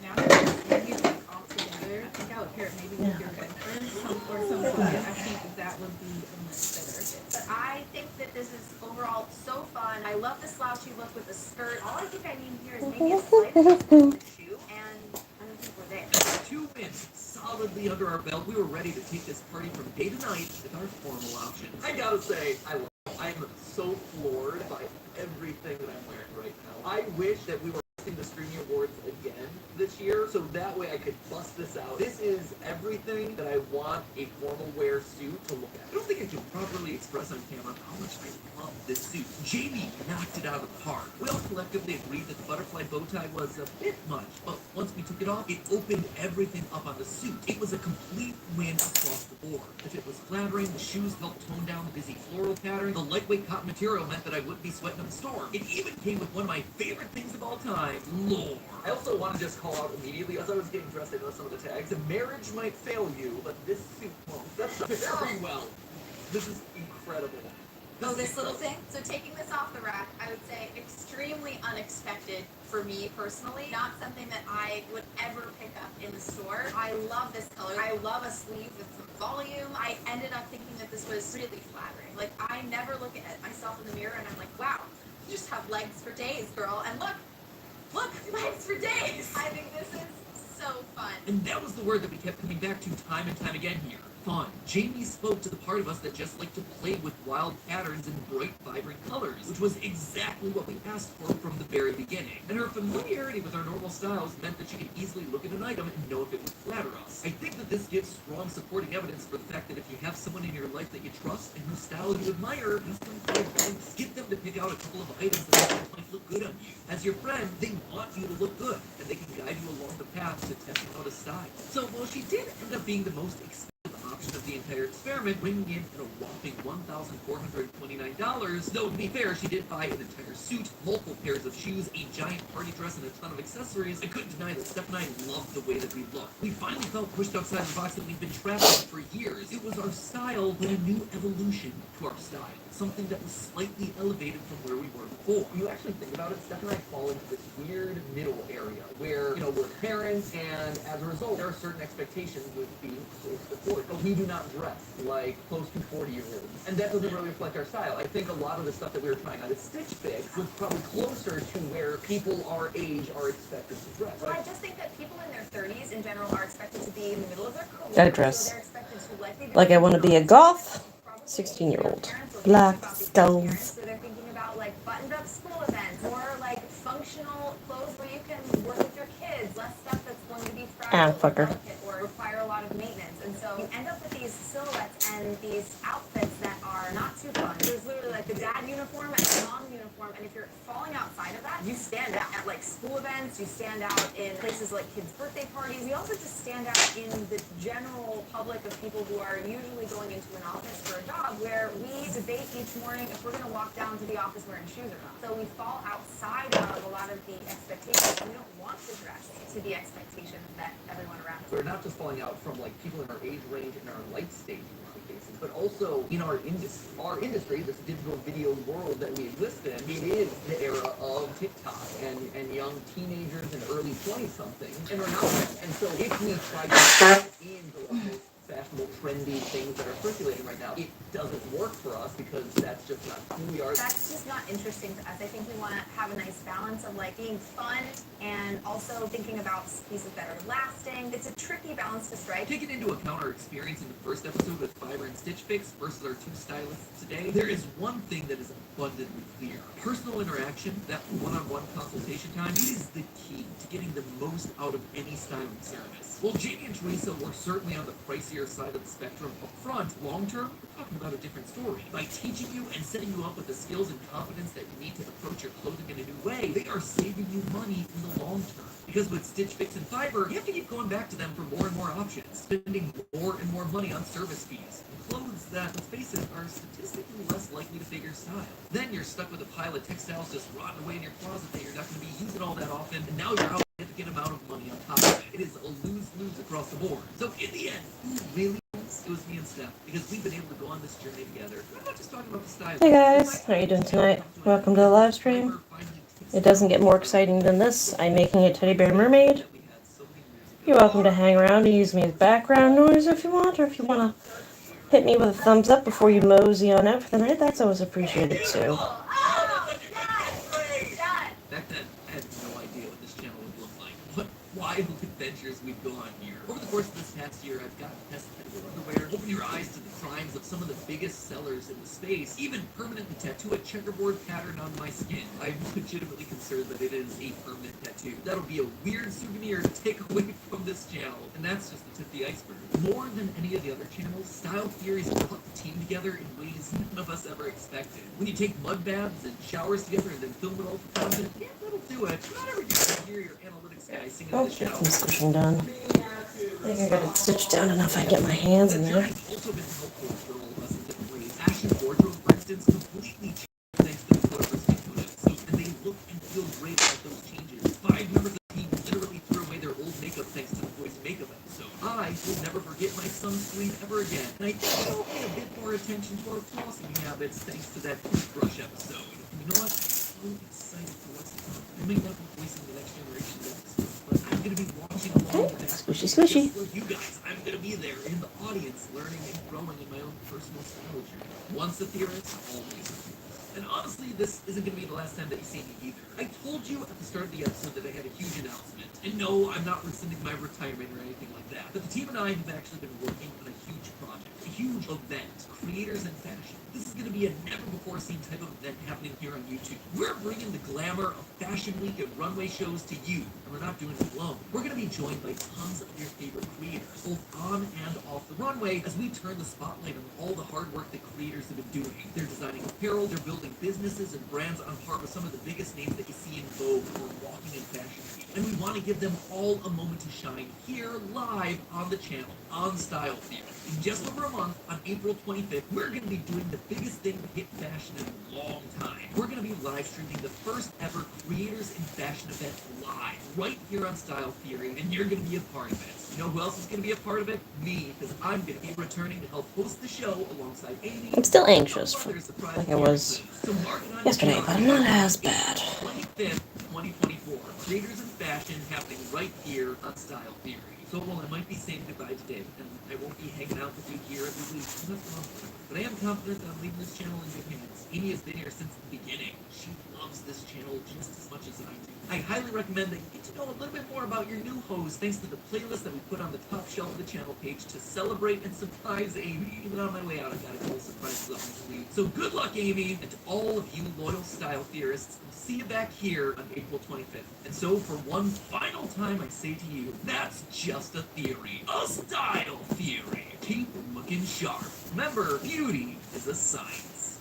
Now that you like all together, I think I would pair it maybe with your boyfriend or something. I think that would be a much better fit. But I think that this is overall so fun. I love the slouchy look with the skirt. All I think I need here is maybe a slight adjustment to the shoe, and I don't think we're there. 2 wins solidly under our belt. We were ready to take this party from day to night with our formal options. I gotta say, I'm so floored by everything that I'm wearing right now. I wish that we were hosting the Streamy Awards again this year, so that way I could bust this out. This is everything that I want a formal wear suit to look I at. don't think I can properly express on camera how much I love this suit. Jamie knocked it out of the park. We all collectively agreed that the butterfly bow tie was a bit much, but once we took it off, it opened everything up on the suit. It was a complete win across the board. The fit was flattering, the shoes helped tone down the busy floral pattern, the lightweight cotton material meant that I wouldn't be sweating up the storm. It even came with one of my favorite things of all time, lore. I also want to just call out immediately, as I was getting dressed, I noticed some of the tags. The marriage might fail you, but this suit won't. That's very well. This is incredible. Oh, this little thing? So taking this off the rack, I would say extremely unexpected for me personally. Not something that I would ever pick up in the store. I love this color. I love a sleeve with some volume. I ended up thinking that this was really flattering. Like, I never look at myself in the mirror and I'm like, wow, you just have legs for days, girl. And look, legs for days. I think this is so fun. And that was the word that we kept coming back to time and time again here. Fun. Jamie spoke to the part of us that just like to play with wild patterns and bright, vibrant colors, which was exactly what we asked for from the very beginning. And her familiarity with our normal styles meant that she could easily look at an item and know if it would flatter us. I think that this gives strong supporting evidence for the fact that if you have someone in your life that you trust and whose style you admire, ask them for advice. Get them to pick out a couple of items that they think might look good on you. As your friend, they want you to look good, and they can guide you along the path to testing out a style. So while she did end up being the most expensive option of the entire experiment, bringing in at a whopping $1,429. Though, to be fair, she did buy an entire suit, multiple pairs of shoes, a giant party dress, and a ton of accessories. I couldn't deny that Steph and I loved the way that we looked. We finally felt pushed outside the box that we've been trapped in for years. It was our style, but a new evolution to our style. Something that was slightly elevated from where we were before. You actually think about it, Steph and I fall into this weird middle area where, you know, we're parents, and as a result, there are certain expectations with being close to 40. But we do not dress like close to 40-year-olds. And that doesn't really reflect our style. I think a lot of the stuff that we were trying out at Stitch Fix was probably closer to where people our age are expected to dress. Well, I just think that people in their 30s in general are expected to be in the middle of their career. Gotta dress. So they're expected to likely be Like I want to be a goth 16-year-old. Black skulls. So they're thinking about like buttoned up school events or like functional clothes where you can work with your kids, less stuff that's going to be fragile or delicate or require a lot of maintenance. And so you end up with these silhouettes and these outfits that are not too fun. There's literally like the dad uniform and the mom uniform, and if you're falling outside of that, you stand out at like school events, you stand out in places like kids' birthday parties, you also just stand out in the general public of people who are usually going into an office for a job where we debate each morning if we're going to walk down to the office wearing shoes or not. So we fall outside of a lot of the expectations. We don't want to dress to the expectations that everyone around us. We're not just falling out from like people in our age range and our life stage in some cases, but also in our industry. Our industry, this digital video world that we exist in, it is the era of TikTok and young teenagers and early 20-somethings, and we're not. And so if we try to fit into the most fashionable, trendy things that are circulating right now, it doesn't work for us because that's just not who we are. That's just not interesting to us. I think we want to have a nice balance of like being fun and also thinking about pieces that are lasting. It's a tricky balance to strike. Taking into account our experience in the first episode with Fiverr and Stitch Fix versus our two stylists today, there is one thing that is abundantly clear. Personal interaction, that one-on-one consultation time, is the key to getting the most out of any styling service. While Jamie and Teresa were certainly on the pricier side of the spectrum up front, long-term, we're talking about a different story. By teaching you and setting you up with the skills and confidence that you need to approach your clothing in a new way, they are saving you money in the long term. Because with Stitch Fix and Fiverr, you have to keep going back to them for more and more options, spending more and more money on service fees. Clothes that, let's face it, are statistically less likely to fit your style. Then you're stuck with a pile of textiles just rotting away in your closet that you're not going to be using all that often, and now you're out a significant amount of money on top of it. It is a lose-lose across the board. So in the end, who really wins? It was me and Steph, because we've been able to go on this journey together. I'm not just talking about the style. Hey guys, how are you doing tonight? Welcome to the live stream. It doesn't get more exciting than this. I'm making a teddy bear mermaid. You're welcome to hang around and use me as background noise if you want, or if you want to hit me with a thumbs up before you mosey on out for the night. That's always appreciated too. Back then, I had no idea what this channel would look like. What wild adventures we've gone here. Over the course of this past year, I've gotten tested with underwear, open your eyes to the crimes of some of the biggest sellers in the space, even permanently tattoo a checkerboard pattern on my skin. I'm legitimately concerned that it is a permanent tattoo. That'll be a weird souvenir to take away from this channel, and that's just the tip of the iceberg. More than any of the other channels, Style Theories brought the team together in ways none of us ever expected. When you take mud baths and showers together and then film it all for content, yeah, that'll do it. Not every day you hear your analytics guy singing in the shower. Get some stitching done. I think I got it stitched down enough I can get my hands in there. Also been helpful for all of us in different ways. Ash's wardrobe, for instance, completely changed thanks to the photographers we put in. So, and they look and feel great like those changes. 5 members of the team literally threw away their old makeup thanks to the boys' makeup episode. I will never forget my sunscreen ever again. And I think I'll pay a bit more attention to our flossing habits thanks to that toothbrush episode. You know what? I'm so excited for what's to come. I may not be voicing the next generation episode, but I'm going to be watching along with that. Squishy, squishy. Just like you guys, I'm going to be there in the audience, learning and growing in my own personal style journey. Once a theorist, always a theorist. And honestly, this isn't going to be the last time that you see me either. I told you at the start of the episode that I had a huge announcement. And no, I'm not rescinding my retirement or anything like that. But the team and I have actually been working on a huge project. A huge event, creators in fashion. This is going to be a never-before-seen type of event happening here on YouTube. We're bringing the glamour of Fashion Week and runway shows to you, and we're not doing it alone. We're going to be joined by tons of your favorite creators, both on and off the runway, as we turn the spotlight on all the hard work that creators have been doing. They're designing apparel, they're building businesses and brands on par with some of the biggest names that you see in Vogue or walking in Fashion Week. And we want to give them all a moment to shine here live on the channel, on Style Theory. In just over a month, on April 25th, we're going to be doing the biggest thing to hit fashion in a long time. We're going to be live streaming the first ever Creators in Fashion event live, right here on Style Theory, and you're going to be a part of it. You know who else is going to be a part of it? Me, because I'm going to be returning to help host the show alongside Amy. I'm still anxious, like I was yesterday, but I'm not as bad. 25th, 2024. Creators in Fashion happening right here on Style Theory. So while I might be saying goodbye today, and I won't be hanging out with you here every week, but I am confident that I'm leaving this channel in good hands. Amy has been here since the beginning. She loves this channel just as much as I do. I highly recommend that you get to know a little bit more about your new host thanks to the playlist that we put on the top shelf of the channel page to celebrate and surprise Amy. Even on my way out, I got a couple surprises up my sleeve. So good luck, Amy, and to all of you loyal style theorists, I'll see you back here on April 25th. And so for one final time, I say to you, that's just a theory. A style theory. Keep looking sharp. Remember, beauty is a science.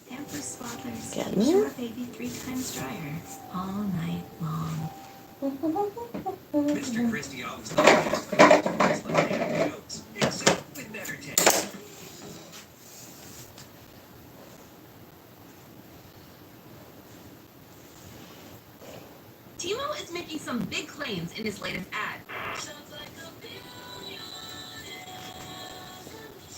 Empress Swaddlers, Getting your there? baby 3 times drier, all night long. Mr. Christie always thought his clothes were like damn jokes, except with better taste. Teemu is making some big claims in his latest ad.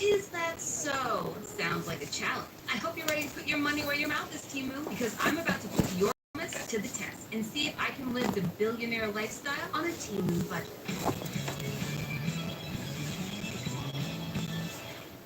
Is that so? Sounds like a challenge. I hope you're ready to put your money where your mouth is, Teemu, because I'm about to put your promise to the test and see if I can live the billionaire lifestyle on a Teemu budget.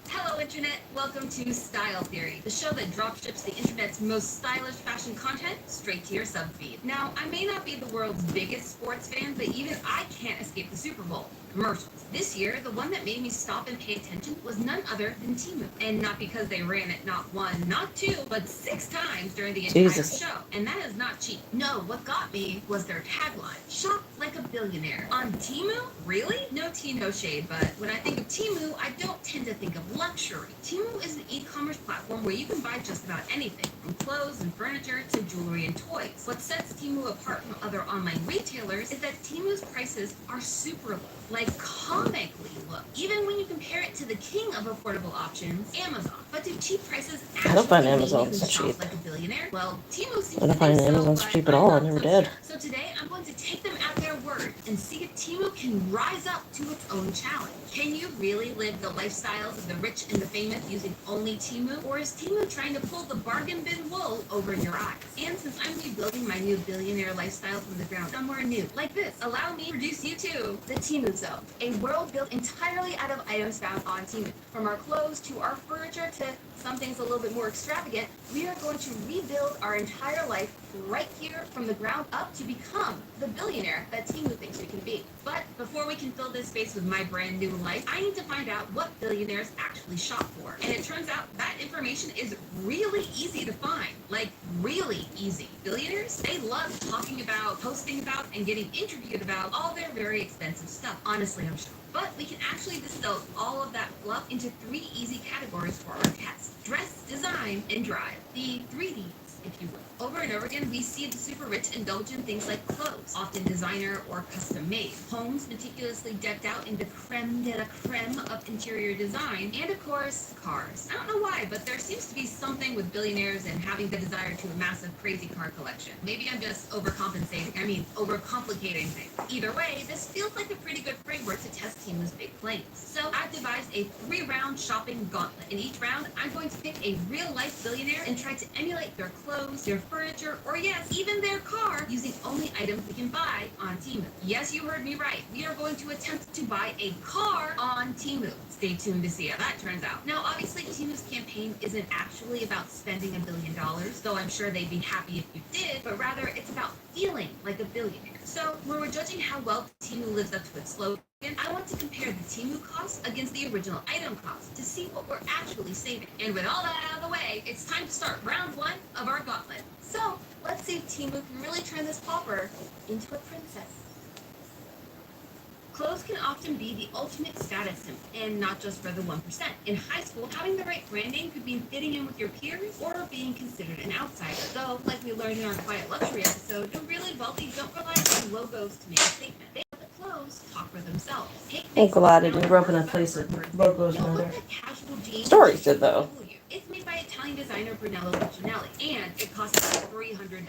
Hello, Internet. Welcome to Style Theory, the show that dropships the Internet's most stylish fashion content straight to your subfeed. Now, I may not be the world's biggest sports fan, but even I can't escape the Super Bowl. Commercials. This year, the one that made me stop and pay attention was none other than Teemu. And not because they ran it not 1, not 2, but 6 times during the entire show. And that is not cheap. No, what got me was their tagline, shop like a billionaire. On Teemu? Really? No tea, no shade, but when I think of Teemu, I don't tend to think of luxury. Teemu is an e-commerce platform where you can buy just about anything, from clothes and furniture to jewelry and toys. What sets Teemu apart from other online retailers is that Teemu's prices are super low, like comically low, even when you compare it to the king of affordable options, Amazon. But do cheap prices actually I don't find mean Amazon you can so shop cheap. like a billionaire? Well, Teemu seems I to don't find think so, Amazon so but cheap at I'm all. I not never so did. sure. So today I'm going to take them at their word and see if Teemu can rise up to its own challenge. Can you really live the lifestyles of the rich and the famous using only Teemu? Or is Teemu trying to pull the bargain bin wool over your eyes? And since I'm rebuilding my new billionaire lifestyle from the ground somewhere new, like this, allow me to introduce you to the Teemu Zone, a world built entirely out of items found on Teemu. From our clothes to our furniture to some things a little bit more extravagant, we are going to rebuild our entire life right here from the ground up to become the billionaire that Teemu thinks we can be. But before we can fill this space with my brand new life, I need to find out what billionaires actually shop for. And it turns out that information is really easy to find. Like, really easy. Billionaires, they love talking about, posting about, and getting interviewed about all their very expensive stuff. Honestly, I'm shocked. But we can actually distill all of that fluff into 3 easy categories for our test: dress, design, and drive. The 3 Ds, if you will. Over and over again, we see the super rich indulge in things like clothes, clothes, often designer or custom made. Homes meticulously decked out in the creme de la creme of interior design. And of course, cars. I don't know why, but there seems to be something with billionaires and having the desire to amass a crazy car collection. Maybe I'm just overcomplicating things. Either way, this feels like a pretty good framework to test Teemu's big claims. So I've devised a 3-round shopping gauntlet. In each round, I'm going to pick a real-life billionaire and try to emulate their clothes, their furniture, or yes, even their car, using only items we can buy on Teemu. Yes, you heard me right. We are going to attempt to buy a car on Teemu. Stay tuned to see how that turns out. Now, obviously, Teemu's campaign isn't actually about spending $1 billion, though I'm sure they'd be happy if you did, but rather it's about feeling like a billionaire. So, when we're judging how well Teemu lives up to its slogan, I want to compare the Teemu cost against the original item cost to see what we're actually saving. And with all that out of the way, it's time to start round 1 of our gauntlet. So, let's see if Teemu can really turn this pauper into a princess. Clothes can often be the ultimate status symbol, and not just for the 1%. In high school, having the right branding could mean fitting in with your peers or being considered an outsider. Though, like we learned in our Quiet Luxury episode, the really wealthy don't rely on logos to make a statement. They let the clothes talk for themselves. I'm glad I didn't grow up in a place that logos matter. Stories did, though. It's made by Italian designer Brunello Cucinelli, and it costs $300.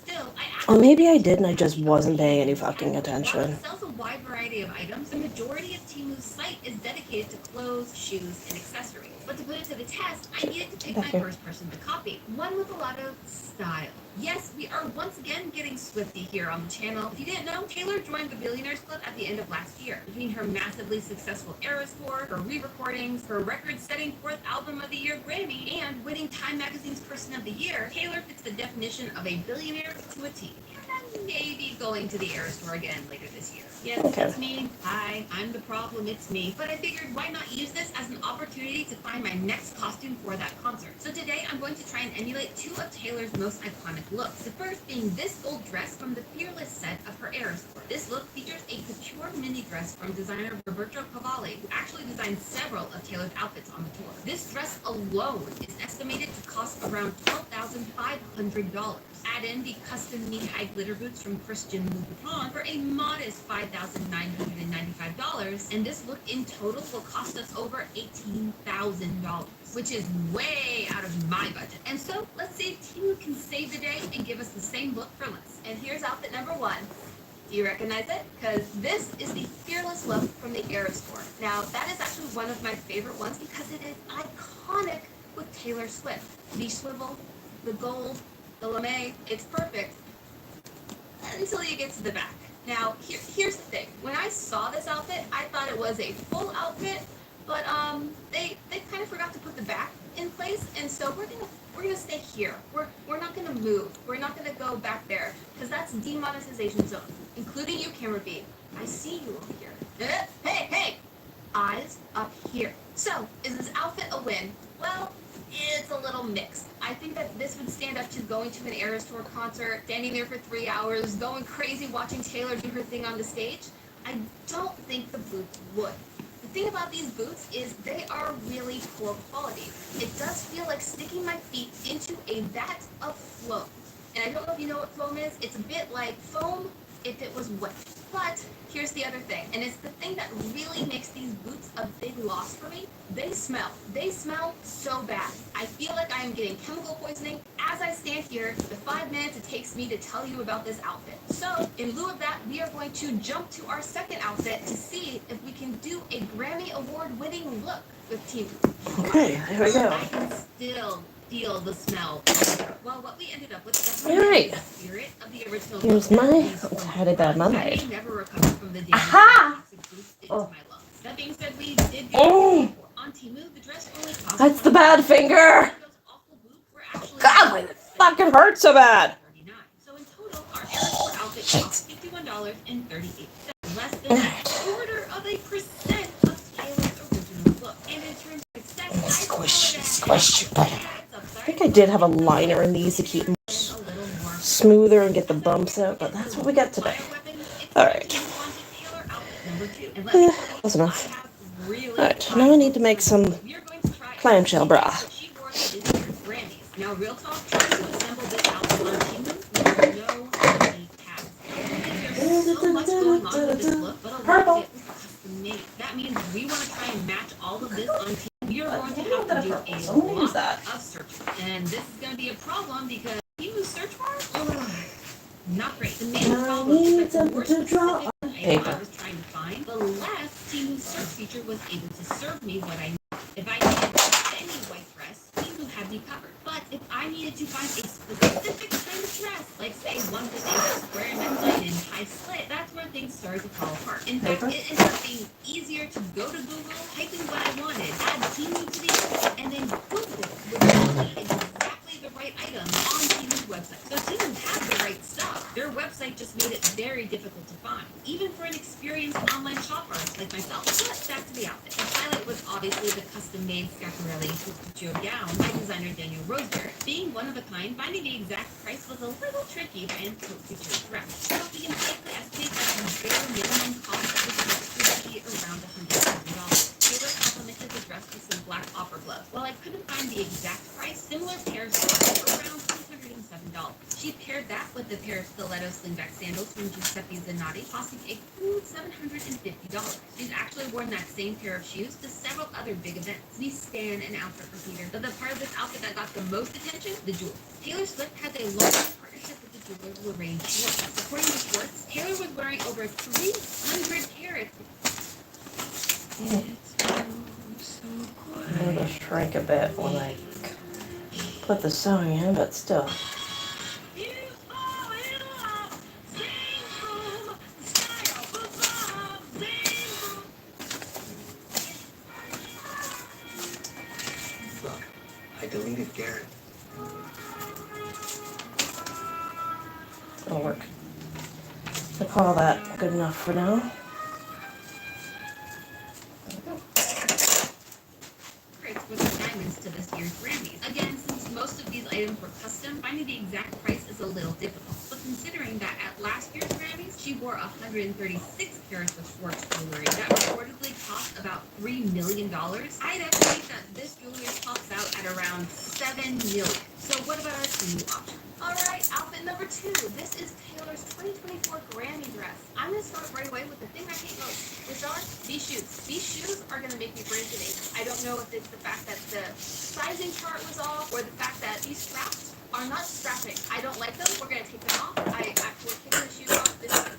Still, Or maybe I did and I just wasn't paying any fucking attention. It sells a wide variety of items. The majority of Teemu's site is dedicated to clothes, shoes, and accessories. But to put it to the test, I needed to pick my first person to copy, one with a lot of style. Yes, we are once again getting Swifty here on the channel. If you didn't know, Taylor joined the Billionaires Club at the end of last year. Between her massively successful Eras tour, her re-recordings, her record-setting 4th Album of the Year Grammy, and winning Time Magazine's Person of the Year, Taylor fits the definition of a billionaire to a T. And I'm maybe going to the Eras tour again later this year. Yes, it's me. Hi, I'm the problem, it's me. But I figured, why not use this as an opportunity to find my next costume for that concert? So today, I'm going to try and emulate 2 of Taylor's most iconic looks. The first being this gold dress from the Fearless set of her Eras tour. This look features a couture mini dress from designer Roberto Cavalli, who actually designed several of Taylor's outfits on the tour. This dress alone is estimated to cost around $12,500. Add in the custom knee-high glitter boots from Christian Louboutin for a modest $5,995, and this look in total will cost us over $18,000, which is way out of my budget. And so, let's see if Teemu can save the day and give us the same look for less. And here's outfit number 1. Do you recognize it? Because this is the Fearless look from the Eras tour. Now, that is actually one of my favorite ones because it is iconic with Taylor Swift. The swivel, the gold, the lame, it's perfect until you get to the back. Now, here's the thing. When I saw this outfit, I thought it was a full outfit, but they kind of forgot to put the back in place, and so we're gonna stay here. We're not gonna move. We're not gonna go back there because that's demonetization zone, including you, camera B. I see you over here. Hey! Eyes up here. So, is this outfit a win? Well, it's a little mixed. I think that this would stand up to going to an Eras Tour concert, standing there for 3 hours, going crazy watching Taylor do her thing on the stage. I don't think the boots would. The thing about these boots is they are really poor quality. It does feel like sticking my feet into a vat of foam. And I don't know if you know what foam is. It's a bit like foam if it was wet. But here's the other thing, and it's the thing that really makes these boots a big loss for me. They smell. They smell so bad. I feel like I am getting chemical poisoning as I stand here the 5 minutes it takes me to tell you about this outfit. So, in lieu of that, we are going to jump to our second outfit to see if we can do a Grammy Award-winning look with Teemu. Okay, here we go. I can still feel the smell. Well, what we ended up with is Alright. the spirit of the original. Here's my. How did that I made? never recovered from the damage Aha! toxic boost into Oh. my lungs. That being said, we did get on Teemu. The dress only cost That's the bad finger! those awful boots were actually God, why it fucking hurts so bad! $39. So in total, our Eras Tour outfit cost $51.38. Less than a quarter of a percent of Taylor's original look. And in terms of success, Squish. I think I did have a liner in these to keep them smoother and get the bumps out, but that's what we got today. Alright. That's enough. Alright, now I need to make some clamshell bra. Now, real talk, trying to assemble this outfit on Teemu was no easy task. so much going on with this look, but a lot of it was custom made. That means we want to try and match all of this on Teemu. We are going to have to do a lot of searching. And this is going to be a problem because Teemu's search bar, not great. The main problem is that the more specific item I was trying to find, the less Teemu's search feature was able to serve me what I needed. If I needed any white dress, Teemu had me covered. But if I needed to find a specific kind of dress, like say one with a square neckline and high slit, that's where things started to fall apart. In fact, it ended up being easier to go to Google, type in what I wanted, add Teemu to the list, and then Google would tell me exactly the right item on Teemu's website. So Teemu had the right stuff. Their website just made it very difficult to find, even for an experienced online shopper like myself. But back to the outfit. The highlight was obviously the custom-made Schiaparelli showdown by designer Daniel Roseberry. Being one of a kind, finding the exact price was a little tricky by featured dress. So we can safely estimate that the bare minimum cost of the dress would be around $100,000. Taylor complimented the dress with some black opera gloves. While I couldn't find the exact price, similar pairs were around $207. She paired that with a pair of stiletto slingback sandals from Giuseppe Zanotti, costing a cool $750. She's actually worn that same pair of shoes to several other big events. We stan an outfit repeater, but the part of this outfit that got the most attention, the jewels. Taylor Swift has a long partnership with the jeweler Lorraine Schwartz. According to Schwartz, Taylor was wearing over 300 carats. I'm going to shrink a bit when I put the sewing in, but still. Look, I deleted Garrett. It'll work. I call that good enough for now. With the diamonds to this year's Grammys. Again, since most of these items were custom, finding the exact price is a little difficult. But considering that at last year's Grammys, she wore 136 carats of Schwartz jewelry that reportedly cost about $3 million, I'd estimate that this jewelry tops out at around $7 million. So what about our Teemu option? Alright, outfit number 2. This is Taylor's 2024 Grammy dress. I'm going to start right away with the thing I hate most, which are these shoes. These shoes are going to make me brain today. I don't know if it's the fact that the sizing chart was off or the fact that these straps are not strapping. I don't like them. We're going to take them off. We're taking the shoes off. This is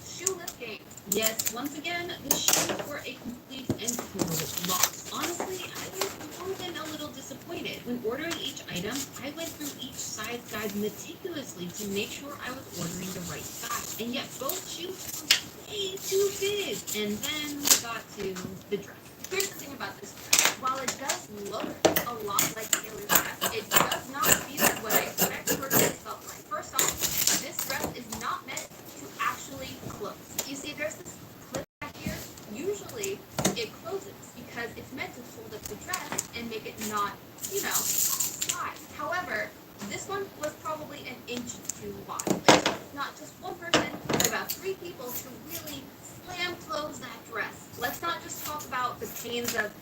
shoe lift game. Yes, once again, the shoes were a complete and total loss. Honestly, I was more than a little disappointed. When ordering each item, I went through each size guide meticulously to make sure I was ordering the right size. And yet both shoes were way too big. And then we got to the dress. Here's the thing about this dress. While it does look a lot like Taylor's dress, it does not feel what I expect her to felt like. First off, this dress is not meant to actually close. You see, there's this clip back here. Usually, it closes because it's meant to hold up the dress and make it not, slide. However, this one was probably an inch too wide. It took not just one person, but about 3 people to really slam close that dress. Let's not just talk about the pains of.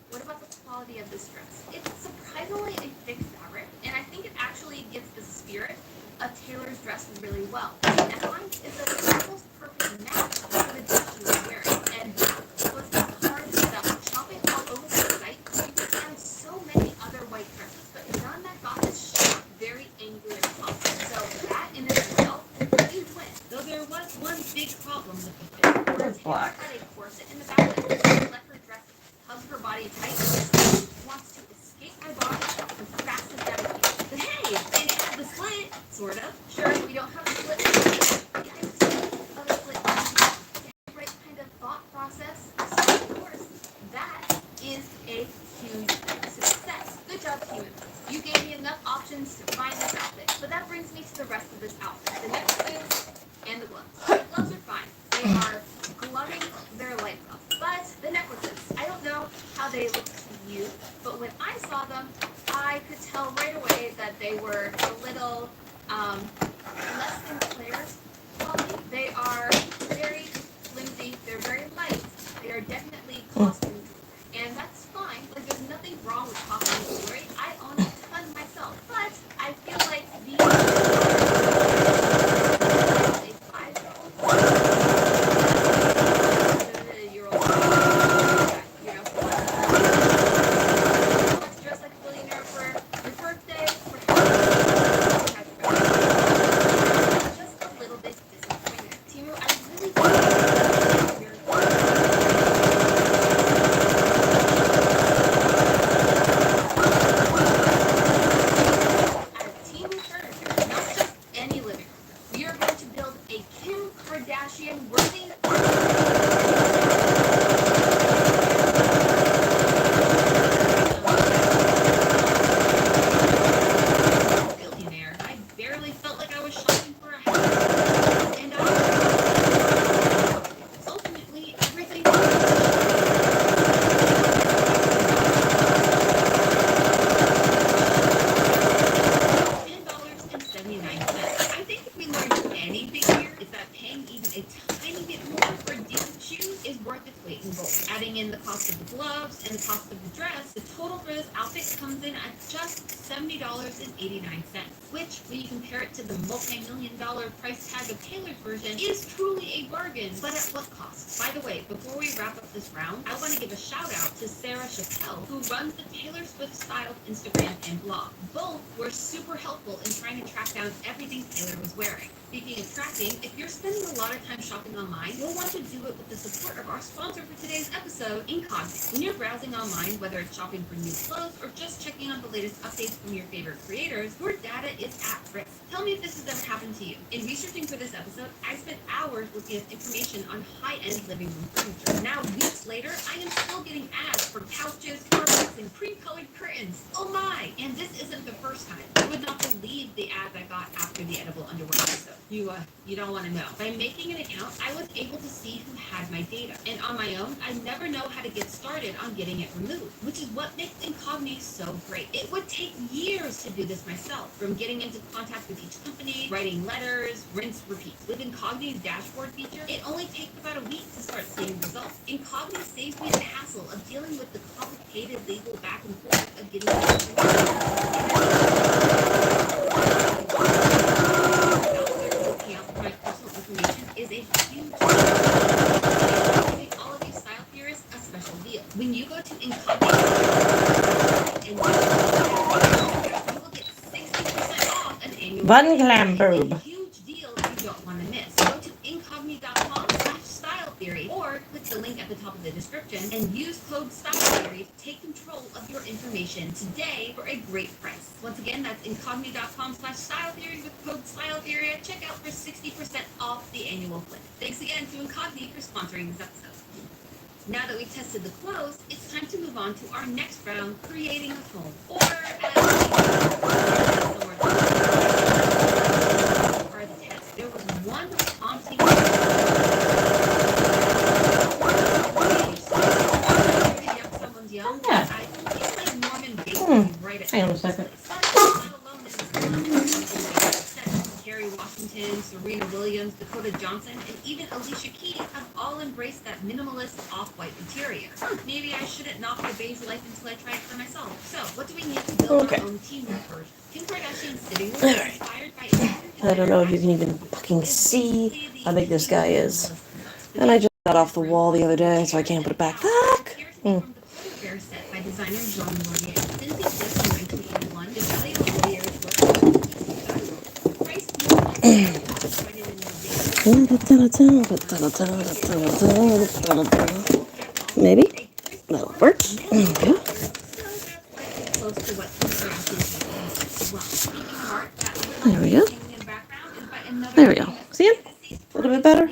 What about the quality of this dress? It's surprisingly a thick fabric, and I think it actually gives the spirit of Taylor's dress really well. The neckline is almost perfect match for the dress she was wearing, and that was the hard stuff. Shopping all over the site, you could find so many other white dresses, but none that got this sharp, very angular top. So that in itself, you win. Though there was one big problem with the fit. It's black. Taylor had a corset in the back that didn't let her dress hug her body tight. Wants to escape my body as fast as that can. But hey, it had the slit, sort of. Sure, we don't have a slit. Yeah, I was of a slit. The right kind of thought process. So of course, that is a huge success. Good job, Teemu. You gave me enough options to find this outfit. But that brings me to the rest of this outfit. The necklaces and the gloves. The gloves are fine. They are gloving their lights off. But the necklaces, I don't know how they look to you, but when I saw them, I could tell right away that they were a little less than Claire's quality. They are very flimsy, they're very light, they are definitely costume jewelry. And that's fine, like there's nothing wrong with costume jewelry. I own a ton myself, but I feel like these a 5-year-old Kardashian worthy. Billionaire. I barely felt like I was shopping for a house. And ultimately, everything. $10.79. I think if we learned anything here, it's that paying even a tiny bit more for decent shoes is worth its weight in gold. Adding in the cost of the gloves and the cost of the dress, the total for this outfit comes in at just $70.89, which, when you compare it to the multi-million-dollar price tag of Taylor's version, is truly a bargain. But at what cost? By the way, before we wrap up this round, I want to give a shout out to Sarah Chappelle, who runs the Taylor Swift Styled Instagram and blog. Both were super helpful in trying to track down everything Taylor was wearing. Speaking of tracking, if you're spending a lot of time shopping online, you'll want to do it with the support of our sponsor for today's episode, Incogni. When you're browsing online, whether it's shopping for new clothes or just checking on the latest updates from your favorite creators, your data is at risk. Tell me if this has ever happened to you. In researching for this episode, I spent hours looking at information on high-end living room furniture. Now, weeks later, I am still getting ads for couches, carpets, and pre-colored curtains. Oh my! And this isn't the first time. You would not believe the ads I got after the edible underwear episode. You don't want to know. By making an account, I was able to see who had my data. And on my own, I never know how to get started on getting it removed, which is what makes Incogni so great. It would take years to do this myself, from getting into contact with each company, writing letters, rinse, repeat. With Incogni's dashboard feature, it only takes about a week to start seeing results. Incogni saves me the hassle of dealing with the complicated legal back and forth of getting my personal information is a huge giving all of you style theorists a special deal. When you go to Incogni and you will get 60% off an annual Button clam boob. a huge deal you don't want to miss. Go to incogni.com/styletheory or click the link at the top of the description and use code StyleTheory to take control of your information today for a great price. Once again, that's incogni.com/styletheory with code StyleTheory at checkout for 60% off the annual plan. Thanks again to Incogni for sponsoring this episode. Now that we've tested the clothes, it's time to move on to our next round, creating a home. Or as the test, there was one haunting someone's young. Yeah. I feel like Norman Bates right at Hang on a second. Kerry Washington, Serena Williams, Dakota Johnson, and even Alicia Keys have all embraced that minimalist off-white interior. Maybe I shouldn't knock the beige life until I try it for myself. So, what do we need to build our own Teemu version? Kim Kardashian's sitting room is inspired by I don't know if you can even fucking see how big this guy is. And I just got off the wall the other day, so I can't put it back. Fuck! Fair set by designer Jean Laurier. Since its death in 1981, the value of Laurier's work maybe? That'll work. Okay. close to what There we go. There we go. See it? A little bit better?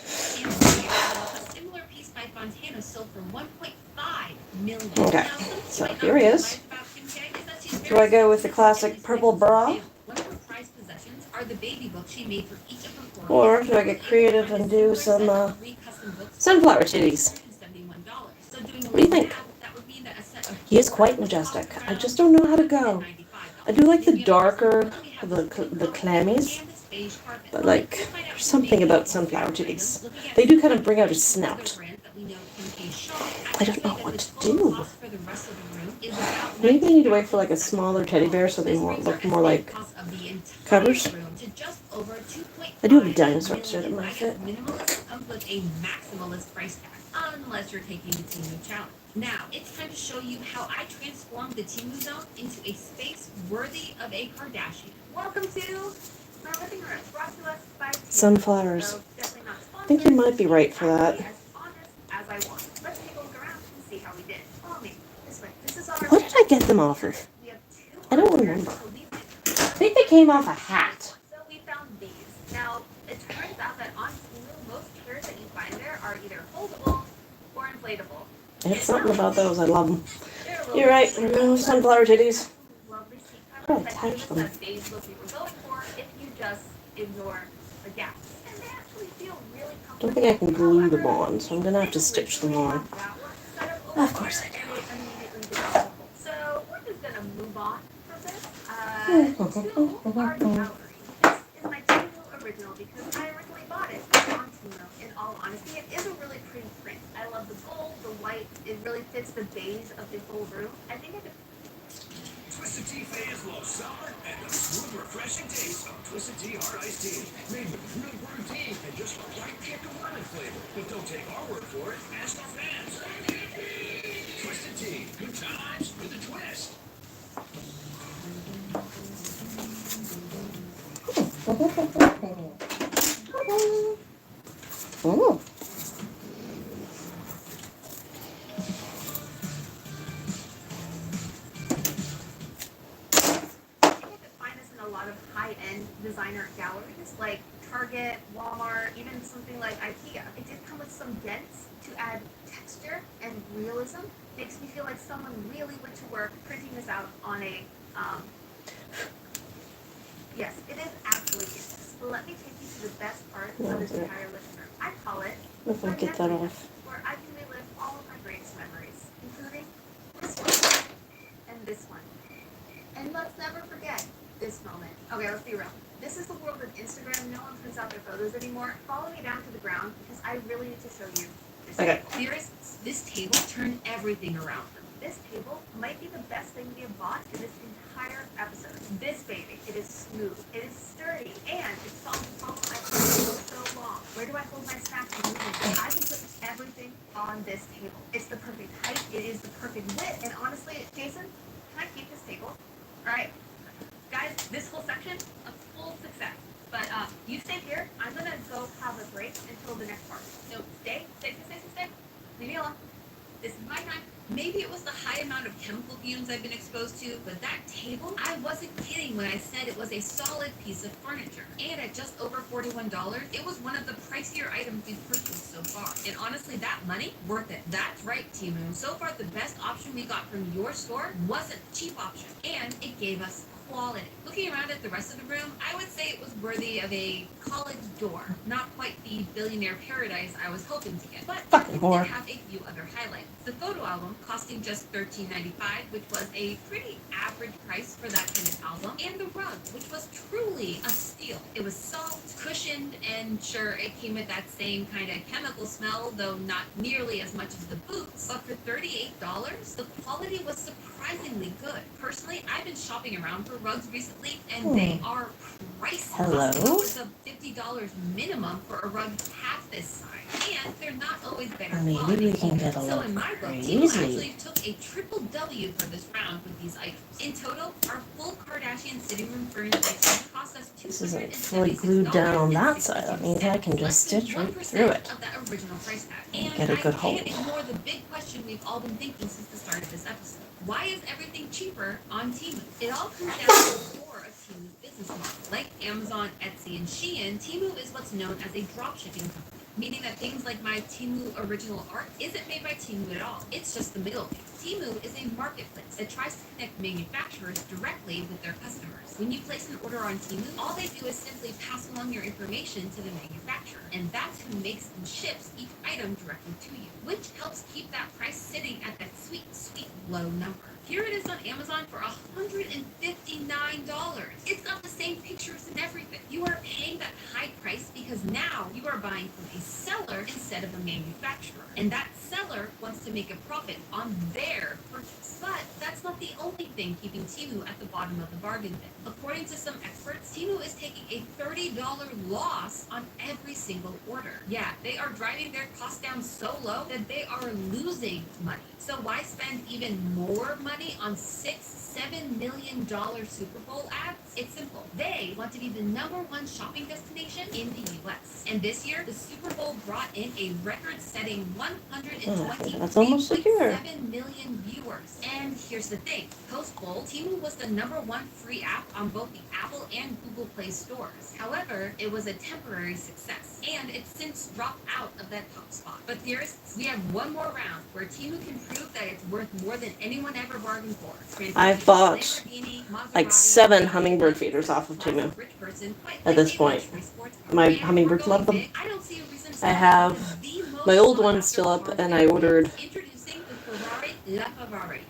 Similar piece by Fontana sold for $1.5 million. Okay. So here he is. Do I go with the classic purple bra? One of her prized possessions are the baby books she made for each of her chorus. Or do I get creative and do some sunflower titties? What do you think? He is quite majestic. I just don't know how to go. I do like the darker, the clammies, but like, there's something about sunflower titties. They do kind of bring out his snout. I don't know what to do. Maybe I need to wait for like a smaller teddy bear so they look more like covers. I do have a dinosaur shirt that might fit. Minimalist comes with a maximalist price tag, unless you're taking the Teemu challenge. Now, it's time to show you how I transformed the Teemu zone into a space worthy of a Kardashian. Welcome to my living room, brought to us by Teemu. Sunflowers. So, definitely not I think you might be right for that. as honest as I want. Let's take a look around and see how we did. Follow me. This way. This is our What did I get them off of? We have two I don't remember. I think they came off a hat. So we found these. Now, It turns out that on Teemu, most chairs that you find there are either foldable or inflatable. It's something about those. I love them. They're a little You're right. Sunflower titties. lovely seat Oh, covers that touch give us them. that beige look we were going for if you just ignore the gaps. And they actually feel really Don't comfortable. think I can glue them on, so I'm gonna have to stitch them on. Of course I do. do. So we're just gonna move on from this to our gallery. This is my Teemu original because I originally bought it on Teemu. In all honesty, it is a really pretty print. I love the gold, the white. It really fits the beige of the whole room. I think I could. Twisted Tea fans love summer and the smooth, refreshing taste of Twisted Tea Hard Iced Tea. Made with real brewed tea and just the right kick of lemon flavor. But don't take our word for it. Ask our fans. Twisted Tea. Good times with a twist. Oh. High-end designer galleries like Target, Walmart, even something like IKEA. It did come with some dents to add texture and realism. Makes me feel like someone really went to work printing this out on a, yes, it is actually this. But let me take you to the best part of this entire living room. I call it If I get that off. where I can relive all of my greatest memories, including this one and this one. And let's never forget this moment. Okay, let's be real. This is the world of Instagram. No one prints out their photos anymore. Follow me down to the ground because I really need to show you this. Okay. Theorists, this table turned everything around for me. This table might be the best thing we have bought in this entire episode. This baby, it is smooth, it is sturdy, and it solves the problem I've had for so long. Where do I hold my snacks and movies? I can put everything on this table. It's the perfect height, it is the perfect width, and honestly, Jason, can I keep this table? All right. Guys, this whole section, a full success. But you stay here. I'm gonna go have a break until the next part. No, stay. Leave me alone. This is my time. Maybe it was the high amount of chemical fumes I've been exposed to, but that table, I wasn't kidding when I said it was a solid piece of furniture. And at just over $41, it was one of the pricier items we've purchased so far. And honestly, that money, worth it. That's right, Teemu. So far, the best option we got from your store wasn't a cheap option, and it gave us quality. Looking around at the rest of the room, I would say it was worthy of a college door. Not quite the billionaire paradise I was hoping to get, but Fucking whore. it did have a few other highlights. The photo album costing just $13.95, which was a pretty average price for that kind of album, and the rug, which was truly a steal. It was soft, cushioned, and sure, it came with that same kind of chemical smell, though not nearly as much as the boots. But for $38, the quality was surprisingly good. Personally, I've been shopping around for rugs recently, and they are pricey. Hello? Upwards of $50 minimum for a rug half this size, and they're not always better quality. Maybe we can get a So little in my book, Teemu crazy. actually took a triple W for this round with these items. In total, our full Kardashian sitting room furniture cost us This isn't fully glued down on that side. That means I can just stitch right through it. of that original price tag. And Get a good I hold. can't ignore the big question we've all been thinking since the start of this episode. Why is everything cheaper on Teemu? It all comes down to the core of Teemu's business model. Like Amazon, Etsy, and Shein, Teemu is what's known as a dropshipping company, meaning that things like my Teemu original art isn't made by Teemu at all. It's just the middleman. Teemu is a marketplace that tries to connect manufacturers directly with their customers. When you place an order on Teemu, all they do is simply pass along your information to the manufacturer, and that's who makes and ships each item directly to you, which helps keep that price sitting at that sweet, sweet low number. Here it is on Amazon for $159. It's got the same pictures and everything. You are paying that high price because now you are buying from a seller instead of a manufacturer. And that seller wants to make a profit on their purchase. But that's not the only thing keeping Teemu at the bottom of the bargain bin. According to some experts, Teemu is taking a $30 loss on every single order. Yeah, they are driving their costs down so low that they are losing money. So why spend even more money on 6 $7 million Super Bowl ads? It's simple. They want to be the #1 shopping destination in the US. And this year, the Super Bowl brought in a record-setting 120.7 million viewers. And here's the thing. Post-Bowl, Teemu was the #1 free app on both the Apple and Google Play stores. However, it was a temporary success, and it's since dropped out of that top spot. But theorists, we have one more round where Teemu can prove that it's worth more than anyone ever bargained for. I've bought like 7 hummingbird feeders off of Teemu at this point. My hummingbirds love them. I have my old one still up, and I ordered,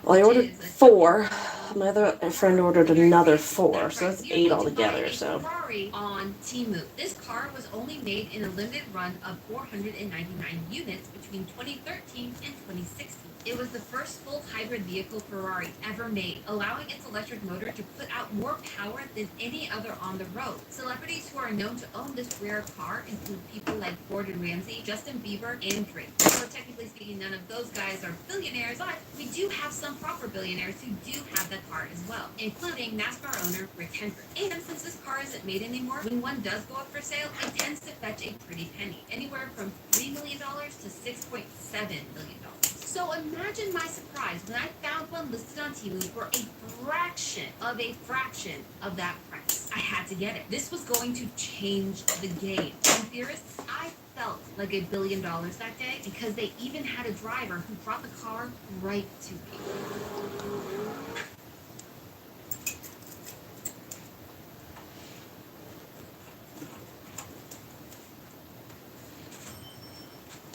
well, I ordered 4. My other friend ordered another 4, so that's 8 altogether. So on Teemu, this car was only made in a limited run of 499 units between 2013 and 2016. It was the first full hybrid vehicle Ferrari ever made, allowing its electric motor to put out more power than any other on the road. Celebrities who are known to own this rare car include people like Gordon Ramsay, Justin Bieber, and Drake. So technically speaking, none of those guys are billionaires, but we do have some proper billionaires who do have the car as well, including NASCAR owner Rick Hendrick. And since this car isn't made anymore, when one does go up for sale, it tends to fetch a pretty penny, anywhere from $3 million to $6.7 million. So imagine my surprise when I found one listed on Teemu for a fraction of that price. I had to get it. This was going to change the game. And theorists, I felt like $1 billion that day because they even had a driver who brought the car right to me.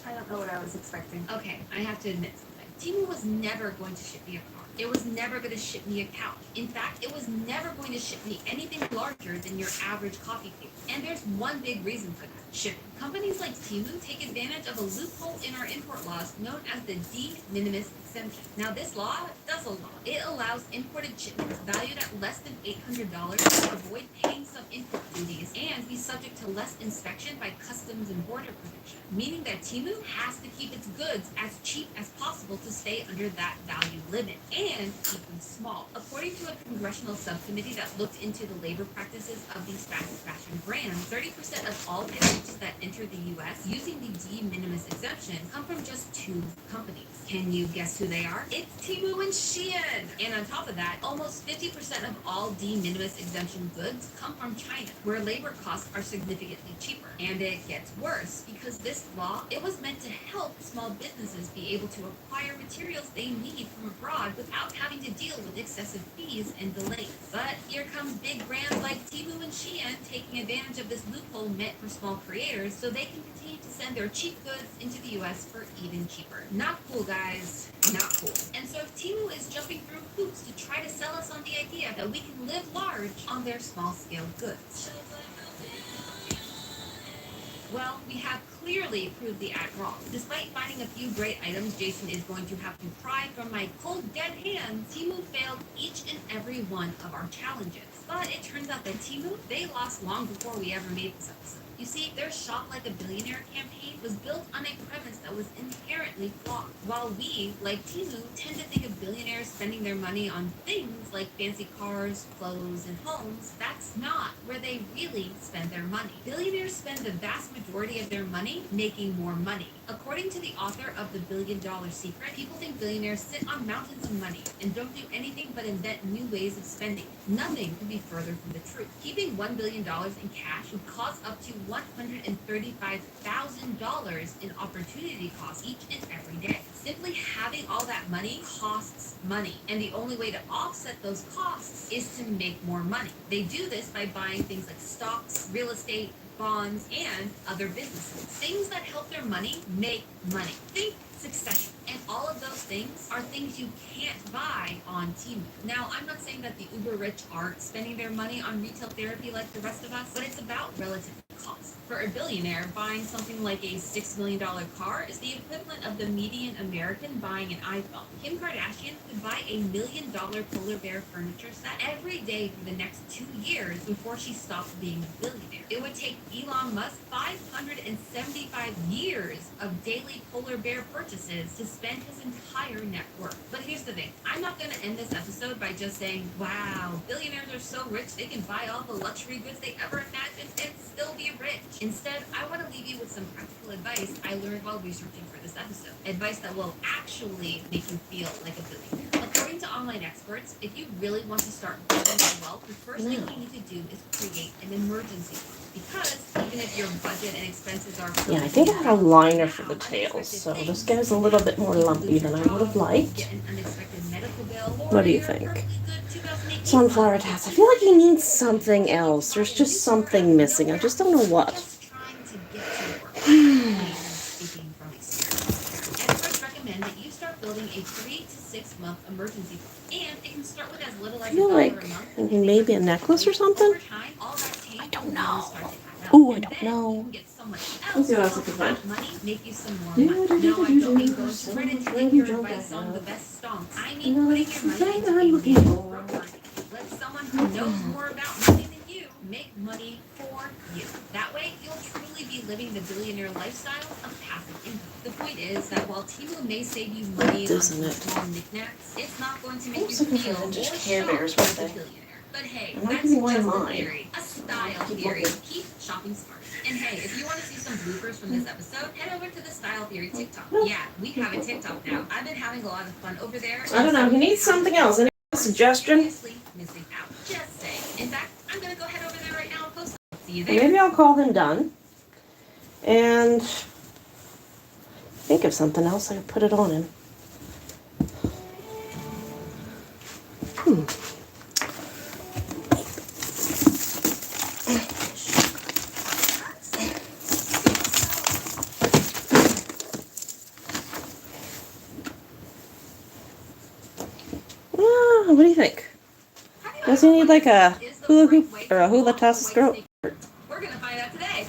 I don't know what I was expecting. Okay, I have to admit something. Teemu was never going to ship me a car. It was never going to ship me a couch. In fact, it was never going to ship me anything larger than your average coffee table. And there's one big reason for that: shipping. Companies like Teemu take advantage of a loophole in our import laws known as the de minimis exemption. Now, this law does a lot. It allows imported shipments valued at less than $800 to avoid paying some import duties and be subject to less inspection by Customs and Border Protection, meaning that Teemu has to keep its goods as cheap as possible to stay under that value limit and keep them small. According to a congressional subcommittee that looked into the labor practices of these fast fashion brands, 30% of all packages that enter the U.S. using the de minimis exemption come from just 2 companies. Can you guess who they are? It's Teemu and Shein! And on top of that, almost 50% of all de minimis exemption goods come from China, where labor costs are significantly cheaper. And it gets worse, because this law, it was meant to help small businesses be able to acquire materials they need from abroad without having to deal with excessive fees and delays. But here comes big brands like Teemu and Shein taking advantage of this loophole meant for small creators so they can continue to send their cheap goods into the US for even cheaper. Not cool, guys. Not cool. And so if Teemu is jumping through hoops to try to sell us on the idea that we can live large on their small-scale goods, well, we have clearly proved the ad wrong. Despite finding a few great items Jason is going to have to pry from my cold, dead hands, Teemu failed each and every one of our challenges. But it turns out that Teemu, they lost long before we ever made this episode. You see, their Shop Like a Billionaire campaign was built on a premise that was inherently flawed. While we, like Teemu, tend to think of billionaires spending their money on things like fancy cars, clothes, and homes, that's not where they really spend their money. Billionaires spend the vast majority of their money making more money. According to the author of The $1 Billion Secret, people think billionaires sit on mountains of money and don't do anything but invent new ways of spending. Nothing could be further from the truth. Keeping $1 billion in cash would cost up to $135,000 in opportunity costs each and every day. Simply having all that money costs money, and the only way to offset those costs is to make more money. They do this by buying things like stocks, real estate, bonds, and other businesses. Things that help their money make money. Think Succession. And all of those things are things you can't buy on Teemu. Now, I'm not saying that the uber rich aren't spending their money on retail therapy like the rest of us, but it's about relative cost. For a billionaire, buying something like a $6 million car is the equivalent of the median American buying an iPhone. Kim Kardashian could buy a $1 million polar bear furniture set every day for the next 2 years before she stopped being a billionaire. It would take Elon Musk 575 years of daily polar bear purchases purchases to spend his entire net worth. But here's the thing. I'm not going to end this episode by just saying, wow, billionaires are so rich they can buy all the luxury goods they ever imagined and still be rich. Instead, I want to leave you with some practical advice I learned while researching for this episode. Advice that will actually make you feel like a billionaire. According to online experts, if you really want to start building wealth, the first thing you need to do is create an emergency fund. Because even if your budget and expenses are... Yeah, I think I had a liner for the tails, so this guy's a little bit more lumpy than I would have liked. What do you think? Sunflower taps. I feel like he needs something else. There's just something missing. I just don't know what. Experts recommend that you start building a 3 to 6 month emergency fund. And it can start with as little as I feel like $1 a month. maybe a necklace or something? I don't know. Ooh, I don't know. Let's see what else I can find. Money, make you some more money. No, I don't mean going to Reddit and take your advice on the best stonks. I mean putting your money into a meaningful program. Let someone who knows more about money than you make money for you. That way, you'll truly be living the billionaire lifestyle of passive income. The point is that while Teemu may save you money on small knickknacks, it's not going to make you feel or shock like a billionaire. But hey, that's just a theory, a style theory. Keep shopping smart. And hey, if you want to see some bloopers from this episode, head over to the Style Theory TikTok. Yeah, we have a TikTok now. I've been having a lot of fun over there. I don't know. He needs something else. Any suggestion? Missing out. Just saying. In fact, I'm going to go head over there right now and post it. See you there. Maybe I'll call him done. And think of something else I could put it on him. What do you think? Does he need like a hula hoop or a hula toss his throat? We're going to find out today.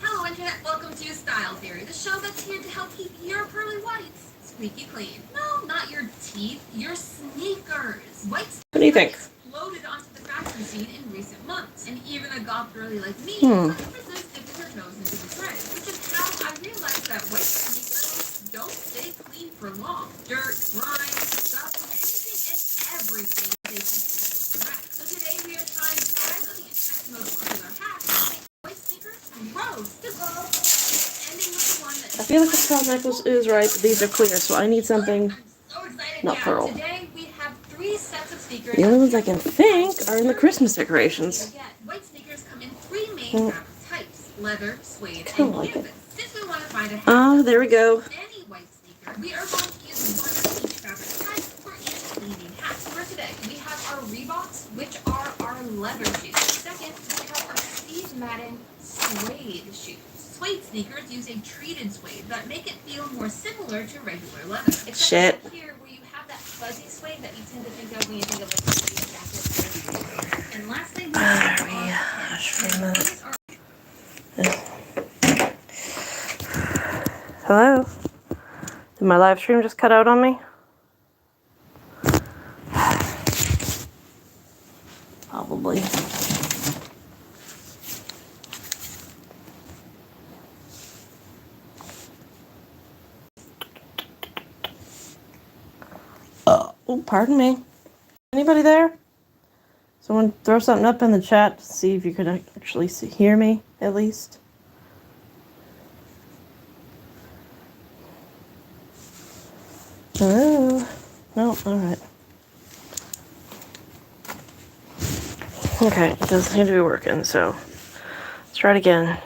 Hello, Internet. Welcome to Style Theory, the show that's here to help keep your pearly whites squeaky clean. No, not your teeth, your sneakers. Whites What do you think? exploded onto the fashion scene in recent months, and even a goth girly like me resents dipping her toes into the trend, which is how I realized that white sneakers don't stay clean for long. Dirt, grime, stuff, anything and everything they keep correct. So today we are trying 5 of the internet's most popular hacks to make white sneakers gross. Ending with the one that I feel like the pearl necklace is right, but these are clear, so I need something not pearl. Today we have 3 sets of sneakers. The only ones I can think are in the Christmas decorations. White sneakers come in 3 main fabric types: leather, suede, and canvas. Since we want to find a Ah, there we go. any white sneaker, we are going to use one of each fabric type for each cleaning hack. For today, we have our Reeboks, which are our leather shoes. Second, we have our Steve Madden suede shoes. Suede sneakers use a treated suede that make it feel more similar to regular leather. Except Shit. here, where you have that fuzzy suede that you tend to think of when you think of like a suede jacket. And lastly, we have Hello? Did my live stream just cut out on me? Probably. Oh, pardon me. Anybody there? Someone throw something up in the chat to see if you could actually hear me, at least. Hello? No, alright. Okay, it doesn't seem to be working, so let's try it again.